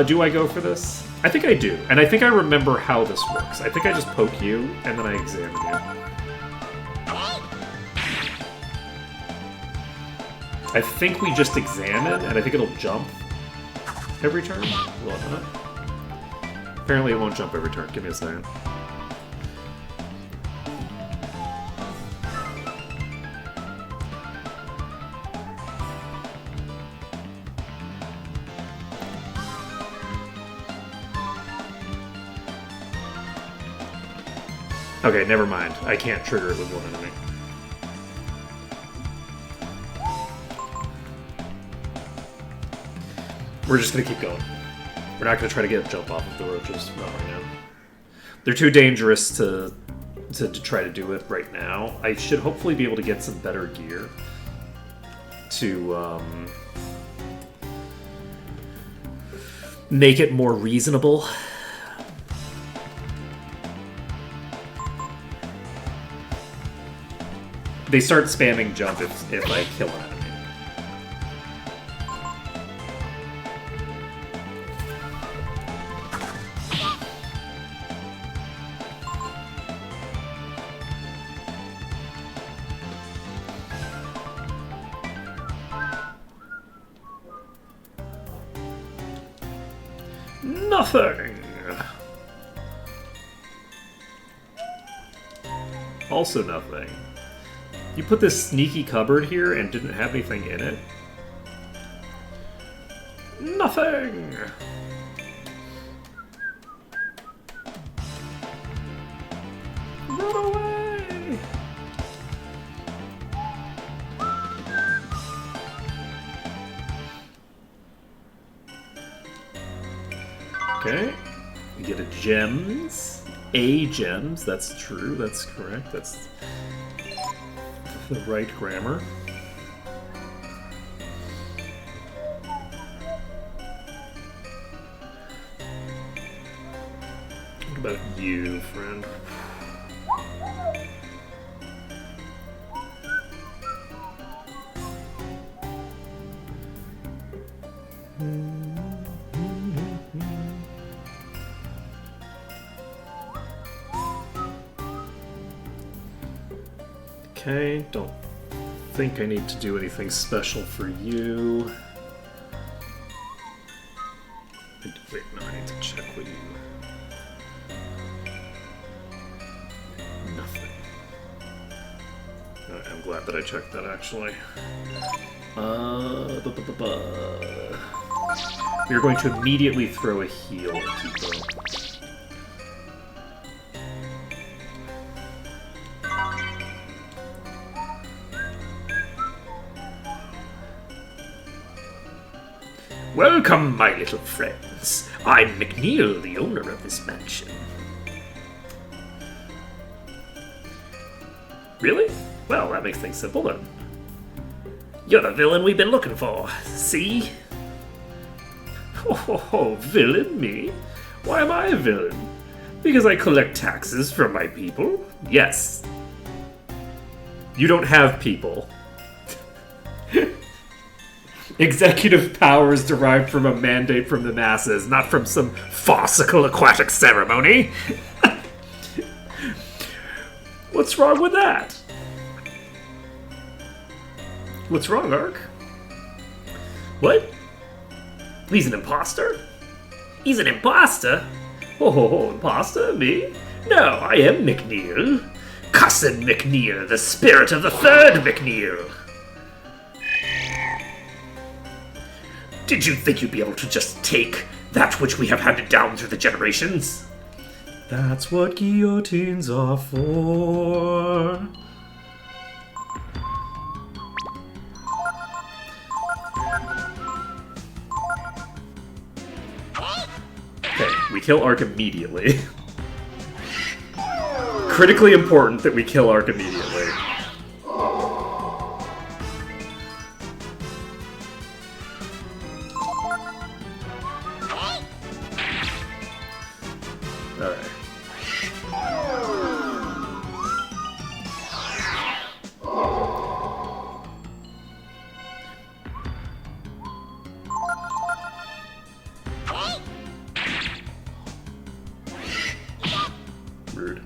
Do I go for this? I think I do, and I think I remember how this works. I think I just poke you, and then I examine you. I think we just examine, and I think it'll jump every turn. Will it not? Apparently it won't jump every turn. Give me a second. Okay, never mind. I can't trigger it with one enemy. We're just gonna keep going. We're not gonna try to get a jump off of the roaches. Not right now. They're too dangerous to try to do it right now. I should hopefully be able to get some better gear to make it more reasonable. They start spamming jump if I kill an enemy. Nothing! Also nothing. You put this sneaky cupboard here and didn't have anything in it? Nothing! Run away! Okay. You get a gems. A gems, that's true, that's correct, that's the right grammar. What about you, friend? Okay, don't think I need to do anything special for you. Wait, no, I need to check with you. Nothing. I'm glad that I checked that, actually. We're going to immediately throw a heal at Tipo. Welcome, my little friends. I'm McNeil, the owner of this mansion. Really? Well, that makes things simple then. You're the villain we've been looking for. See? Oh, villain, me? Why am I a villain? Because I collect taxes from my people? Yes. You don't have people. Executive powers derived from a mandate from the masses, not from some farcical aquatic ceremony. What's wrong with that? What's wrong, Ark? What? He's an imposter? He's an imposter? Oh, imposter? Me? No, I am McNeil. Cussed McNeil, the spirit of the third McNeil. Did you think you'd be able to just take that which we have handed down through the generations? That's what guillotines are for. Okay, we kill Ark immediately. Critically important that we kill Ark immediately. Alright. Rude.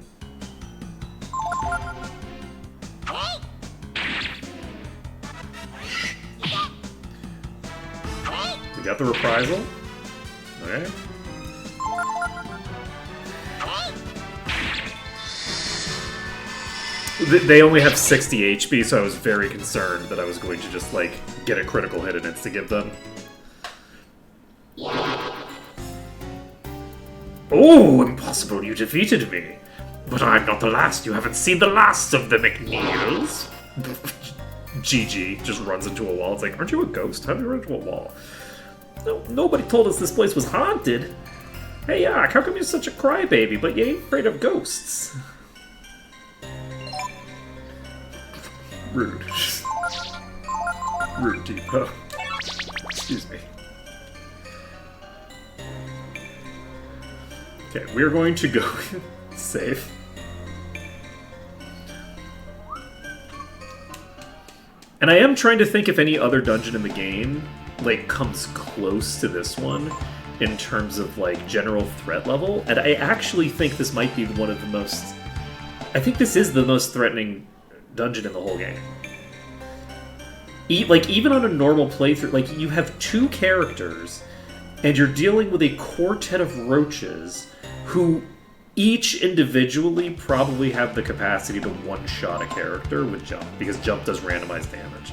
We got the reprisal. Okay. They only have 60 HP, so I was very concerned that I was going to just, like, get a critical hit in it to give them. Oh, impossible, you defeated me. But I'm not the last. You haven't seen the last of the McNeils. GG just runs into a wall. It's like, aren't you a ghost? How do you run into a wall? No, nobody told us this place was haunted. Hey, Yak, how come you're such a crybaby, but you ain't afraid of ghosts? Rude. Rude, Depot. Excuse me. Okay, we're going to go save. And I am trying to think if any other dungeon in the game, like, comes close to this one in terms of, like, general threat level. And I actually think this might be one of the most... I think this is the most threatening dungeon in the whole game. Like, even on a normal playthrough, like, you have two characters, and you're dealing with a quartet of roaches who each individually probably have the capacity to one-shot a character with jump, because jump does randomized damage.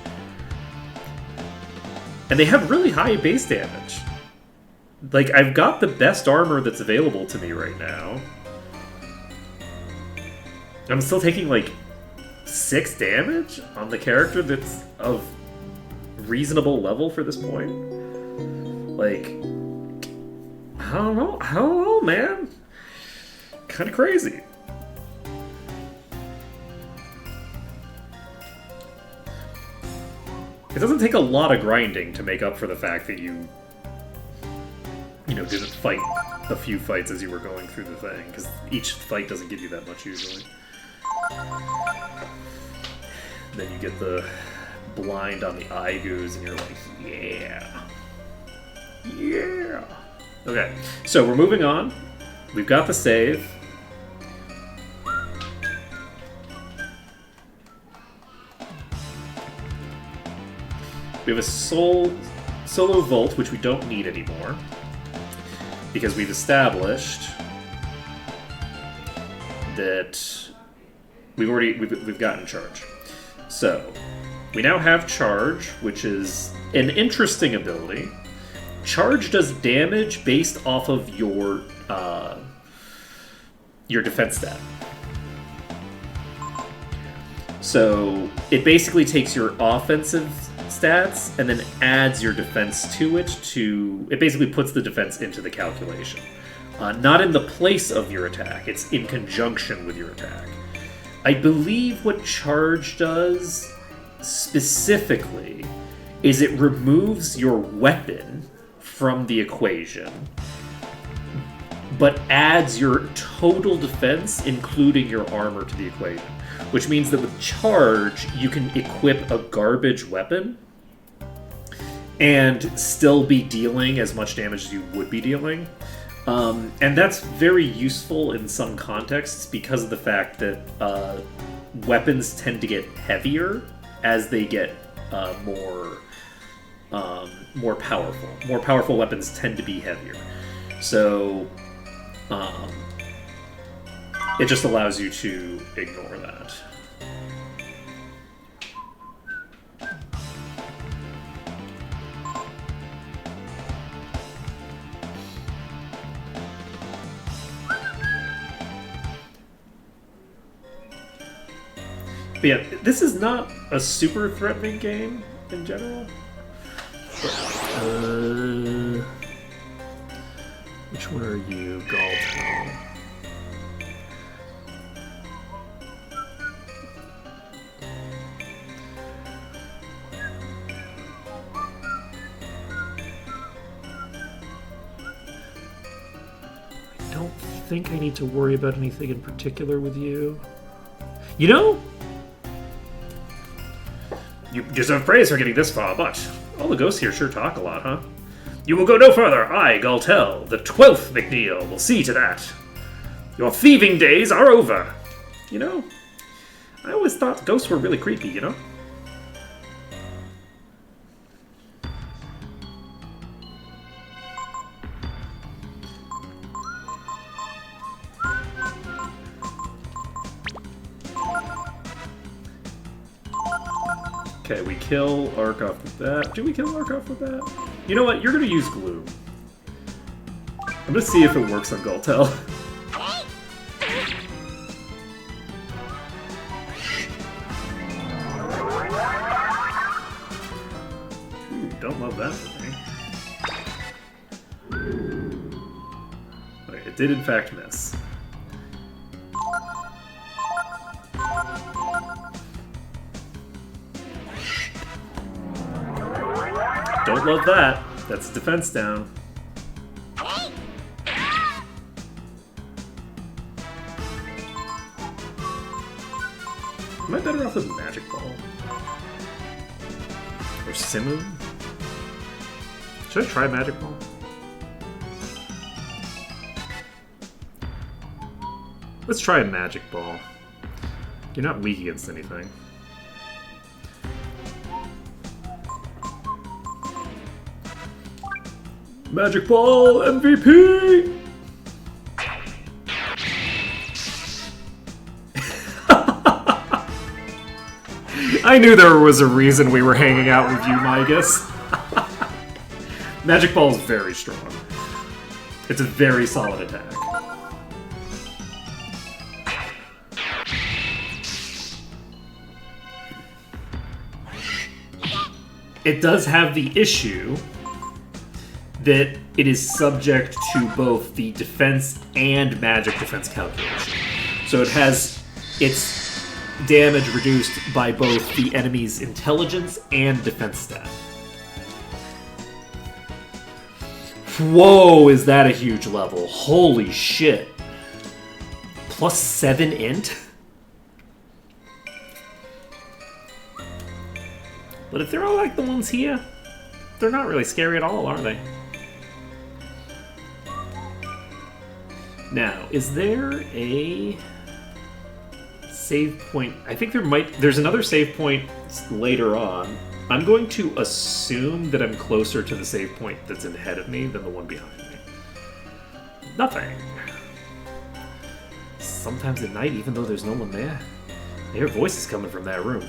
And they have really high base damage. Like, I've got the best armor that's available to me right now. I'm still taking, like, 6 damage on the character that's of reasonable level for this point. Like, I don't know, man. Kind of crazy. It doesn't take a lot of grinding to make up for the fact that you know, didn't fight a few fights as you were going through the thing, because each fight doesn't give you that much usually. Then you get the blind on the Igus, and you're like, yeah. Yeah. Okay, so we're moving on. We've got the save. We have a solo vault, which we don't need anymore, because we've established that we've gotten charge. So we now have charge, which is an interesting ability. Charge does damage based off of your defense stat. So it basically takes your offensive stats and then adds your defense to it. It basically puts the defense into the calculation. Not in the place of your attack, it's in conjunction with your attack. I believe what charge does specifically is it removes your weapon from the equation, but adds your total defense, including your armor, to the equation. Which means that with charge, you can equip a garbage weapon and still be dealing as much damage as you would be dealing. And that's very useful in some contexts because of the fact that weapons tend to get heavier as they get more powerful. More powerful weapons tend to be heavier. So it just allows you to ignore that. But yeah, this is not a super threatening game in general. But, which one are you, Galto? I don't think I need to worry about anything in particular with you. You know? You deserve praise for getting this far, but all the ghosts here sure talk a lot, huh? You will go no further. I, Galtel, the 12th McNeil, will see to that. Your thieving days are over. You know, I always thought ghosts were really creepy, you know? Okay, we kill Ark off with that. Do we kill Ark off with that? You know what? You're gonna use glue. I'm gonna see if it works on Galtel. Ooh, don't love that for me. Okay, it did in fact miss. Don't love that. That's defense down. Am I better off with Magic Ball? Or Simoon? Should I try Magic Ball? Let's try a Magic Ball. You're not weak against anything. Magic Ball MVP! I knew there was a reason we were hanging out with you, Mygas. Magic Ball is very strong. It's a very solid attack. It does have the issue that it is subject to both the defense and magic defense calculation. So it has its damage reduced by both the enemy's intelligence and defense stat. Whoa, is that a huge level? Holy shit. Plus 7 int? But if they're all like the ones here, they're not really scary at all, are they? Now, is there a save point? I think there's another save point later on. I'm going to assume that I'm closer to the save point that's ahead of me than the one behind me. Nothing. Sometimes at night, even though there's no one there, I hear voices coming from that room.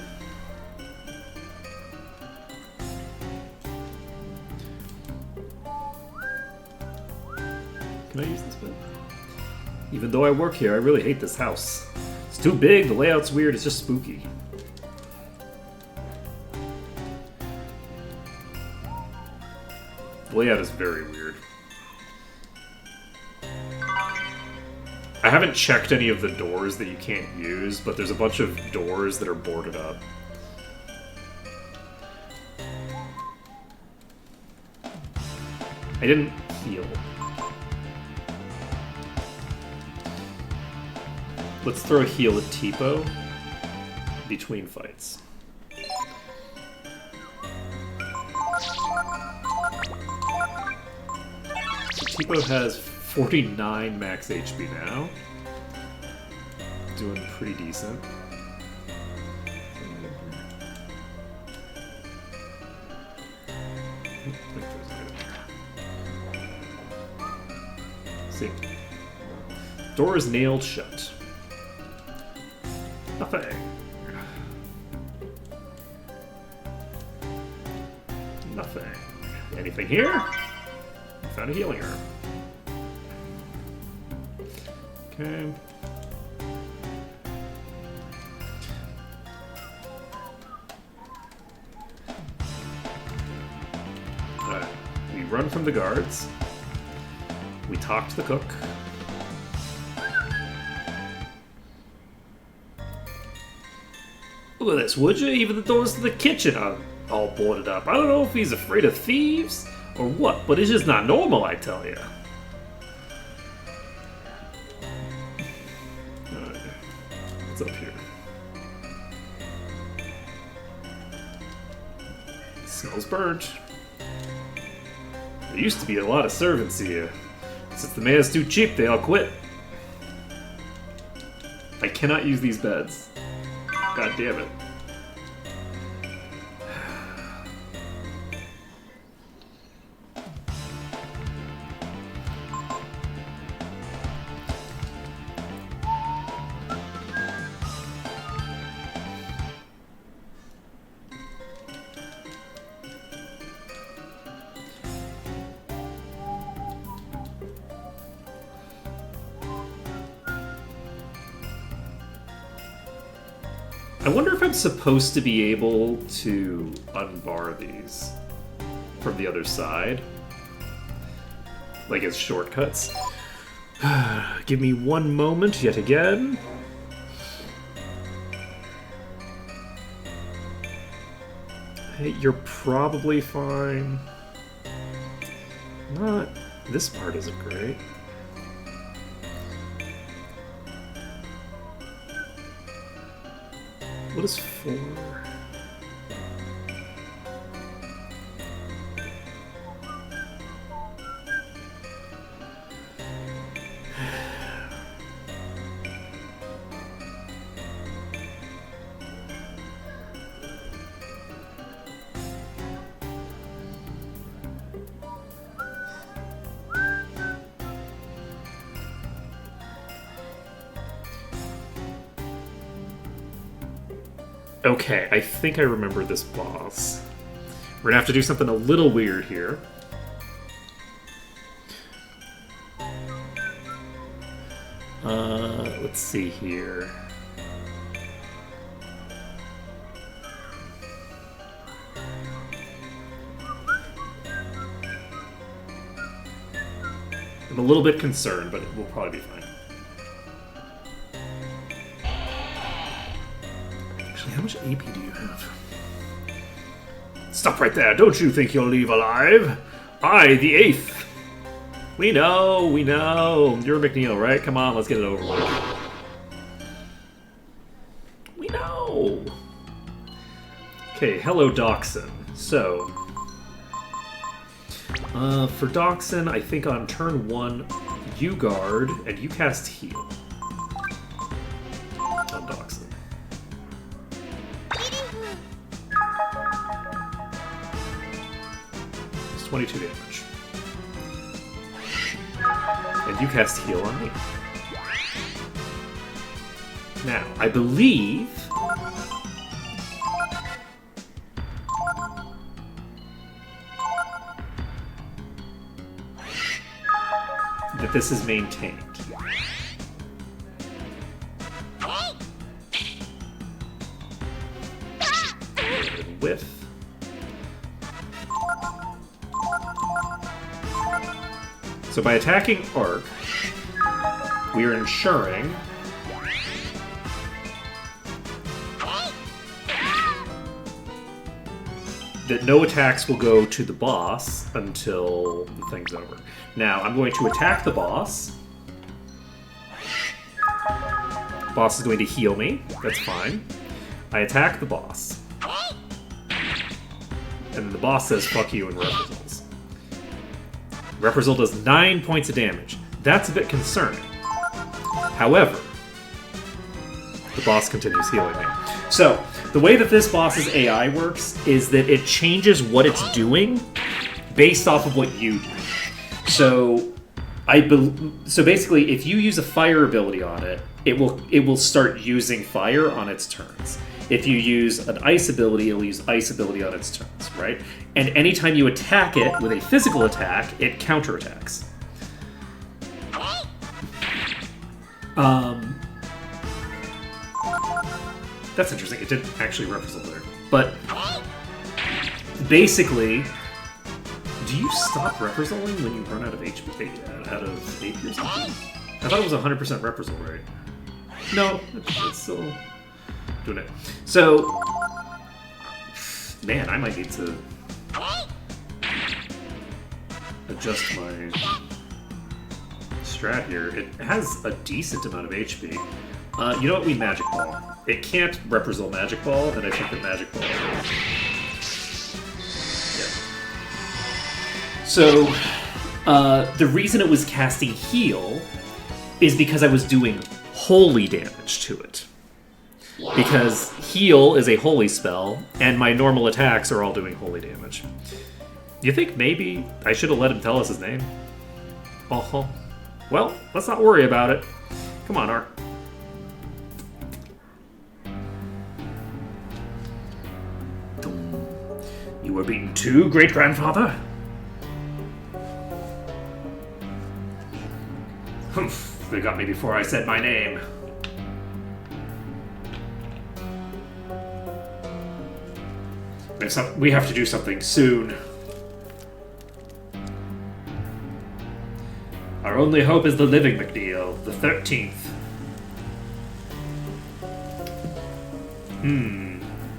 Can I use this bit? Even though I work here, I really hate this house. It's too big, the layout's weird, it's just spooky. The layout is very weird. I haven't checked any of the doors that you can't use, but there's a bunch of doors that are boarded up. I didn't heal. Let's throw a heal at Tipo between fights. Tipo has 49 max HP now. Doing pretty decent. See. Door is nailed shut. Nothing. Nothing. Anything here? Found a healing herb. Okay. Alright. We run from the guards. We talk to the cook. Look at this, would you? Even the doors to the kitchen are all boarded up. I don't know if he's afraid of thieves or what, but it's just not normal, I tell you. Alright. What's up here? Smells burnt. There used to be a lot of servants here. Since the man's too cheap, they all quit. I cannot use these beds. God damn it. I wonder if I'm supposed to be able to unbar these from the other side. Like as shortcuts. Give me one moment yet again. Hey, you're probably fine. Not... This part isn't great. What is 4? Okay, I think I remember this boss. We're gonna have to do something a little weird here. Let's see here. I'm a little bit concerned, but we'll probably be fine. How much AP do you have? Stop right there. Don't you think you'll leave alive? I, the 8th. We know, we know. You're McNeil, right? Come on, let's get it over with. We know. Okay, hello, Dachshund. So, for Dachshund, I think on turn 1, you guard, and you cast heal. On Dachshund. It's 22 damage. And you cast heal on me. Now, I believe... that this is maintained. Whiff. So by attacking Arc, we are ensuring that no attacks will go to the boss until the thing's over. Now, I'm going to attack the boss. Boss is going to heal me. That's fine. I attack the boss. And then the boss says, fuck you, and reprisals. Reprisal does 9 points of damage. That's a bit concerning. However, the boss continues healing me. So, the way that this boss's AI works is that it changes what it's doing based off of what you do. So, so basically, if you use a fire ability on it, it will start using fire on its turns. If you use an ice ability, it'll use ice ability on its turns, right? And anytime you attack it with a physical attack, it counterattacks. That's interesting. It didn't actually represent there. But basically, do you stop represaling when you run out of HP, out of HP or something? I thought it was 100% reprisal rate. No, it's still doing it. So, man, I might need to adjust my strat here. It has a decent amount of HP. You know what? We Magic Ball. It can't reprisal Magic Ball, and I think that Magic Ball. Yeah. So, the reason it was casting Heal is because I was doing holy damage to it. Because Heal is a holy spell, and my normal attacks are all doing holy damage. You think maybe I should have let him tell us his name? Uh-huh. Well, let's not worry about it. Come on, Ark. You were beaten too, great-grandfather? Humph, they got me before I said my name. We have to do something soon. Our only hope is the living McNeil, the 13th.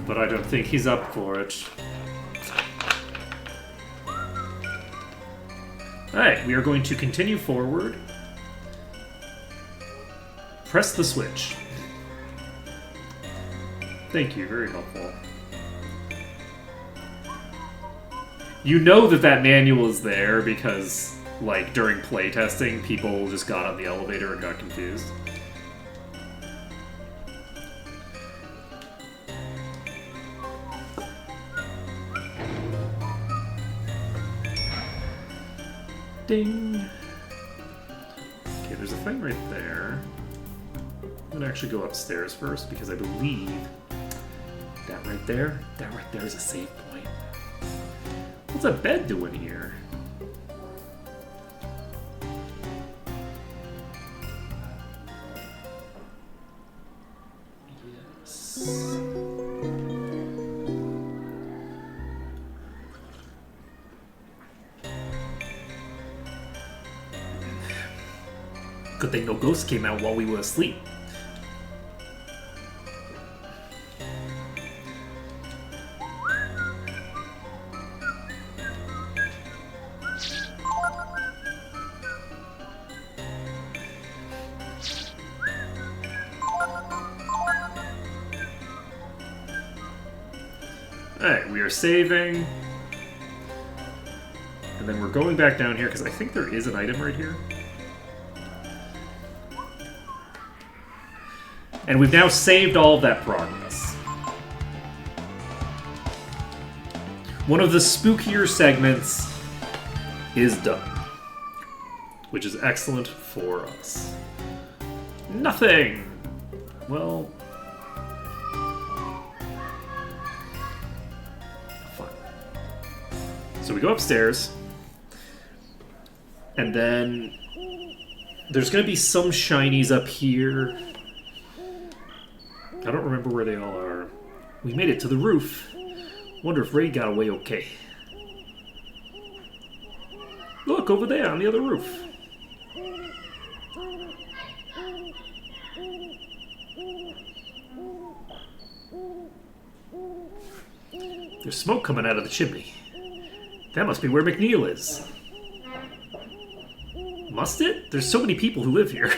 But I don't think he's up for it. Alright, we are going to continue forward. Press the switch. Thank you, very helpful. You know that manual is there because, like, during playtesting, people just got on the elevator and got confused. Ding! Okay, there's a thing right there. I'm gonna actually go upstairs first because I believe that right there is a save point. What's a bed doing here? Yes. Good thing no ghosts came out while we were asleep. Alright, we are saving. And then we're going back down here because I think there is an item right here. And we've now saved all of that progress. One of the spookier segments is done, which is excellent for us. Nothing! Well... fine. So we go upstairs, and then there's gonna be some shinies up here. I don't remember where they all are. We made it to the roof. Wonder if Ray got away okay. Look, over there on the other roof. There's smoke coming out of the chimney. That must be where McNeil is. Must it? There's so many people who live here.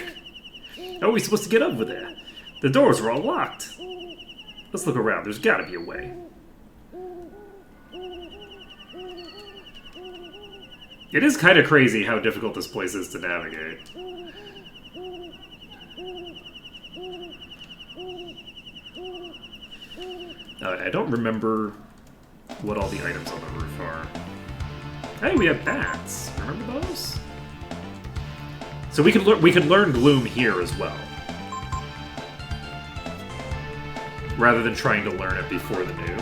How are we supposed to get over there? The doors are all locked. Let's look around. There's gotta be a way. It is kind of crazy how difficult this place is to navigate. I don't remember what all the items on the roof are. Hey, we have bats. Remember those? So we could learn Gloom here as well, rather than trying to learn it before the new.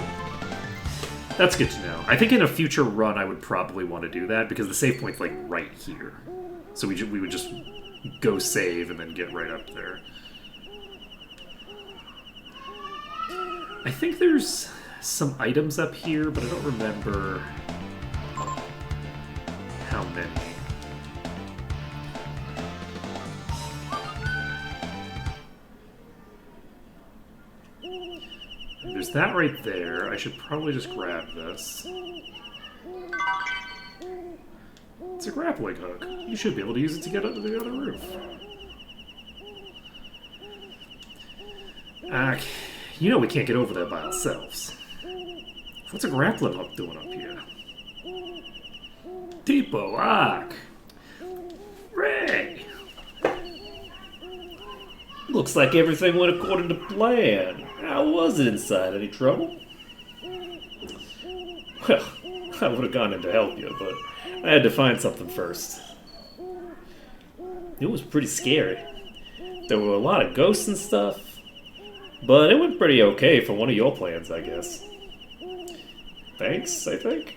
That's good to know. I think in a future run I would probably want to do that because the save point's like right here, so we would just go save and then get right up there. I think there's some items up here, but I don't remember how many. There's that right there. I should probably just grab this. It's a grappling hook. You should be able to use it to get up to the other roof. You know we can't get over there by ourselves. What's a grappling hook doing up here? Depot, Ark! Ray! Looks like everything went according to plan. How was it inside? Any trouble? Well, I would have gone in to help you, but I had to find something first. It was pretty scary. There were a lot of ghosts and stuff, but it went pretty okay for one of your plans, I guess. Thanks, I think.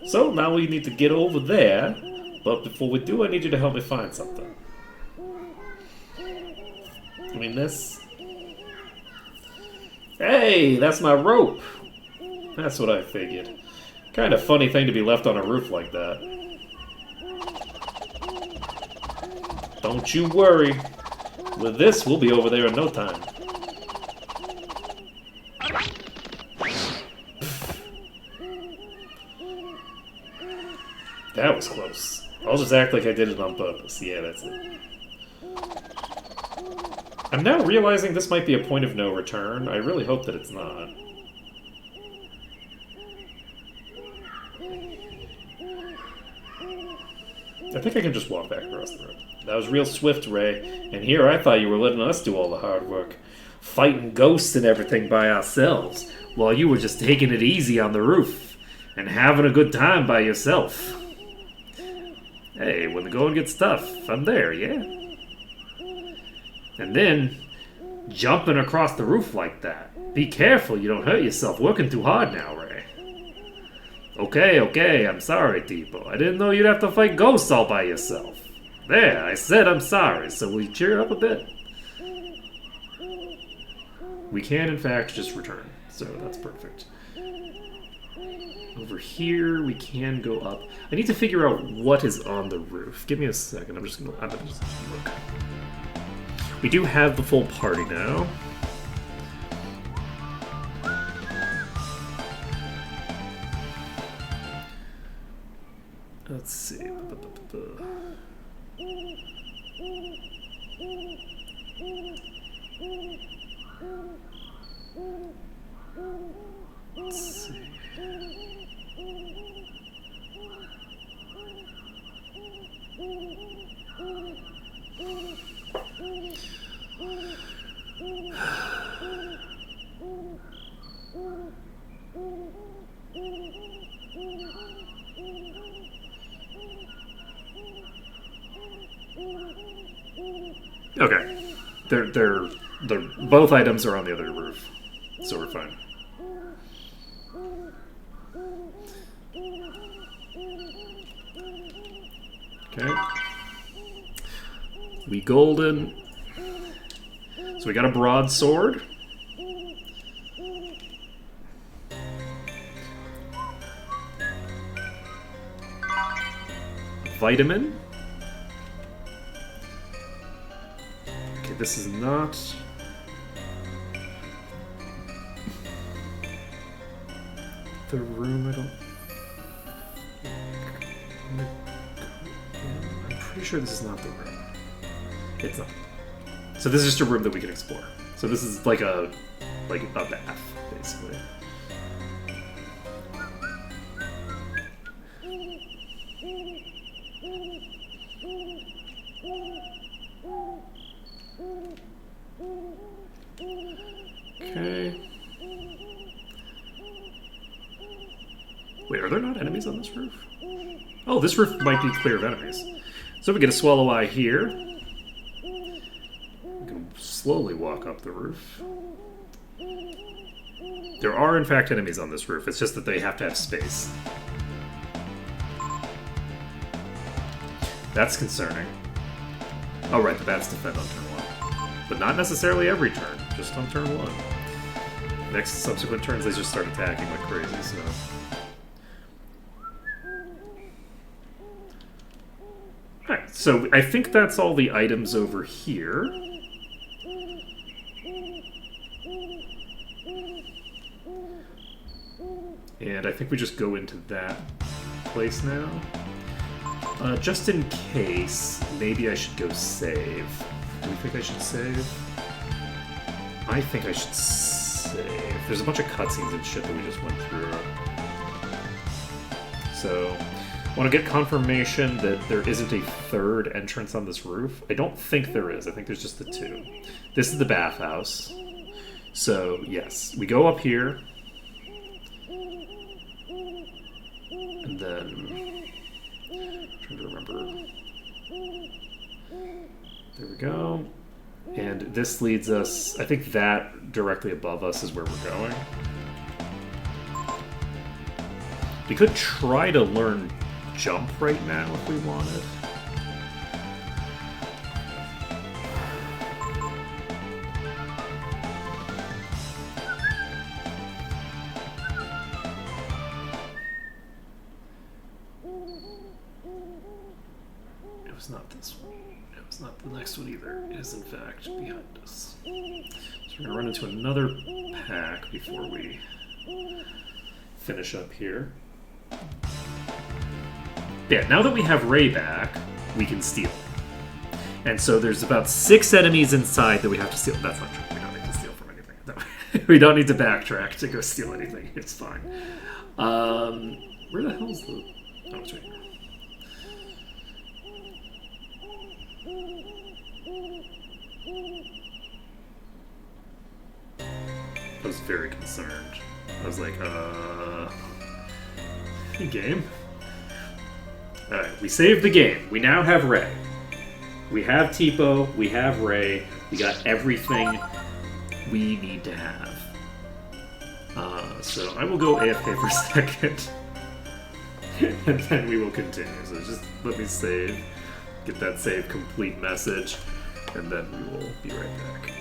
So now we need to get over there, but before we do, I need you to help me find something. I mean, this... Hey, that's my rope! That's what I figured. Kind of funny thing to be left on a roof like that. Don't you worry. With this, we'll be over there in no time. That was close. I'll just act like I did it on purpose. Yeah, that's it. I'm now realizing this might be a point of no return. I really hope that it's not. I think I can just walk back across the road. That was real swift, Ray. And here I thought you were letting us do all the hard work. Fighting ghosts and everything by ourselves, while you were just taking it easy on the roof. And having a good time by yourself. Hey, when the going gets tough, I'm there, yeah? And then, jumping across the roof like that. Be careful you don't hurt yourself working too hard now, Ray. Okay, I'm sorry, Tipo. I didn't know you'd have to fight ghosts all by yourself. There, I said I'm sorry, so we cheer up a bit. We can, in fact, just return, so that's perfect. Over here, we can go up. I need to figure out what is on the roof. Give me a second, I'm just gonna look. We do have the full party now. Let's see. Let's see. Okay, they're both items are on the other roof, so we're fine. Okay, we golden. So we got a broadsword. Vitamin. Okay, this is not... the room? I don't... I'm pretty sure this is not the room. It's not. So this is just a room that we can explore. So this is like a bath, basically. Okay. Wait, are there not enemies on this roof? Oh, this roof might be clear of enemies. So we get a swallow eye here. We can slowly walk up the roof. There are, in fact, enemies on this roof. It's just that they have to have space. That's concerning. Oh, right, the bats defend on turn 1. But not necessarily every turn, just on turn 1. Next subsequent turns, they just start attacking like crazy, so... Alright, so I think that's all the items over here. And I think we just go into that place now. Just in case, maybe I should go save. Do we think I should save? I think I should save. There's a bunch of cutscenes and shit that we just went through. So, I want to get confirmation that there isn't a third entrance on this roof. I don't think there is. I think there's just the 2. This is the bathhouse. So, yes. We go up here. And then... I'm trying to remember. There we go. And this leads us... I think that directly above us is where we're going. We could try to learn jump right now if we wanted. It was not this one. It was not the next one either. It is in fact behind us. So we're going to run into another pack before we finish up here. Yeah, now that we have Ray back, we can steal. And so there's about 6 enemies inside that we have to steal. That's not true. We don't need to steal from anything. No. We don't need to backtrack to go steal anything. It's fine. Where the hell's the... Oh, it's right here. I was very concerned. I was like, game? Alright, we saved the game. We now have Ray. We have Tipo, we have Ray, we got everything we need to have. So I will go AFK for a second. And then we will continue. So just let me save, get that save complete message, and then we will be right back.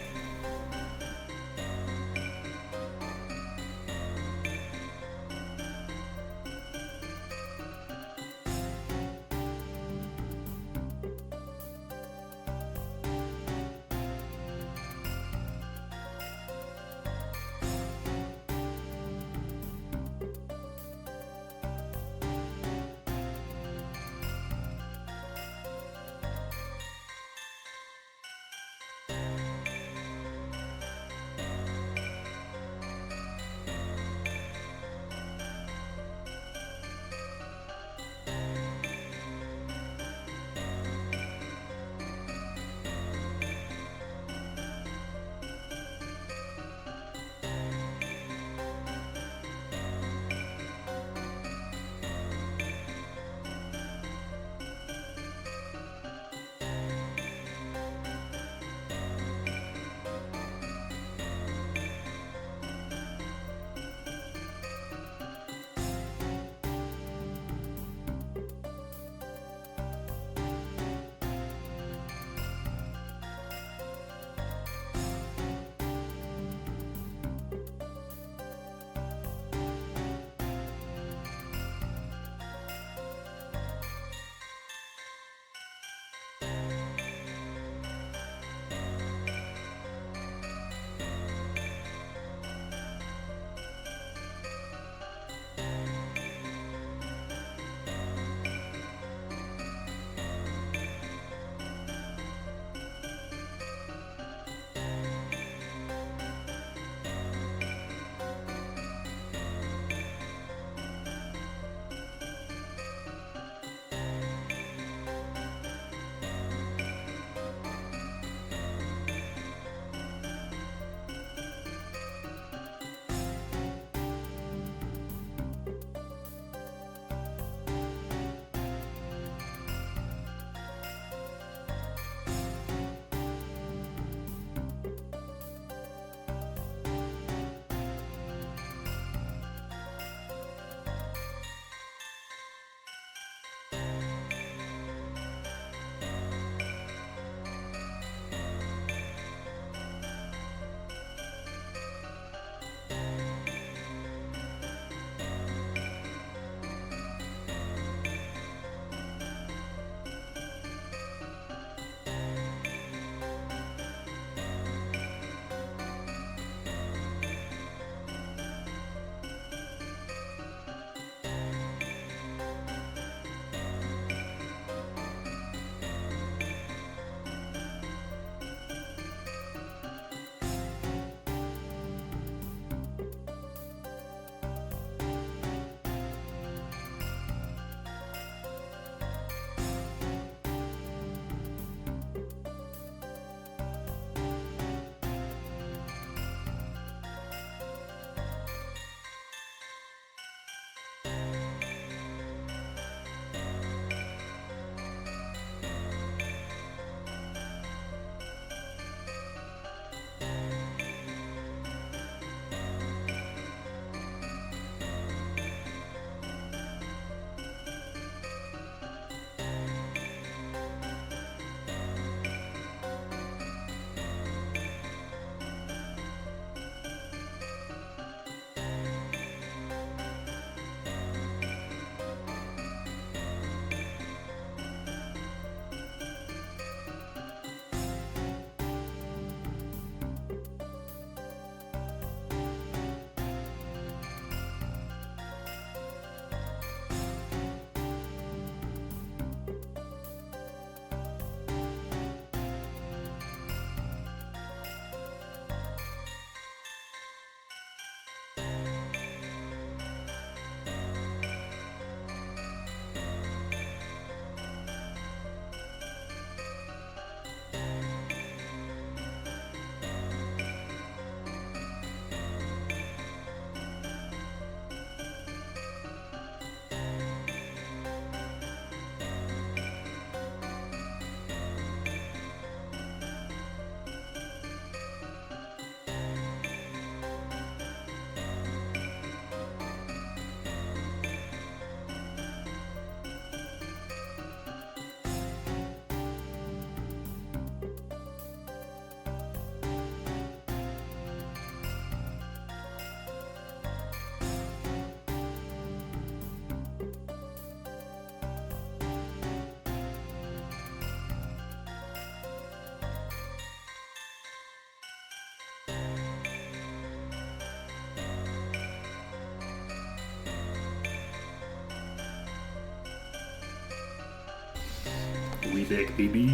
back, baby.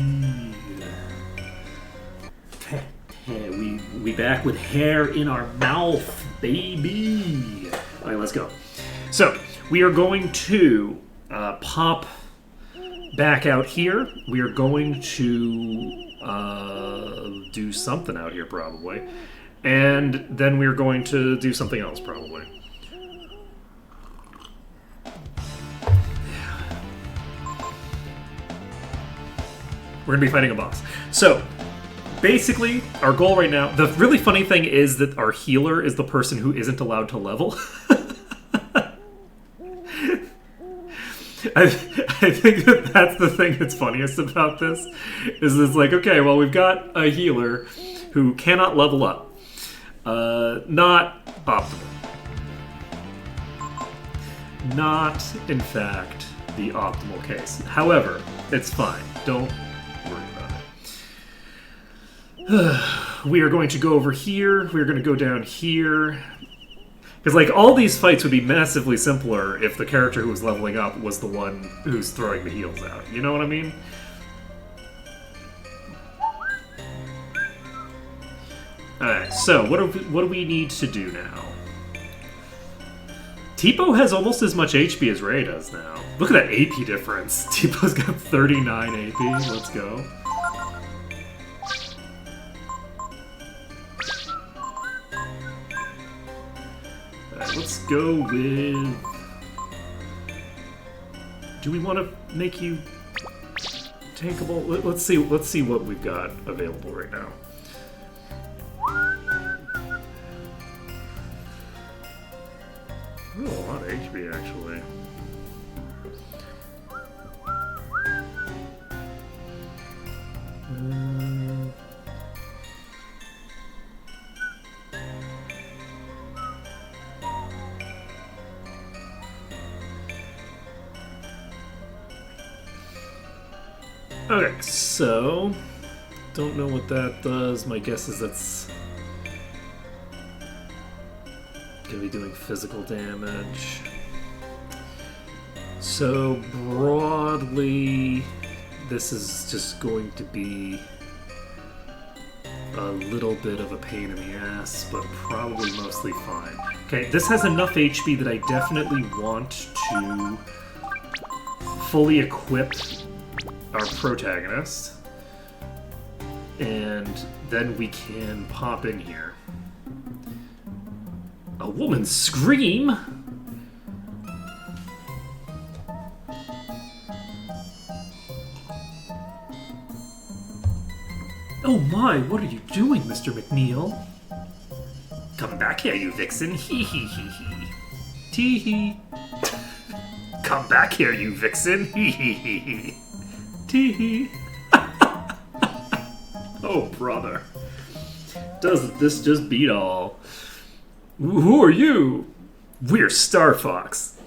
We back with hair in our mouth, baby. All right, let's go. So we are going to pop back out here. We are going to do something out here, probably. And then we're going to do something else, probably. We're going to be fighting a boss. So, basically, our goal right now... The really funny thing is that our healer is the person who isn't allowed to level. I think that's the thing that's funniest about this. Is it's like, okay, well, we've got a healer who cannot level up. Not optimal. Not, in fact, the optimal case. However, it's fine. Don't worry about it. We are going to go over here. We're going to go down here. Because, like, all these fights would be massively simpler if the character who was leveling up was the one who's throwing the heals out. You know what I mean? Alright, so what do we need to do now? Tipo has almost as much HP as Ray does now. Look at that AP difference. Tipo's got 39 AP. Let's go. Alright, let's go with... Do we want to make you tankable? Let's see what we've got available right now. Oh, a lot of HP, actually. Okay, so... Don't know what that does. My guess is that's... gonna be doing physical damage. So broadly, this is just going to be a little bit of a pain in the ass, but probably mostly fine. Okay, this has enough HP that I definitely want to fully equip our protagonist, and then we can pop in here. A woman's scream? Oh my, what are you doing, Mr. McNeil? Come back here, you vixen. Hee hee hee hee. Tee hee. Come back here, you vixen. Hee hee hee hee. Tee hee. Oh, brother. Doesn't this just beat all? Who are you? We're Star Fox.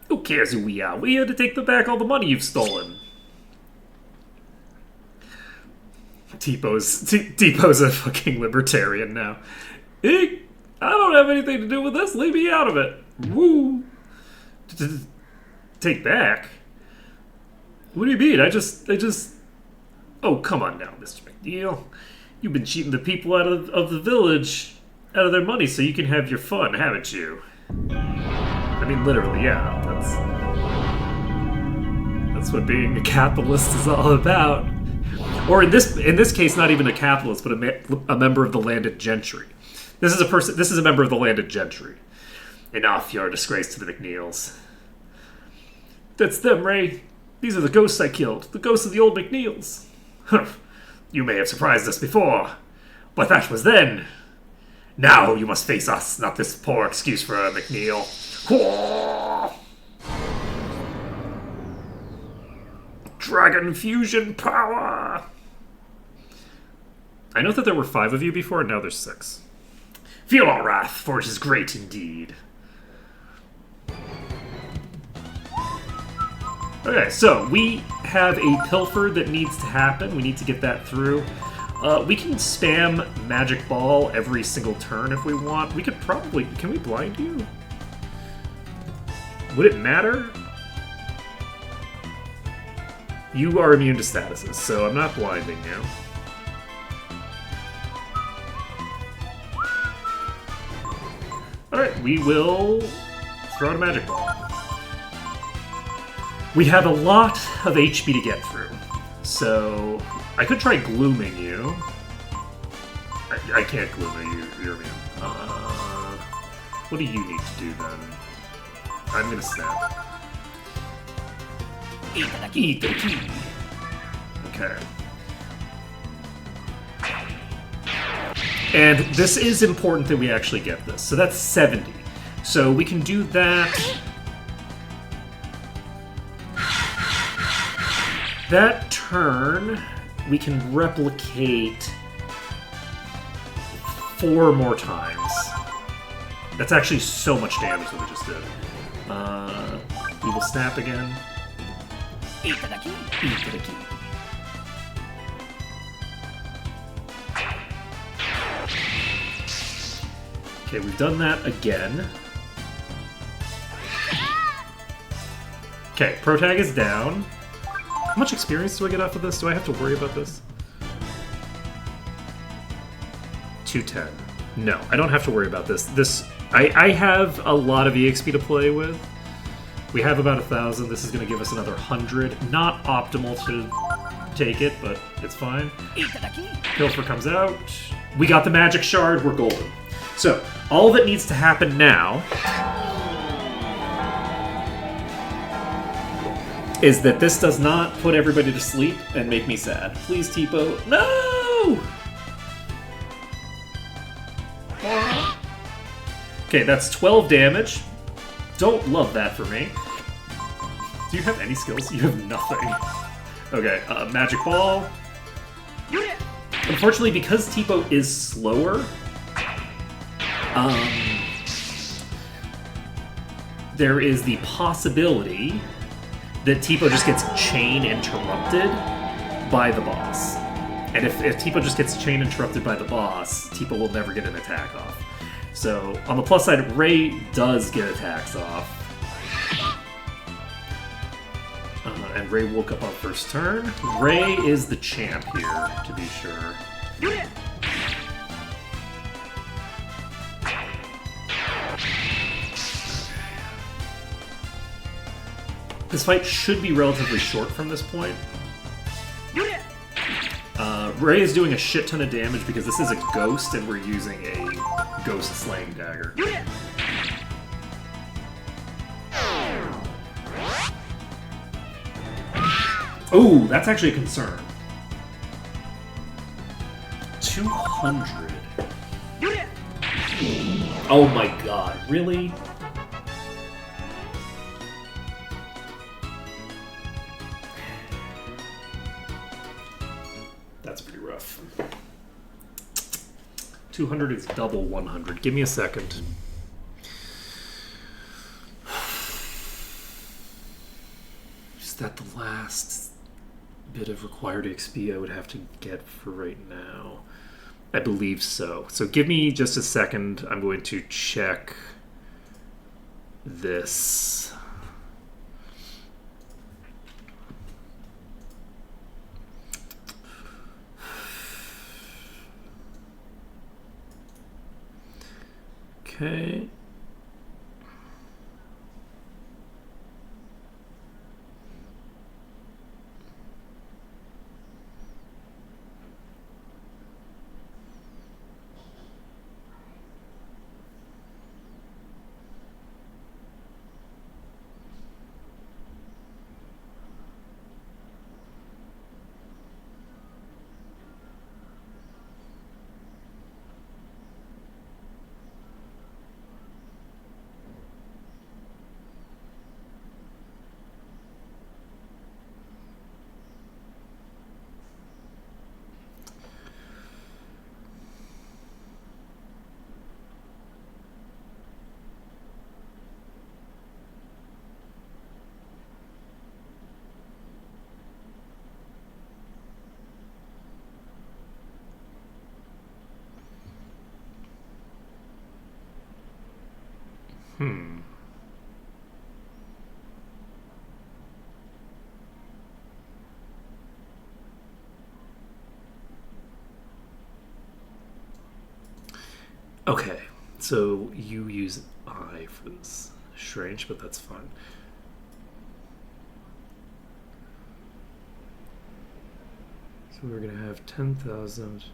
Who cares who we are? We're here to take back all the money you've stolen. Tipo's a fucking libertarian now. I don't have anything to do with this. Leave me out of it. Woo. Take back? What do you mean? I just... Oh, come on now, Mr. McNeil. You've been cheating the people out of the village... out of their money so you can have your fun, haven't you? I mean, literally, yeah. That's what being a capitalist is all about. Or in this case, not even a capitalist, but a member of the landed gentry. This is a member of the landed gentry. Enough, you're a disgrace to the McNeils. That's them, Ray. These are the ghosts I killed. The ghosts of the old McNeils. Humph. You may have surprised us before, but that was then. Now you must face us, not this poor excuse for a McNeil. Dragon fusion power! I know that there were 5 of you before, and now there's 6. Feel our wrath, for it is great indeed. Okay, so we have a pilfer that needs to happen. We need to get that through. We can spam Magic Ball every single turn if we want. We could probably... Can we blind you? Would it matter? You are immune to statuses, so I'm not blinding you. Alright, we will throw out a magic ball. We have a lot of HP to get through, so I could try glooming you. I can't gloom you, you're immune. What do you need to do then? I'm gonna snap. Eat the key. Okay. And this is important that we actually get this. So that's 70. So we can do that. That turn, we can replicate 4 more times. That's actually so much damage that we just did. We will snap again. Itadaki. Okay, we've done that again. Okay, Pro Tag is down. How much experience do I get off of this? Do I have to worry about this? 210. No, I don't have to worry about this. I have a lot of EXP to play with. We have about 1,000. This is going to give us another 100. Not optimal to take it, but it's fine. Pilfer comes out. We got the magic shard. We're golden. So, all that needs to happen now is that this does not put everybody to sleep and make me sad. Please, Tipo. No! Okay, that's 12 damage. Don't love that for me. Do you have any skills? You have nothing. Okay, Magic Ball. Unfortunately, because Tipo is slower, there is the possibility that Tipo just gets chain interrupted by the boss. And if Tipo just gets chain interrupted by the boss, Tipo will never get an attack off. So, on the plus side, Ray does get attacks off. And Ray woke up on first turn. Ray is the champ here, to be sure. This fight should be relatively short from this point. Ray is doing a shit ton of damage because this is a ghost and we're using a ghost slaying dagger. Oh, that's actually a concern. 200. Oh my god, really? That's pretty rough. 200 is double 100. Give me a second. Is that the last bit of required XP I would have to get for right now? I believe so. So give me just a second. I'm going to check this. Okay. So you use I for this. Strange, but that's fine. So we're going to have 10,000.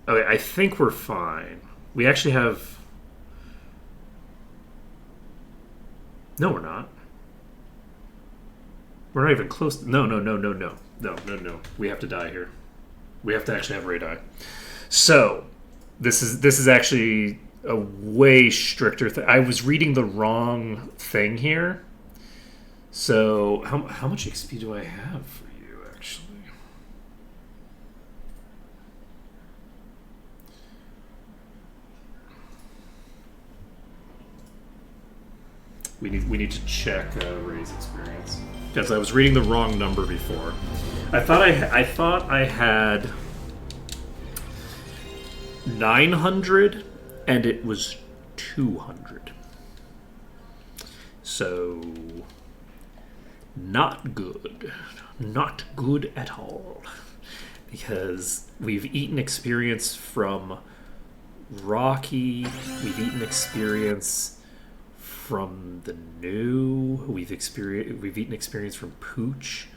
Okay, I think we're fine. We actually have... No, we're not. We're not even close. No. We have to die here. We have to actually have Ray die. So, this is actually a way stricter thing. I was reading the wrong thing here. So, how much XP do I have for you, actually? We need to check Ray's experience, because I was reading the wrong number before. I thought I had 900, and it was 200. So not good, not good at all, because we've eaten experience from Rocky. We've eaten experience from the new. We've eaten experience from Pooch.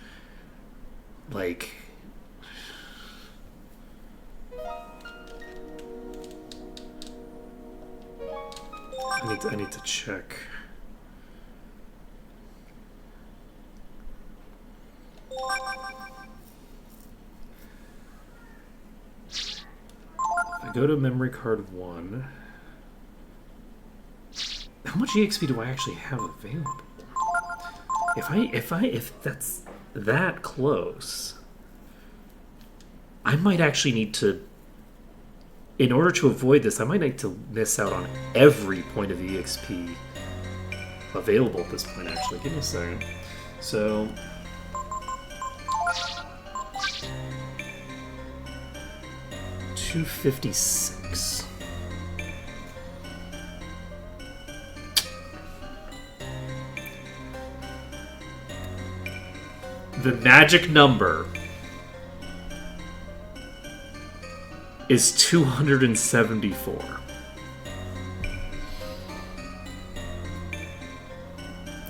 Like, I need to check. If I go to memory card 1, how much EXP do I actually have available? If that's that close, I might actually need to, in order to avoid this, I might need to miss out on every point of EXP available at this point, actually. Give me a second. So, $256. The magic number is 274.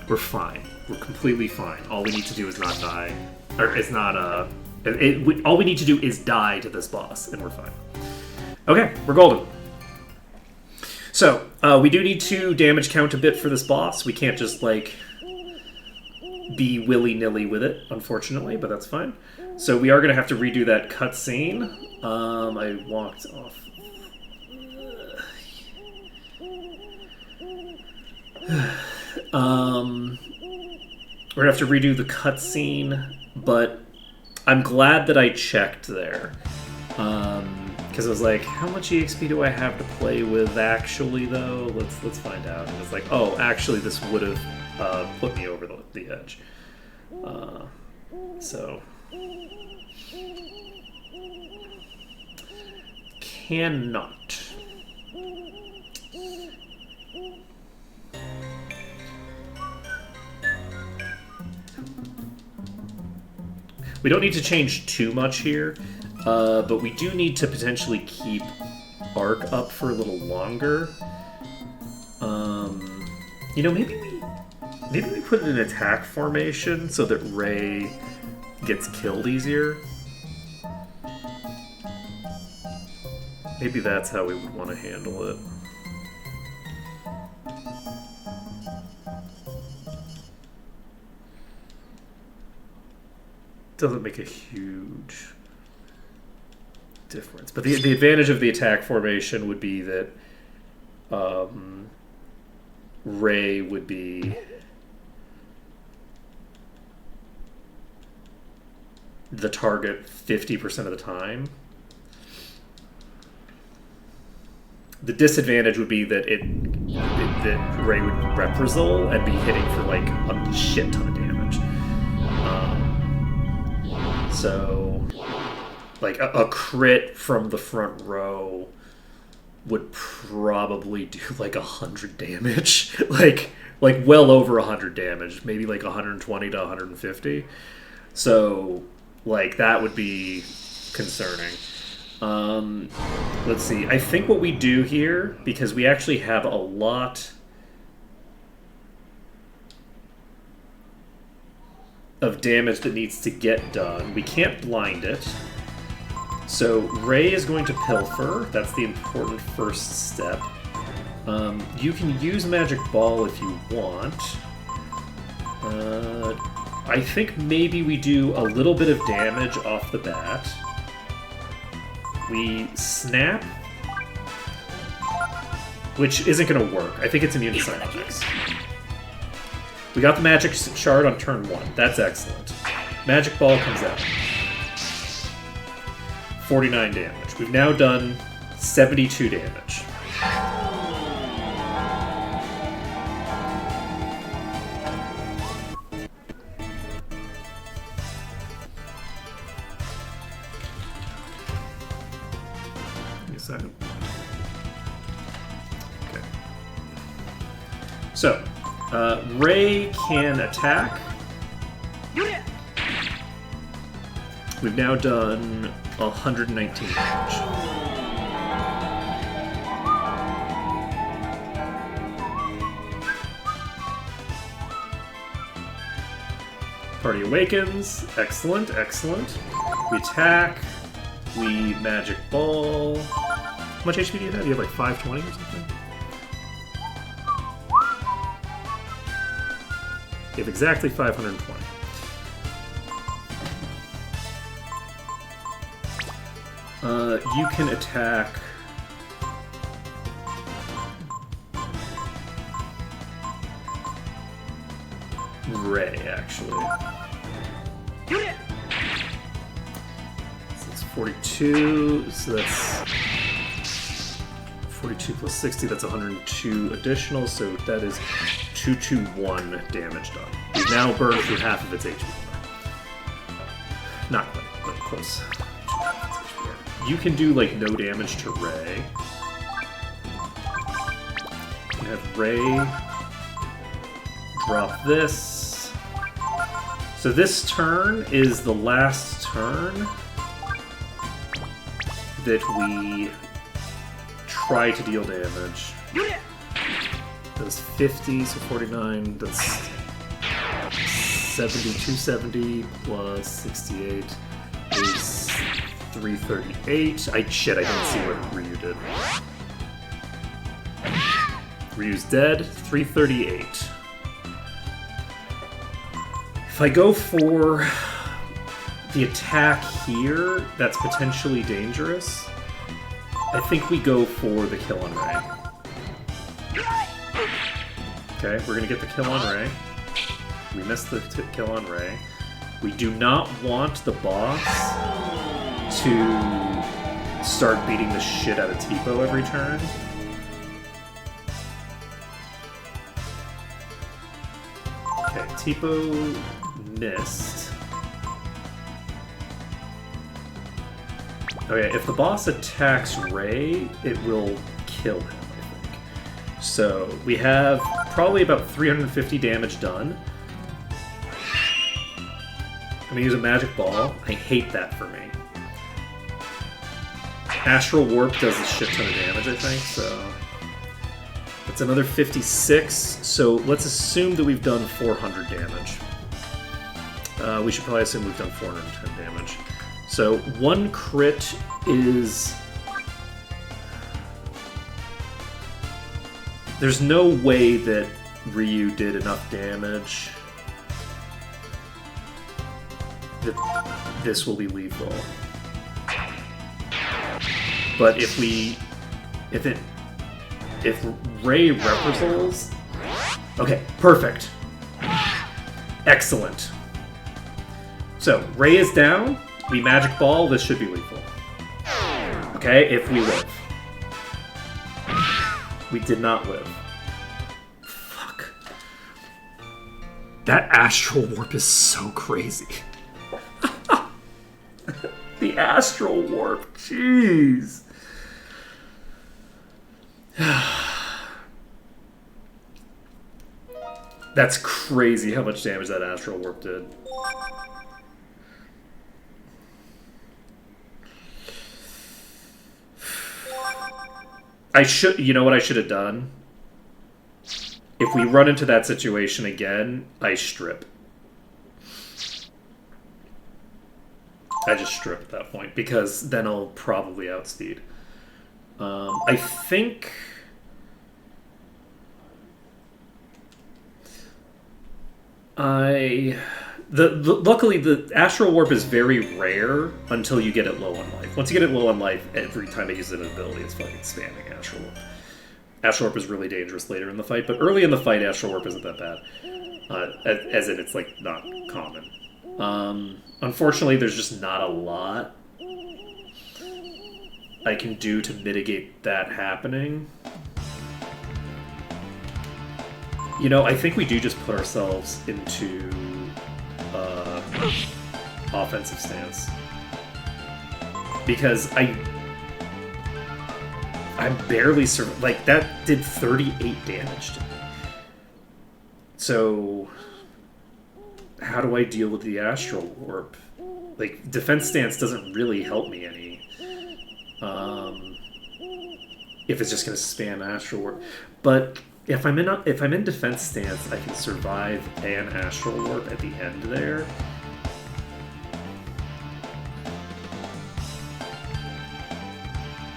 We're fine. We're completely fine. All we need to do is not die. Or it's not all we need to do is die to this boss, and we're fine. Okay, we're golden. So, we do need to damage count a bit for this boss. We can't just, like, be willy-nilly with it, unfortunately, but that's fine. So we are going to have to redo that cutscene. I walked off. We're going to have to redo the cutscene, but I'm glad that I checked there. Because I was like, how much EXP do I have to play with actually, though? Let's find out. And it's like, oh, actually, this would have put me over the edge. So cannot. We don't need to change too much here, but we do need to potentially keep Arc up for a little longer. You know, maybe we put it in attack formation so that Ray gets killed easier. Maybe that's how we would want to handle it. Doesn't make a huge difference. But the advantage of the attack formation would be that Ray would be the target 50% of the time. The disadvantage would be that that Ray would reprisal and be hitting for like a shit ton of damage. So, like a crit from the front row would probably do like 100 damage, like well over 100 damage, maybe like 120 to 150. So, like, that would be concerning. Let's see. I think what we do here, because we actually have a lot of damage that needs to get done, we can't blind it. So Ray is going to Pilfer. That's the important first step. You can use Magic Ball if you want. I think maybe we do a little bit of damage off the bat. We Snap, which isn't going to work. I think it's immune to Psionics. We got the Magic Shard on turn 1. That's excellent. Magic Ball comes out. 49 damage. We've now done 72 damage. Give me a second. Okay. So, Ray can attack. We've now done 119 damage. Party awakens. Excellent, excellent. We attack. We Magic Ball. How much HP do you have? You have like 520 or something? You have exactly 520. You can attack Ray, actually. So it's 42, so that's 42 plus 60, that's 102 additional, so that is 221 damage done. We've now burned through half of its HP. Not quite, but close. You can do, like, no damage to Ray. You have Ray drop this. So this turn is the last turn that we try to deal damage. That's 50, so 49, that's 70, 270 plus 68 is 338. Shit, I didn't see what Ryu did. Ryu's dead. 338. If I go for the attack here, that's potentially dangerous. I think we go for the kill on Ray. Okay, we're gonna get the kill on Ray. We missed the kill on Ray. We do not want the boss to start beating the shit out of Tipo every turn. Okay, Tipo missed. Okay, if the boss attacks Ray, it will kill him, I think. So, we have probably about 350 damage done. I'm gonna use a Magic Ball. I hate that for me. Astral Warp does a shit ton of damage, I think, so... It's another 56, so let's assume that we've done 400 damage. We should probably assume we've done 410 damage. So, one crit is... There's no way that Ryu did enough damage that this will be lethal. But if Ray reprisals... Okay, perfect. Excellent. So, Ray is down. We Magic Ball. This should be lethal. Okay, if we live. We did not live. Fuck. That Astral Warp is so crazy. The Astral Warp. Jeez. That's crazy how much damage that Astral Warp did. You know what I should have done? If we run into that situation again, I strip. I just strip at that point, because then I'll probably outspeed. I think... Luckily, the Astral Warp is very rare until you get it low on life. Once you get it low on life, every time I use an ability, it's fucking spamming Astral Warp. Astral Warp is really dangerous later in the fight, but early in the fight, Astral Warp isn't that bad. As in, it's, like, not common. Unfortunately, there's just not a lot I can do to mitigate that happening. You know, I think we do just put ourselves into offensive stance. Because I barely survived. Like, that did 38 damage to me. So, how do I deal with the Astral Warp? Like, defense stance doesn't really help me any. If it's just going to spam Astral Warp. But if I'm in defense stance, I can survive an Astral Warp at the end there.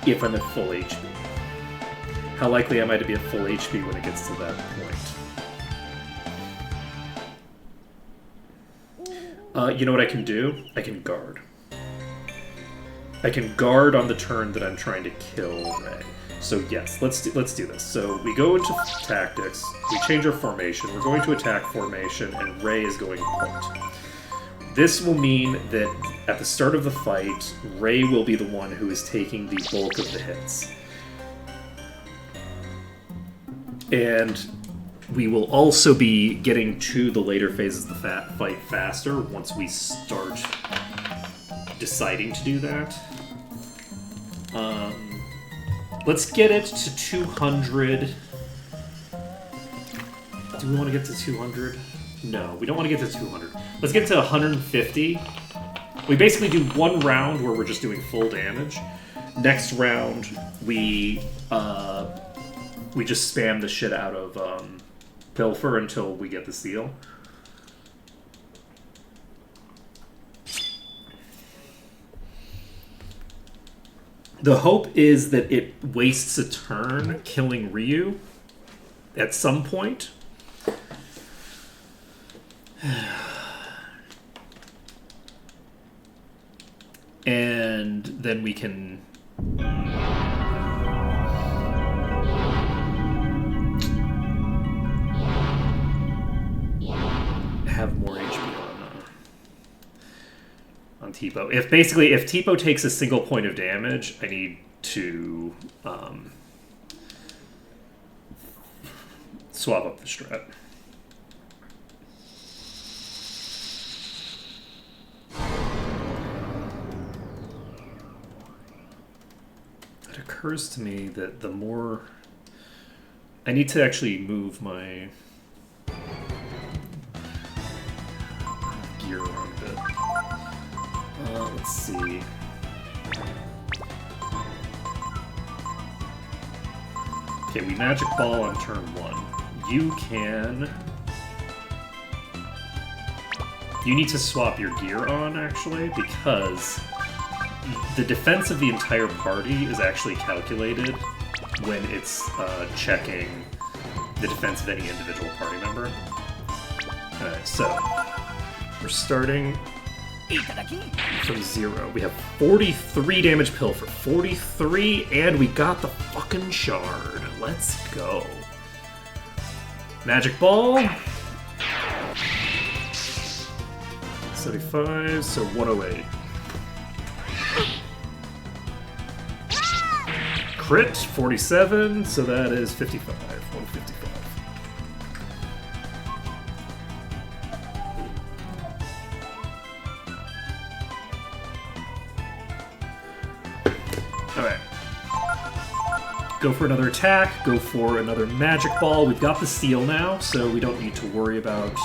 If I'm at full HP. How likely am I to be at full HP when it gets to that point? You know what I can do? I can guard. I can guard on the turn that I'm trying to kill Ray. So yes, let's do this. So we go into tactics, we change our formation, we're going to attack formation, and Ray is going point. This will mean that at the start of the fight, Ray will be the one who is taking the bulk of the hits. And we will also be getting to the later phases of the fight faster once we start deciding to do that. Let's get it to 200. Do we want to get to 200? No, we don't want to get to 200. Let's get to 150. We basically do one round where we're just doing full damage. Next round, we just spam the shit out of Pilfer until we get the seal. The hope is that it wastes a turn killing Ryu at some point. And then we can... have more HP on Tipo. If Tipo takes a single point of damage, I need to swap up the strat. It occurs to me that the more I need to actually move my gear around a bit. Let's see. Okay, we Magic Ball on turn 1. You need to swap your gear on, actually, because the defense of the entire party is actually calculated when it's checking the defense of any individual party member. Alright, so we're starting from 0. We have 43 damage Pilfer. 43, and we got the fucking shard. Let's go. Magic Ball. 75, so 108. Crit, 47, so that is 55. 155. Alright. Go for another attack, go for another Magic Ball. We've got the seal now, so we don't need to worry about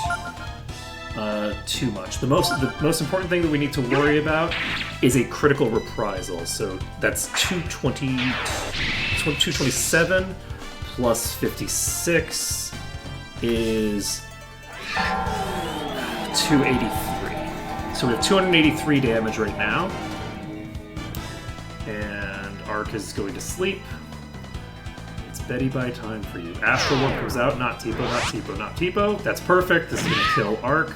too much. The most important thing that we need to worry about is a critical reprisal. So that's 220, 227 plus 56 is 283. So we have 283 damage right now. And Ark is going to sleep. It's Betty by time for you. Astral one comes out. Not Tipo, not Tipo, not Tipo. That's perfect. This is going to kill Ark.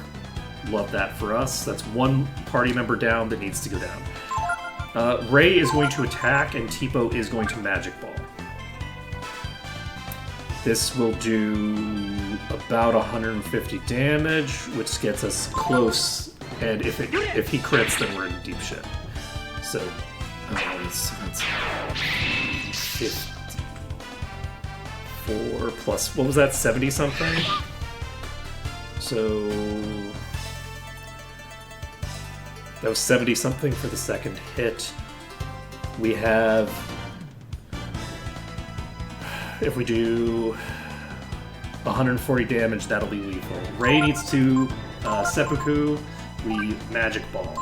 Love that for us. That's one party member down that needs to go down. Ray is going to attack, and Tipo is going to Magic Ball. This will do about 150 damage, which gets us close. And if he crits, then we're in deep shit. So, that's 54 plus, what was that, 70 something? So that was 70 something for the second hit. We have, if we do 140 damage, that'll be lethal. Ray needs to seppuku. We Magic Ball.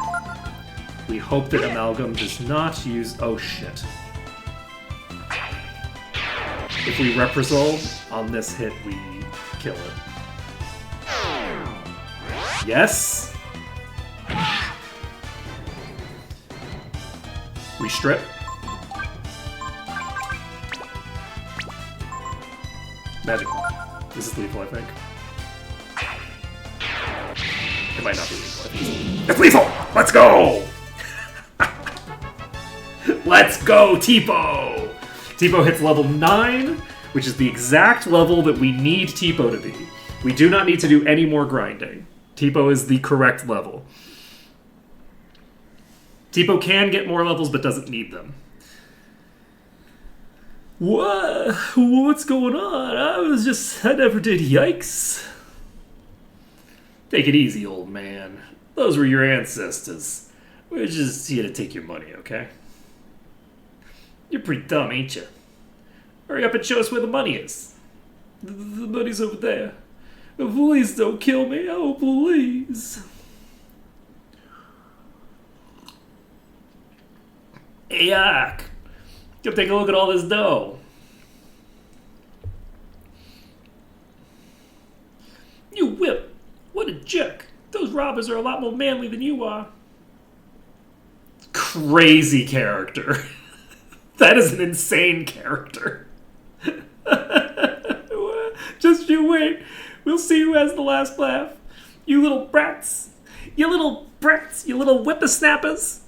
We hope that Amalgam does not use... Oh, shit. If we Represol on this hit, we kill it. Yes? We strip. Magic Ball. This is lethal, I think. It might not be lethal. I think it's lethal! Let's go! Let's go, Tipo! Tipo hits level 9, which is the exact level that we need Tipo to be. We do not need to do any more grinding. Tipo is the correct level. Tipo can get more levels, but doesn't need them. What? What's going on? I never did yikes. Take it easy, old man. Those were your ancestors. We're just here to take your money, okay? You're pretty dumb, ain't you? Hurry up and show us where the money is. The money's over there. Please don't kill me. Oh, please. Hey, Ark. Come take a look at all this dough. You whip. What a jerk. Those robbers are a lot more manly than you are. Crazy character. That is an insane character. Just you wait. We'll see who has the last laugh. You little brats. You little brats. You little whippersnappers.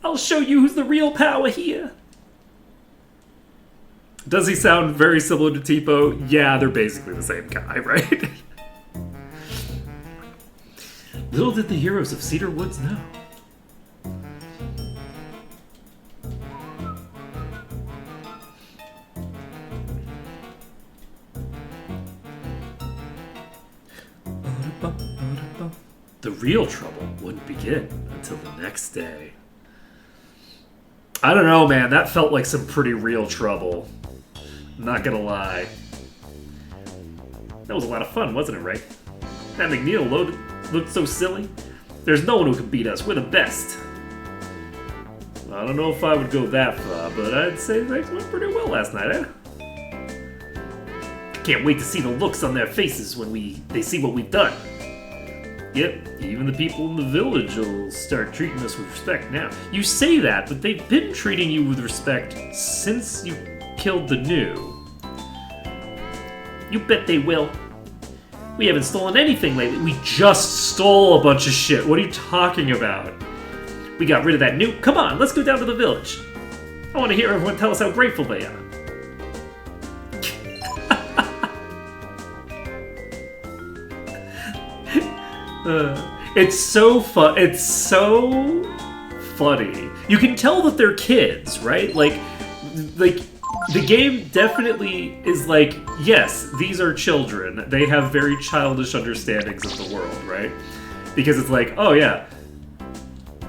I'll show you who's the real power here. Does he sound very similar to Tipo? Yeah, they're basically the same guy, right? Little did the heroes of Cedar Woods know. The real trouble wouldn't begin until the next day. I don't know, man. That felt like some pretty real trouble. Not gonna lie. That was a lot of fun, wasn't it, Ray? That McNeil looked so silly. There's no one who can beat us. We're the best. I don't know if I would go that far, but I'd say things went pretty well last night, eh? Can't wait to see the looks on their faces when they see what we've done. Yep, even the people in the village will start treating us with respect now. You say that, but they've been treating you with respect since you killed the new. You bet they will. We haven't stolen anything lately. We just stole a bunch of shit. What are you talking about? We got rid of that new. Come on, let's go down to the village. I want to hear everyone tell us how grateful they are. It's so fun. It's so funny. You can tell that they're kids, right? Like the game definitely is like, yes, these are children. They have very childish understandings of the world, right? Because it's like, oh yeah,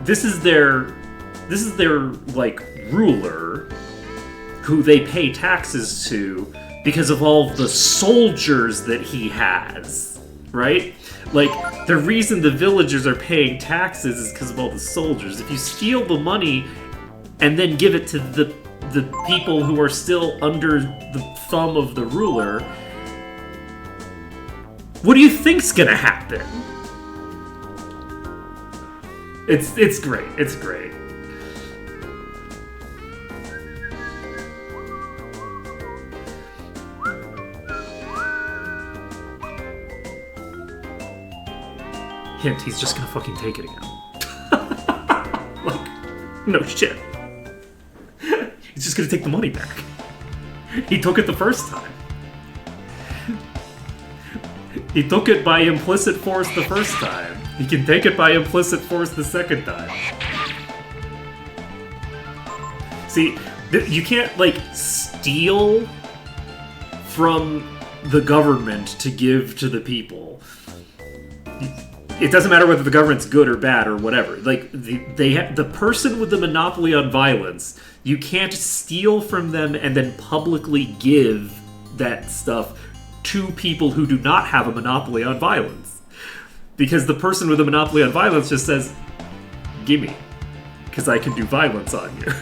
this is their like ruler who they pay taxes to because of all the soldiers that he has, right? Like, the reason the villagers are paying taxes is because of all the soldiers. If you steal the money and then give it to the the people who are still under the thumb of the ruler, what do you think's gonna happen? It's great. It's great. Hint, he's just gonna fucking take it again. Like, no shit. He's just gonna take the money back. He took it the first time. He took it by implicit force the first time. He can take it by implicit force the second time. See, you can't, like, steal from the government to give to the people. It doesn't matter whether the government's good or bad or whatever. Like, the person with the monopoly on violence, you can't steal from them and then publicly give that stuff to people who do not have a monopoly on violence. Because the person with a monopoly on violence just says, gimme, because I can do violence on you.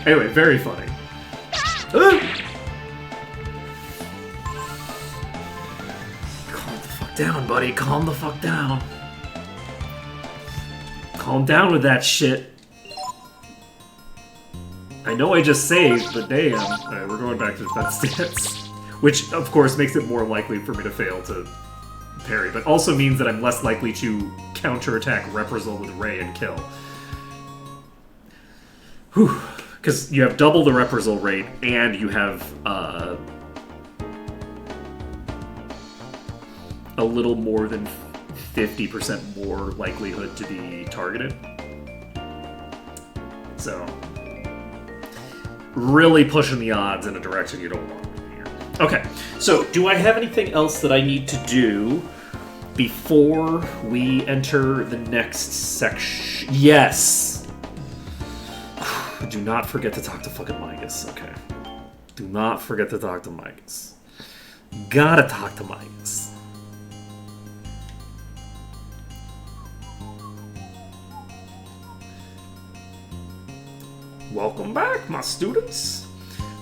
Anyway, very funny. Calm the fuck down, buddy. Calm the fuck down. Calm down with that shit. I know I just saved, but damn. Alright, we're going back to defense stance. Which, of course, makes it more likely for me to fail to parry, but also means that I'm less likely to counterattack Reprisal with Ray and kill. Whew. Because you have double the Reprisal rate, and you have, a little more than 50% more likelihood to be targeted. So, really pushing the odds in a direction you don't want here. Okay, so do I have anything else that I need to do before we enter the next section? Yes! Do not forget to talk to fucking Mygas, okay? Do not forget to talk to Mygas. Gotta talk to Mygas. Welcome back, my students.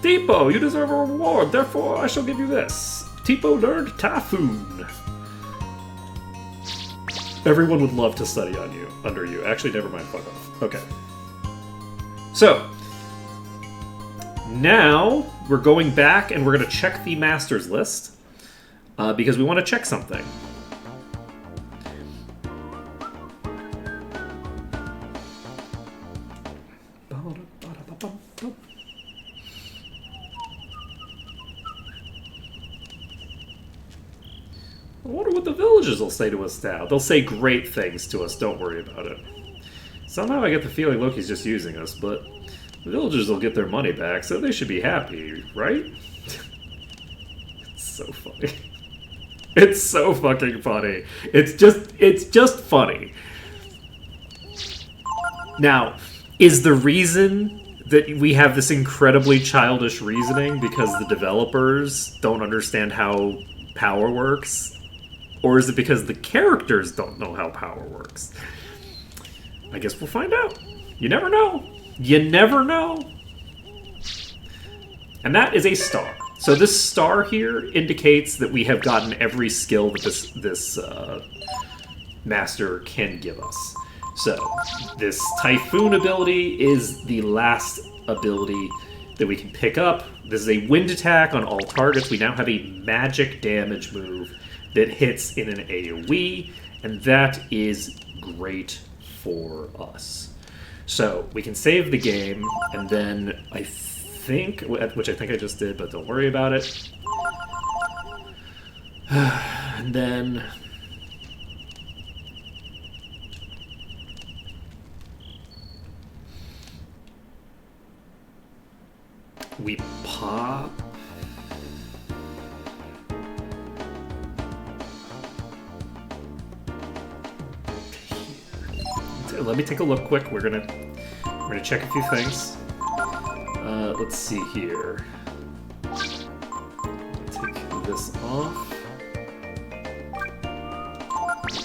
Tipo, you deserve a reward, therefore I shall give you this. Tipo learned Typhoon. Everyone would love to study on you, under you. Actually, never mind, fuck off. Okay. So, now we're going back and we're going to check the Masters list, because we want to check something. I wonder what the villagers will say to us now. They'll say great things to us, don't worry about it. Somehow I get the feeling Loki's just using us, but the villagers will get their money back, so they should be happy, right? It's so funny. It's so fucking funny. It's just funny. Now, is the reason that we have this incredibly childish reasoning because the developers don't understand how power works? Or is it because the characters don't know how power works? I guess we'll find out. You never know. You never know. And that is a star. So this star here indicates that we have gotten every skill that this master can give us. So this Typhoon ability is the last ability that we can pick up. This is a wind attack on all targets. We now have a magic damage move that hits in an AoE, and that is great for us. So we can save the game, and then I think, which I think I just did, but don't worry about it. And then we pop. Let me take a look quick. We're gonna check a few things. Let's see here. Take this off.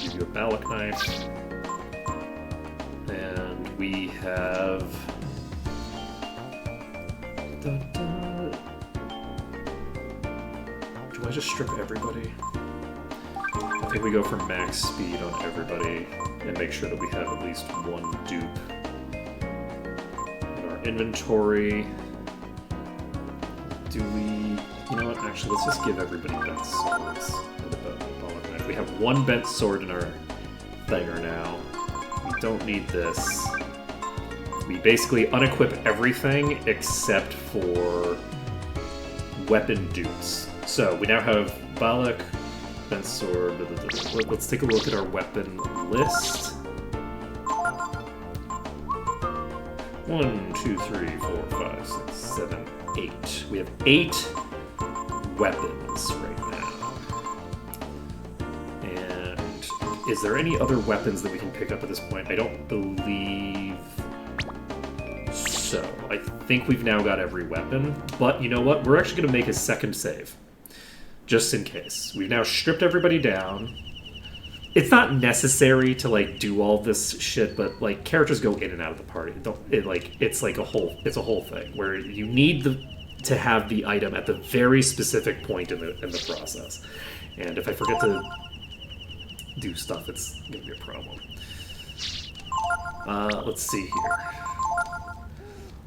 Give you a Balak knife. And we have... Do I just strip everybody? I think we go for max speed on everybody and make sure that we have at least one dupe in our inventory. Do we... You know what? Actually, let's just give everybody bent swords. We have one bent sword in our thinger now. We don't need this. We basically unequip everything except for weapon dupes. So we now have Balak, bent sword. Let's take a look at our weapon list. 1, 2, 3, 4, 5, 6, 7, 8. We have 8 weapons right now. And is there any other weapons that we can pick up at this point? I don't believe so. I think we've now got every weapon. But you know what? We're actually going to make a second save. Just in case. We've now stripped everybody down. It's not necessary to like do all this shit, but like characters go in and out of the party. It's a whole thing where you need to have the item at the very specific point in the process. And if I forget to do stuff, it's gonna be a problem. Let's see here.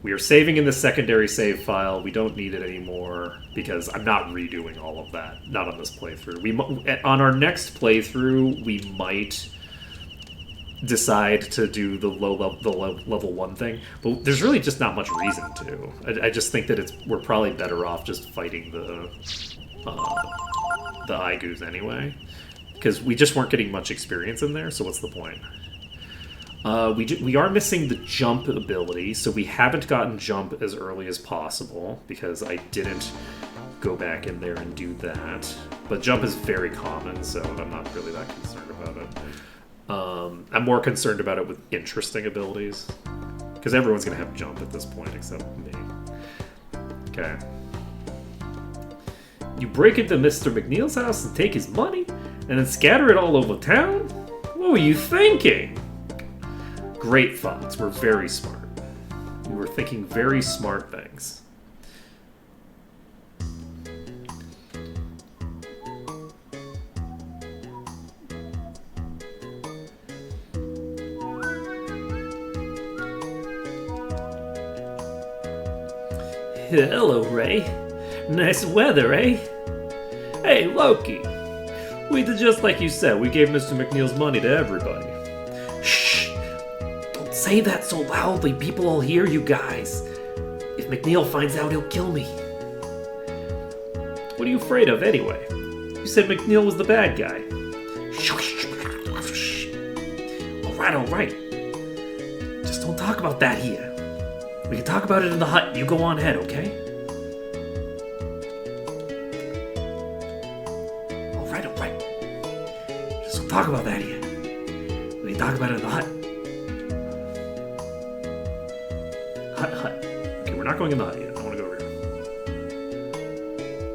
We are saving in the secondary save file. We don't need it anymore because I'm not redoing all of that. Not on this playthrough. On our next playthrough, we might decide to do the level 1 thing, but there's really just not much reason to. I just think that we're probably better off just fighting the Igus anyway, because we just weren't getting much experience in there. So what's the point? We are missing the jump ability, so we haven't gotten jump as early as possible because I didn't go back in there and do that. But jump is very common, so I'm not really that concerned about it. I'm more concerned about it with interesting abilities, because everyone's going to have jump at this point except me. Okay. You break into Mr. McNeil's house and take his money, and then scatter it all over town? What were you thinking? Great thoughts. We're very smart. We were thinking very smart things. Hello, Ray. Nice weather, eh? Hey, Loki. We did just like you said. We gave Mr. McNeil's money to everybody. Shh! Don't say that so loudly. People will hear you guys. If McNeil finds out, he'll kill me. What are you afraid of, anyway? You said McNeil was the bad guy. Alright. Just don't talk about that here. We can talk about it in the hut. You go on ahead, okay? Alright. Just don't talk about that here. We can talk about it in the hut. Hut. Okay, we're not going in the hut yet. I want to go over here.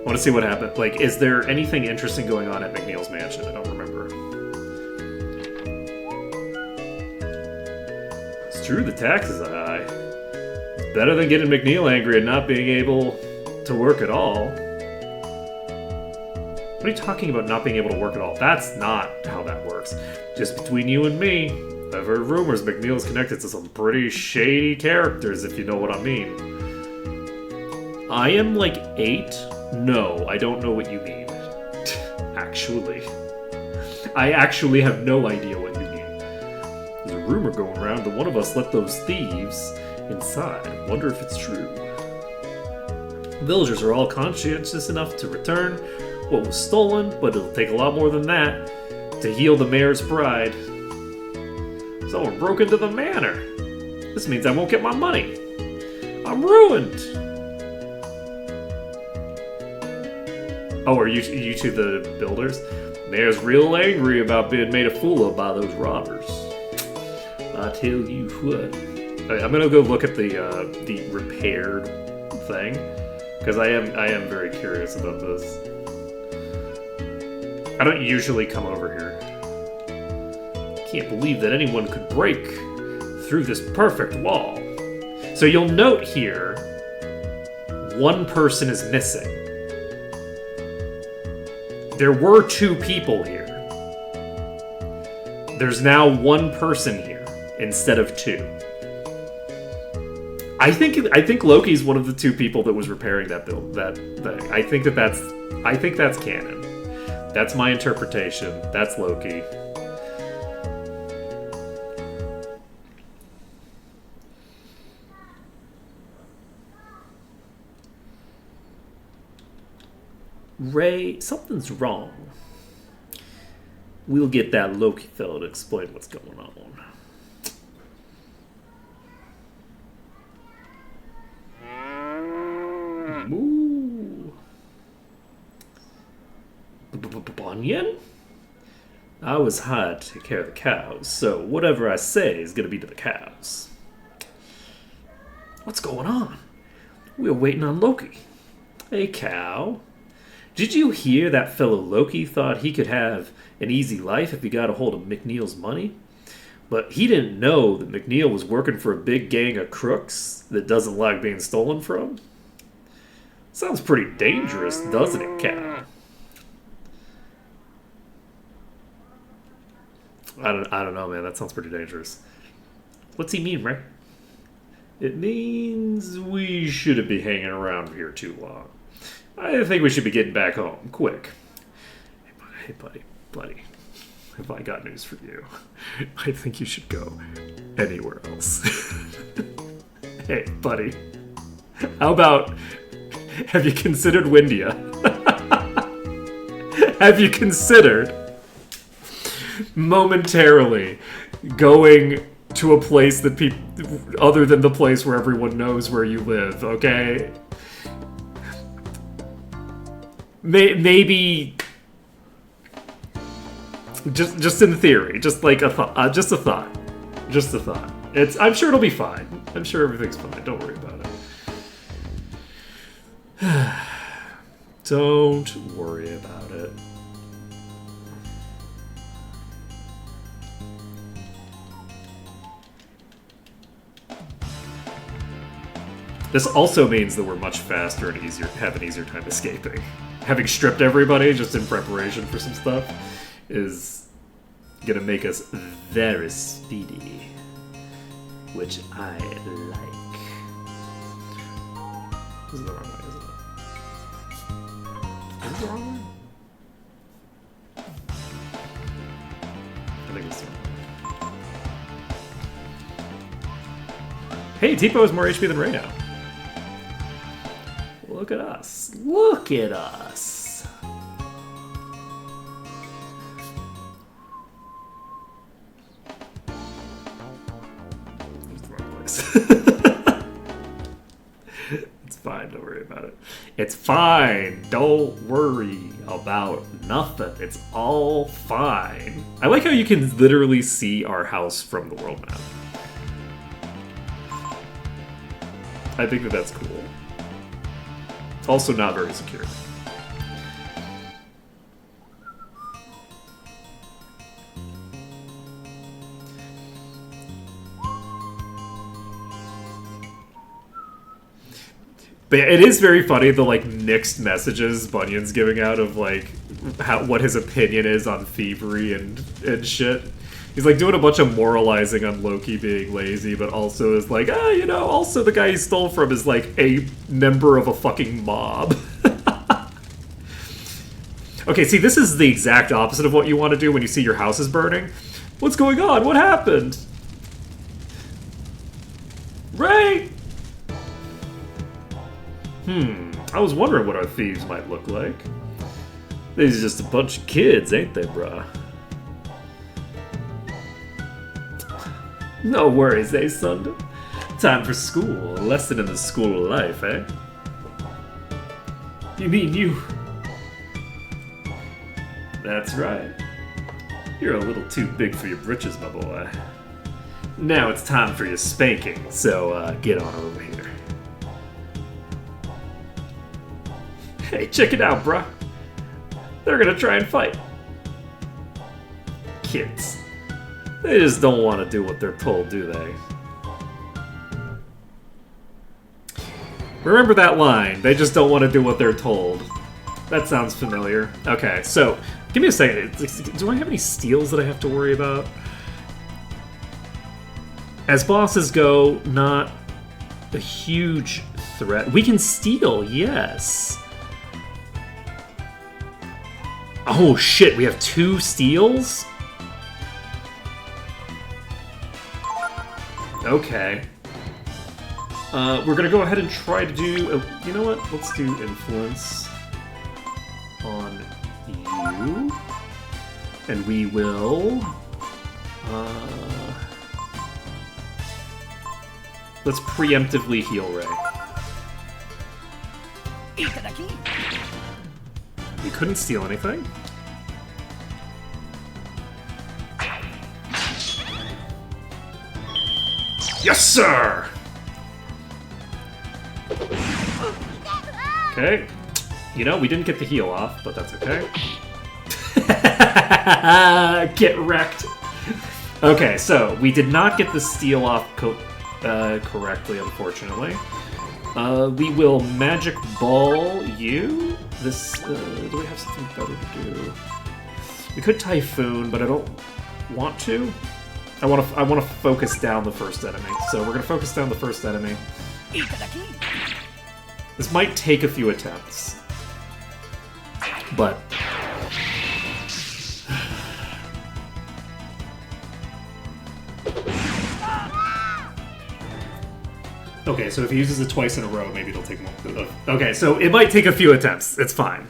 I want to see what happened. Like, is there anything interesting going on at McNeil's mansion? I don't remember. It's true, the taxes are high. It's better than getting McNeil angry and not being able to work at all. What are you talking about not being able to work at all? That's not how that works. Just between you and me, I've heard rumors McNeil's connected to some pretty shady characters, if you know what I mean. I am like 8? No, I don't know what you mean. Actually. I actually have no idea what you mean. There's a rumor going around that one of us let those thieves inside. Wonder if it's true. Villagers are all conscientious enough to return what was stolen, but it'll take a lot more than that to heal the mayor's pride. Someone broke into the manor. This means I won't get my money. I'm ruined. Oh, are you two the builders? Mayor's real angry about being made a fool of by those robbers. I tell you what. I'm gonna go look at the repaired thing, because I am very curious about this. I don't usually come over here. Can't believe that anyone could break through this perfect wall. So you'll note here, one person is missing. There were 2 people here. There's now 1 person here instead of 2. I think Loki's one of the 2 people that was repairing that thing. I think that's canon. That's my interpretation. That's Loki. Ray, something's wrong. We'll get that Loki fellow to explain what's going on. Ooh. Bunyan? I was hired to take care of the cows, so whatever I say is gonna be to the cows. What's going on? We're waiting on Loki. Hey, cow. Did you hear that fellow Loki thought he could have an easy life if he got a hold of McNeil's money? But he didn't know that McNeil was working for a big gang of crooks that doesn't like being stolen from. Sounds pretty dangerous, doesn't it, cow? I don't know, man. That sounds pretty dangerous. What's he mean, Ray? It means we shouldn't be hanging around here too long. I think we should be getting back home, quick. Hey, buddy, have I got news for you? I think you should go anywhere else. Hey, buddy, how about, have you considered Windia? Have you considered momentarily going to a place that other than the place where everyone knows where you live, okay? Maybe just in theory, just like a thought, just a thought. I'm sure it'll be fine. I'm sure everything's fine. Don't worry about it. Don't worry about it. This also means that we're much faster and have an easier time escaping. Having stripped everybody just in preparation for some stuff is gonna make us very speedy, which I like. This is the wrong way, isn't it? Is it the wrong way? I think it's the wrong way. Hey, Tipo has more HP than Ray now. Look at us. Look at us. That's the wrong place. It's fine. Don't worry about it. It's fine. Don't worry about nothing. It's all fine. I like how you can literally see our house from the world map. I think that that's cool. It's also not very secure. But yeah, it is very funny the like mixed messages Bunyan's giving out of like what his opinion is on thievery and shit. He's like doing a bunch of moralizing on Loki being lazy, but also is like, also the guy he stole from is like a member of a fucking mob. Okay, see, this is the exact opposite of what you want to do when you see your house is burning. What's going on? What happened? Ray! I was wondering what our thieves might look like. These are just a bunch of kids, ain't they, bruh? No worries, eh, Sunder? Time for school. A lesson in the school of life, eh? You mean you? That's right. You're a little too big for your britches, my boy. Now it's time for your spanking, so get on over here. Hey, check it out, bruh. They're gonna try and fight. Kids. They just don't want to do what they're told, do they? Remember that line. They just don't want to do what they're told. That sounds familiar. Okay, so, give me a second. Do I have any steals that I have to worry about? As bosses go, not a huge threat. We can steal, yes. Oh shit, we have 2 steals? Okay. We're gonna go ahead and try to do... you know what? Let's do influence on you. And we will... let's preemptively heal Ray. We couldn't steal anything. Yes, sir! Okay. You know, we didn't get the heal off, but that's okay. Get wrecked. Okay, so we did not get the steal off correctly, unfortunately. We will magic ball you. This, do we have something better to do? We could typhoon, but I don't want to. I want to focus down the first enemy. So we're gonna focus down the first enemy. This might take a few attempts, but okay. So if he uses it twice in a row, maybe it'll take more. Okay, so it might take a few attempts. It's fine.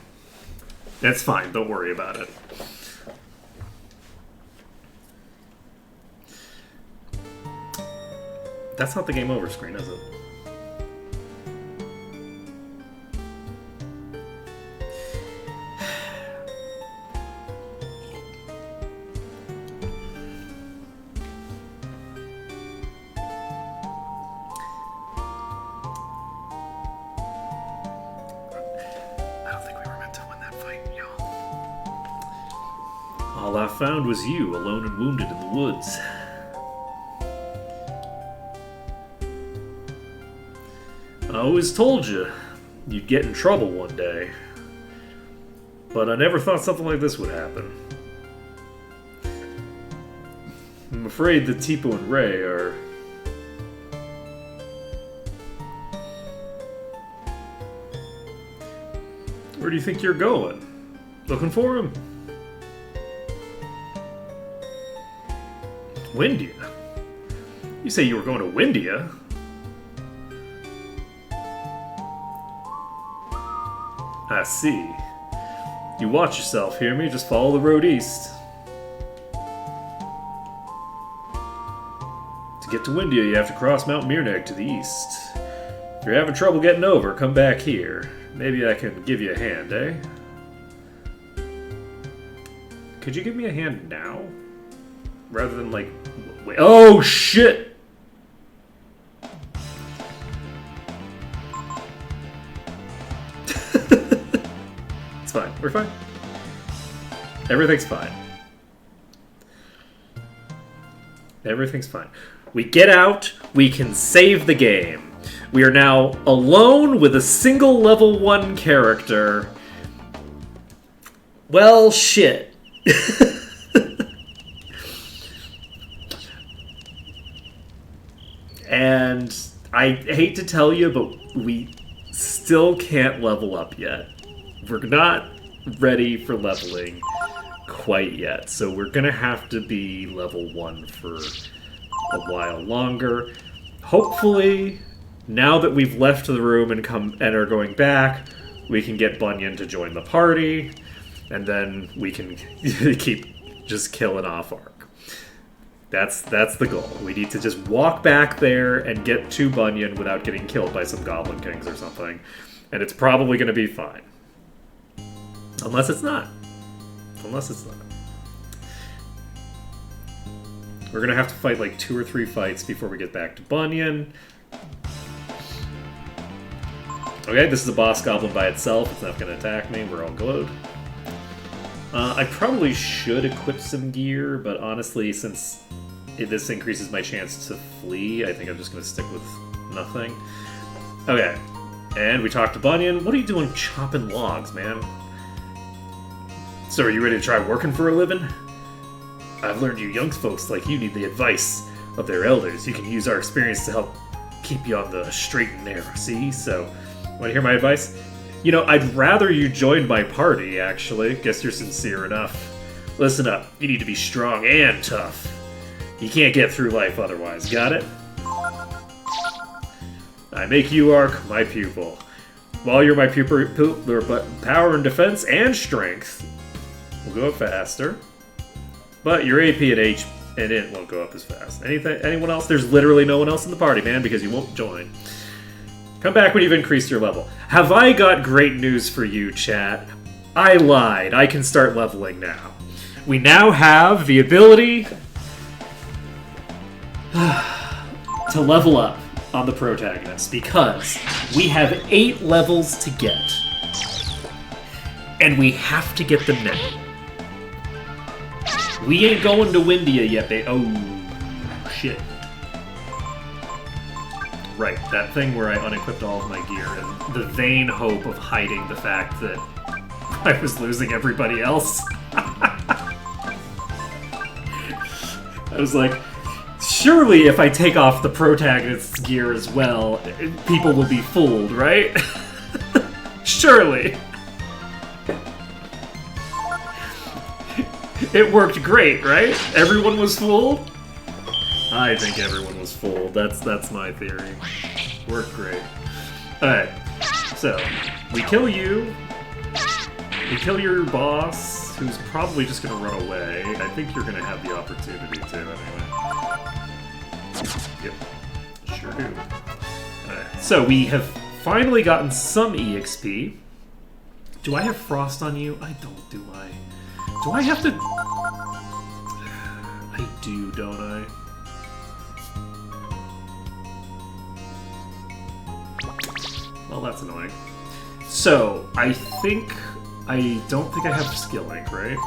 It's fine. Don't worry about it. That's not the game over screen, is it? I don't think we were meant to win that fight, y'all. All I found was you, alone and wounded in the woods. I always told you you'd get in trouble one day, but I never thought something like this would happen. I'm afraid that Tipo and Ray are... Where do you think you're going? Looking for him? Windia? You say you were going to Windia? I see. You watch yourself, hear me? Just follow the road east. To get to Windia, you have to cross Mount Mirneg to the east. If you're having trouble getting over, come back here. Maybe I can give you a hand, eh? Could you give me a hand now? Rather than, like... wait. Oh, shit! It's fine. We're fine. Everything's fine. Everything's fine. We get out. We can save the game. We are now alone with a single level 1 character. Well, shit. And I hate to tell you, but we still can't level up yet. We're not ready for leveling quite yet, so we're gonna have to be level 1 for a while longer. Hopefully, now that we've left the room and are going back, we can get Bunyan to join the party, and then we can keep just killing off Ark. That's the goal. We need to just walk back there and get to Bunyan without getting killed by some Goblin Kings or something, and it's probably gonna be fine. Unless it's not. Unless it's not. We're gonna have to fight like 2 or 3 fights before we get back to Bunyan. Okay, this is a boss goblin by itself. It's not gonna attack me. We're all good. I probably should equip some gear, but honestly, since this increases my chance to flee, I think I'm just gonna stick with nothing. Okay. And we talked to Bunyan. What are you doing chopping logs, man? So are you ready to try working for a living? I've learned you young folks like you need the advice of their elders. You can use our experience to help keep you on the straight and narrow, see? So, want to hear my advice? You know, I'd rather you join my party, actually. Guess you're sincere enough. Listen up. You need to be strong and tough. You can't get through life otherwise. Got it? I make you my pupil. While you're my pupil, power and defense and strength will go up faster. But your AP and H and it won't go up as fast. Anyone else? There's literally no one else in the party, man, because you won't join. Come back when you've increased your level. Have I got great news for you, chat? I lied. I can start leveling now. We now have the ability to level up on the protagonist because we have 8 levels to get. And we have to get them now. We ain't going to Windia yet, oh, shit. Right, that thing where I unequipped all of my gear in the vain hope of hiding the fact that I was losing everybody else. I was like, surely if I take off the protagonist's gear as well, people will be fooled, right? Surely. It worked great, right? Everyone was fooled? I think everyone was fooled. That's my theory. Worked great. Alright, so, we kill you. We kill your boss, who's probably just gonna run away. I think you're gonna have the opportunity to, anyway. Yep, sure do. Alright, so we have finally gotten some EXP. Do I have Frost on you? I don't, do I? Do I have to... I do, don't I? Well, that's annoying. So, I don't think I have skill link, right? I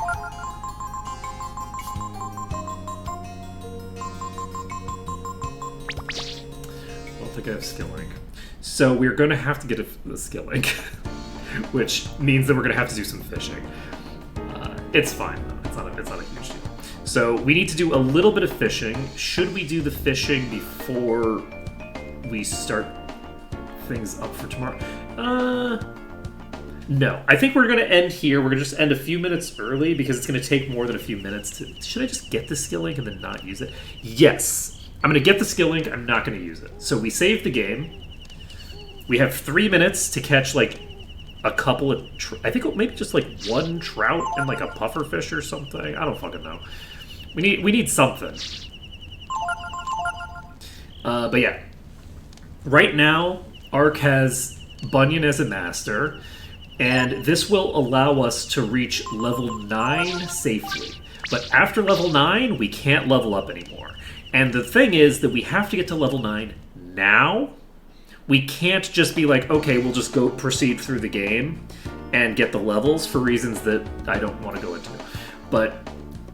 don't think I have skill link. So, we're going to have to get a skill link. Which means that we're going to have to do some fishing. It's fine, though. It's not a huge deal. So, we need to do a little bit of fishing. Should we do the fishing before we start things up for tomorrow? No. I think we're going to end here. We're going to just end a few minutes early because it's going to take more than a few minutes to... Should I just get the skill link and then not use it? Yes. I'm going to get the skill link. I'm not going to use it. So, we save the game. We have 3 minutes to catch, like... a couple of, I think maybe just like one trout and like a puffer fish or something. I don't fucking know. We need something. But yeah. Right now, Ark has Bunyan as a master, and this will allow us to reach level 9 safely. But after level 9, we can't level up anymore. And the thing is that we have to get to level 9 now. We can't just be like, okay, we'll just go proceed through the game and get the levels for reasons that I don't want to go into. But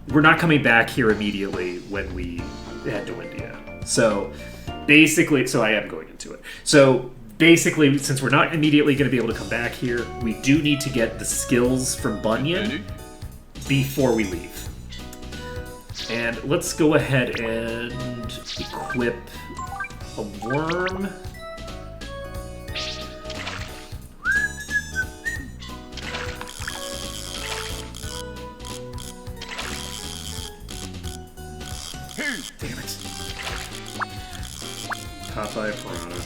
we're not coming back here immediately when we head to India. So basically, so I am going into it. So basically, since we're not immediately going to be able to come back here, we do need to get the skills from Bunyan before we leave. And let's go ahead and equip a worm. Damn it. Popeye Piranha.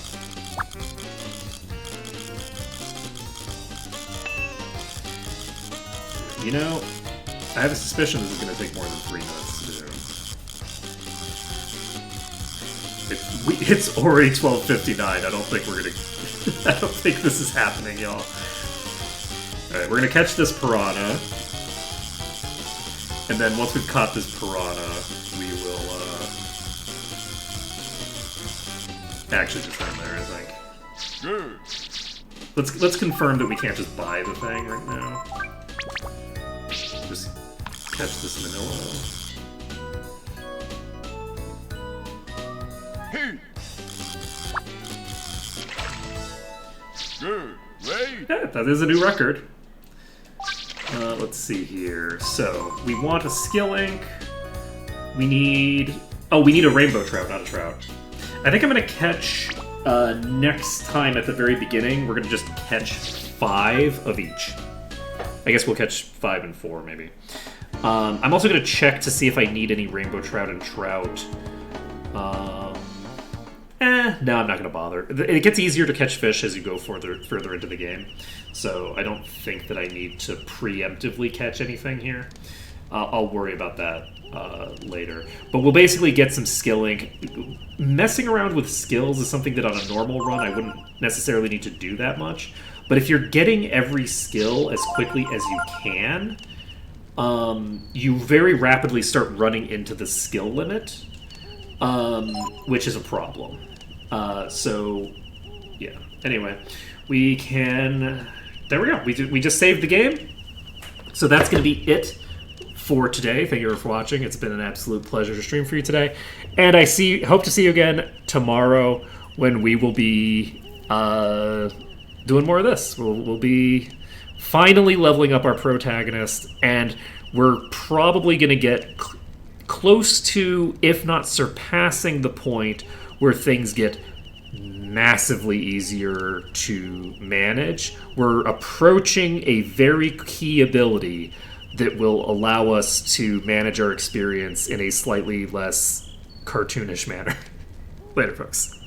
You know, I have a suspicion this is going to take more than 3 minutes to do. It's already 12:59. I don't think we're going to... I don't think this is happening, y'all. Alright, we're going to catch this piranha. And then once we've caught this piranha, we will, actually just down there, I think. Good. Let's confirm that we can't just buy the thing right now. Just catch this manila. Hey. Yeah, that is a new record. Let's see here. So, we want a skill ink. We need... Oh, we need a rainbow trout, not a trout. I think I'm going to catch... next time at the very beginning, we're going to just catch 5 of each. I guess we'll catch 5 and 4, maybe. I'm also going to check to see if I need any rainbow trout and trout. No, I'm not going to bother. It gets easier to catch fish as you go further into the game, so I don't think that I need to preemptively catch anything here. I'll worry about that later. But we'll basically get some skilling. Messing around with skills is something that on a normal run I wouldn't necessarily need to do that much. But if you're getting every skill as quickly as you can, you very rapidly start running into the skill limit, which is a problem. So, yeah. Anyway, we can... There we go. We just saved the game. So that's going to be it for today. Thank you for watching. It's been an absolute pleasure to stream for you today. And I hope to see you again tomorrow when we will be doing more of this. We'll be finally leveling up our protagonist, and we're probably going to get close to, if not surpassing, the point where things get massively easier to manage. We're approaching a very key ability that will allow us to manage our experience in a slightly less cartoonish manner. Later, folks.